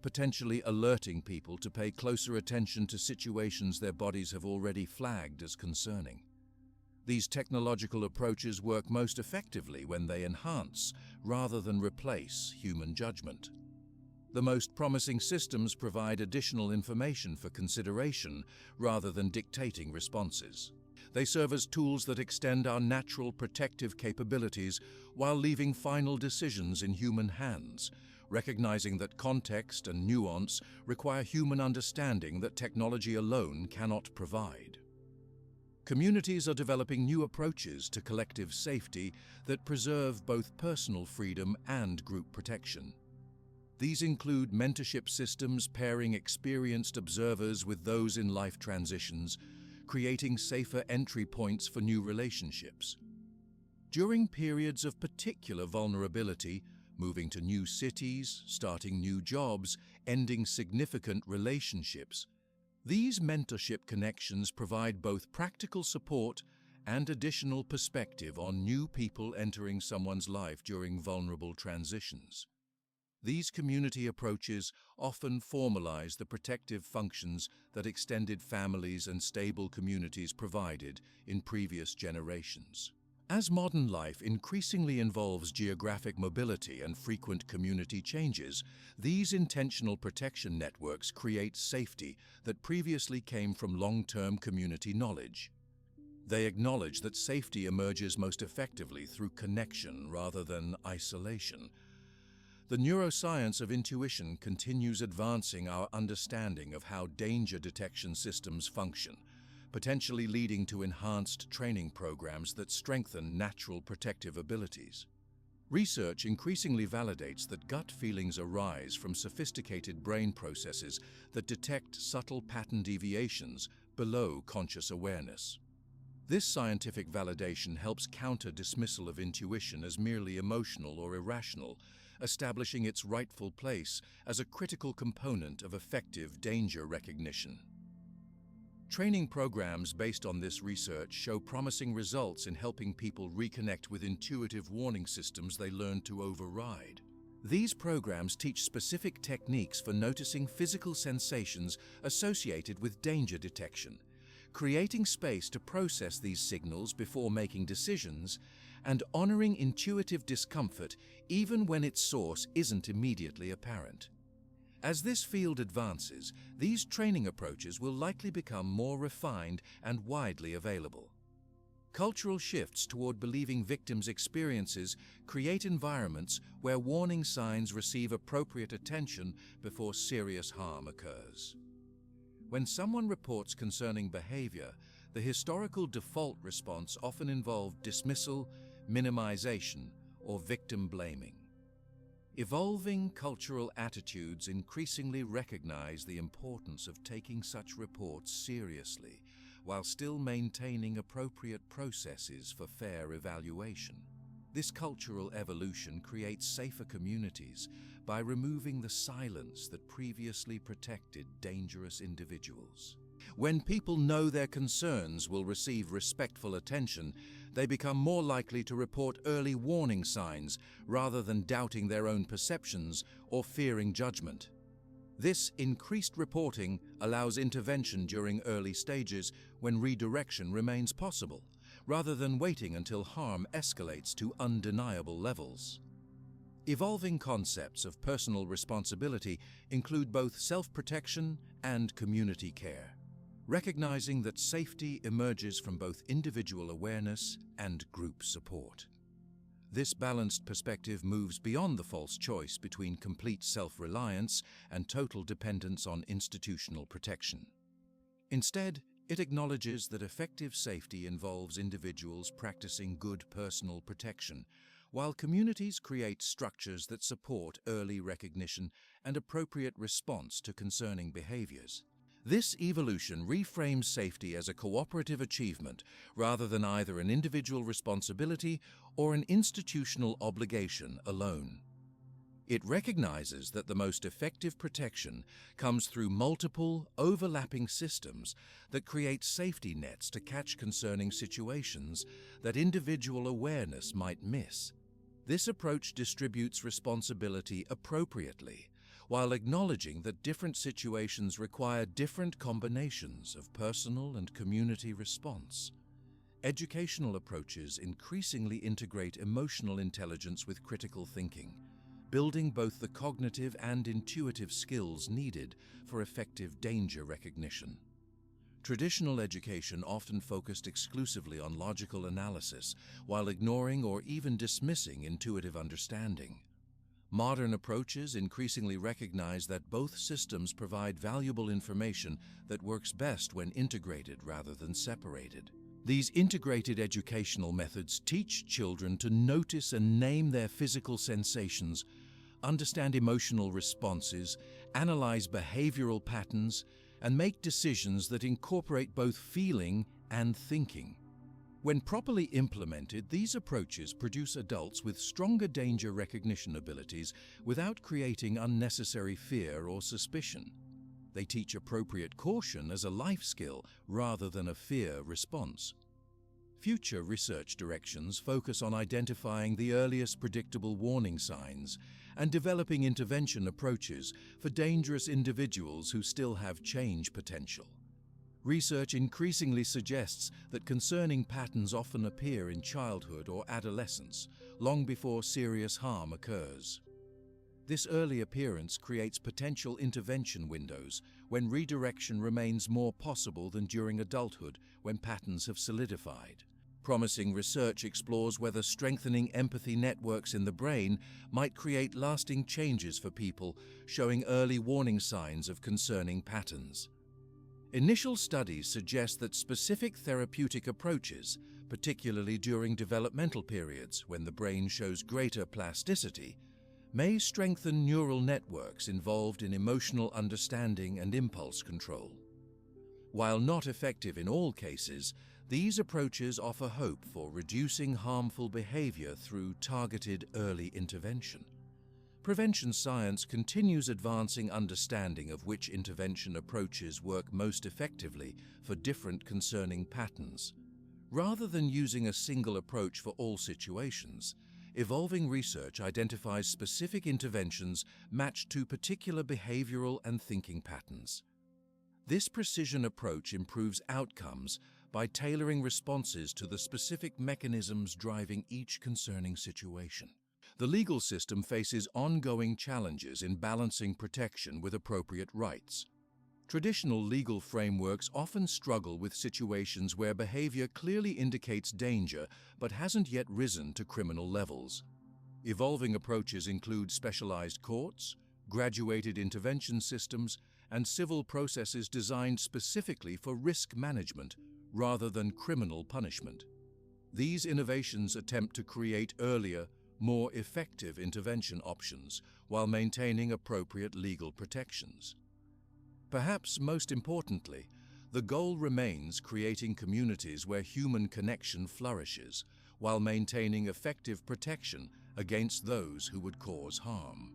potentially alerting people to pay closer attention to situations their bodies have already flagged as concerning. These technological approaches work most effectively when they enhance, rather than replace, human judgment. The most promising systems provide additional information for consideration, rather than dictating responses. They serve as tools that extend our natural protective capabilities while leaving final decisions in human hands, recognizing that context and nuance require human understanding that technology alone cannot provide. Communities are developing new approaches to collective safety that preserve both personal freedom and group protection. These include mentorship systems pairing experienced observers with those in life transitions, creating safer entry points for new relationships. During periods of particular vulnerability, moving to new cities, starting new jobs, ending significant relationships, these mentorship connections provide both practical support and additional perspective on new people entering someone's life during vulnerable transitions. These community approaches often formalize the protective functions that extended families and stable communities provided in previous generations. As modern life increasingly involves geographic mobility and frequent community changes, these intentional protection networks create safety that previously came from long-term community knowledge. They acknowledge that safety emerges most effectively through connection rather than isolation. The neuroscience of intuition continues advancing our understanding of how danger detection systems function, potentially leading to enhanced training programs that strengthen natural protective abilities. Research increasingly validates that gut feelings arise from sophisticated brain processes that detect subtle pattern deviations below conscious awareness. This scientific validation helps counter dismissal of intuition as merely emotional or irrational, establishing its rightful place as a critical component of effective danger recognition. Training programs based on this research show promising results in helping people reconnect with intuitive warning systems they learned to override. These programs teach specific techniques for noticing physical sensations associated with danger detection, creating space to process these signals before making decisions, and honoring intuitive discomfort even when its source isn't immediately apparent. As this field advances, these training approaches will likely become more refined and widely available. Cultural shifts toward believing victims' experiences create environments where warning signs receive appropriate attention before serious harm occurs. When someone reports concerning behavior, the historical default response often involved dismissal, minimization, or victim blaming. Evolving cultural attitudes increasingly recognize the importance of taking such reports seriously, while still maintaining appropriate processes for fair evaluation. This cultural evolution creates safer communities by removing the silence that previously protected dangerous individuals. When people know their concerns will receive respectful attention, they become more likely to report early warning signs rather than doubting their own perceptions or fearing judgment. This increased reporting allows intervention during early stages when redirection remains possible, rather than waiting until harm escalates to undeniable levels. Evolving concepts of personal responsibility include both self-protection and community care, recognizing that safety emerges from both individual awareness and group support. This balanced perspective moves beyond the false choice between complete self-reliance and total dependence on institutional protection. Instead, it acknowledges that effective safety involves individuals practicing good personal protection, while communities create structures that support early recognition and appropriate response to concerning behaviors. This evolution reframes safety as a cooperative achievement rather than either an individual responsibility or an institutional obligation alone. It recognizes that the most effective protection comes through multiple, overlapping systems that create safety nets to catch concerning situations that individual awareness might miss. This approach distributes responsibility appropriately, while acknowledging that different situations require different combinations of personal and community response. Educational approaches increasingly integrate emotional intelligence with critical thinking, building both the cognitive and intuitive skills needed for effective danger recognition. Traditional education often focused exclusively on logical analysis, while ignoring or even dismissing intuitive understanding. Modern approaches increasingly recognize that both systems provide valuable information that works best when integrated rather than separated. These integrated educational methods teach children to notice and name their physical sensations, understand emotional responses, analyze behavioral patterns, and make decisions that incorporate both feeling and thinking. When properly implemented, these approaches produce adults with stronger danger recognition abilities without creating unnecessary fear or suspicion. They teach appropriate caution as a life skill rather than a fear response. Future research directions focus on identifying the earliest predictable warning signs and developing intervention approaches for dangerous individuals who still have change potential. Research increasingly suggests that concerning patterns often appear in childhood or adolescence, long before serious harm occurs. This early appearance creates potential intervention windows when redirection remains more possible than during adulthood when patterns have solidified. Promising research explores whether strengthening empathy networks in the brain might create lasting changes for people showing early warning signs of concerning patterns. Initial studies suggest that specific therapeutic approaches, particularly during developmental periods when the brain shows greater plasticity, may strengthen neural networks involved in emotional understanding and impulse control. While not effective in all cases, these approaches offer hope for reducing harmful behavior through targeted early intervention. Prevention science continues advancing understanding of which intervention approaches work most effectively for different concerning patterns. Rather than using a single approach for all situations, evolving research identifies specific interventions matched to particular behavioral and thinking patterns. This precision approach improves outcomes by tailoring responses to the specific mechanisms driving each concerning situation. The legal system faces ongoing challenges in balancing protection with appropriate rights. Traditional legal frameworks often struggle with situations where behavior clearly indicates danger but hasn't yet risen to criminal levels. Evolving approaches include specialized courts, graduated intervention systems, and civil processes designed specifically for risk management rather than criminal punishment. These innovations attempt to create earlier, more effective intervention options while maintaining appropriate legal protections. Perhaps most importantly, the goal remains creating communities where human connection flourishes while maintaining effective protection against those who would cause harm.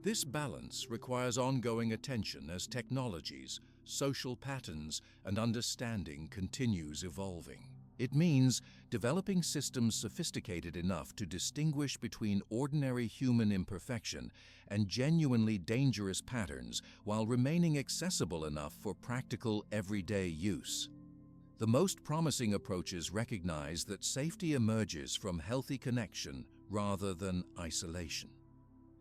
This balance requires ongoing attention as technologies, social patterns, and understanding continues evolving. It means developing systems sophisticated enough to distinguish between ordinary human imperfection and genuinely dangerous patterns while remaining accessible enough for practical, everyday use. The most promising approaches recognize that safety emerges from healthy connection rather than isolation.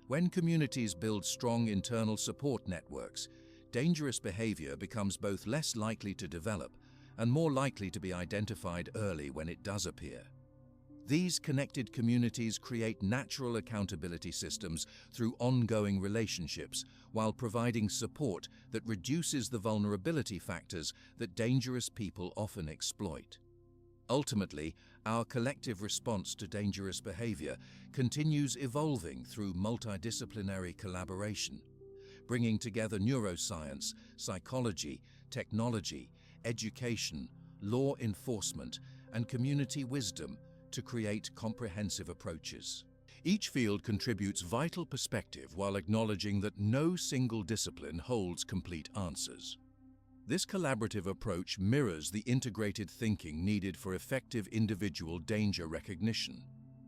When communities build strong internal support networks, dangerous behavior becomes both less likely to develop and more likely to be identified early when it does appear. These connected communities create natural accountability systems through ongoing relationships while providing support that reduces the vulnerability factors that dangerous people often exploit. Ultimately, our collective response to dangerous behavior continues evolving through multidisciplinary collaboration, bringing together neuroscience, psychology, technology, education, law enforcement, and community wisdom to create comprehensive approaches. Each field contributes vital perspective while acknowledging that no single discipline holds complete answers. This collaborative approach mirrors the integrated thinking needed for effective individual danger recognition,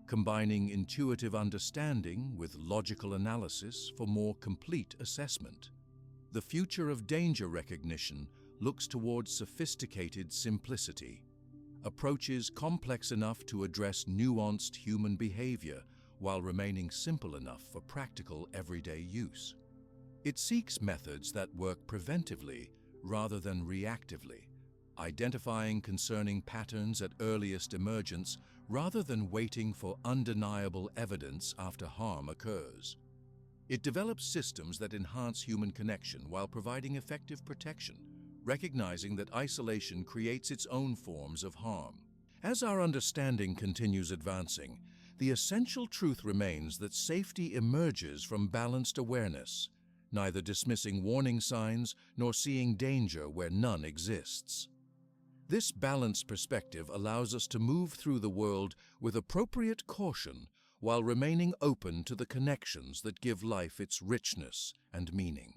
combining intuitive understanding with logical analysis for more complete assessment. The future of danger recognition looks towards sophisticated simplicity, approaches complex enough to address nuanced human behavior while remaining simple enough for practical everyday use. It seeks methods that work preventively rather than reactively, identifying concerning patterns at earliest emergence rather than waiting for undeniable evidence after harm occurs. It develops systems that enhance human connection while providing effective protection, recognizing that isolation creates its own forms of harm. As our understanding continues advancing, the essential truth remains that safety emerges from balanced awareness, neither dismissing warning signs nor seeing danger where none exists. This balanced perspective allows us to move through the world with appropriate caution while remaining open to the connections that give life its richness and meaning.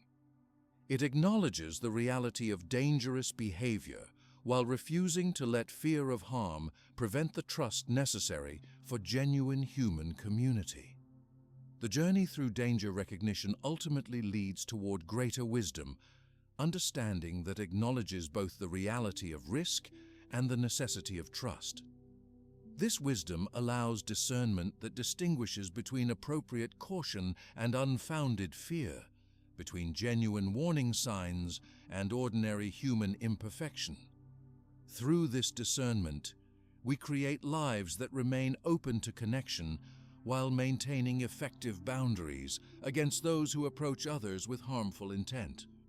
It acknowledges the reality of dangerous behavior while refusing to let fear of harm prevent the trust necessary for genuine human community. The journey through danger recognition ultimately leads toward greater wisdom, understanding that acknowledges both the reality of risk and the necessity of trust. This wisdom allows discernment that distinguishes between appropriate caution and unfounded fear, between genuine warning signs and ordinary human imperfection. Through this discernment, we create lives that remain open to connection while maintaining effective boundaries against those who approach others with harmful intent.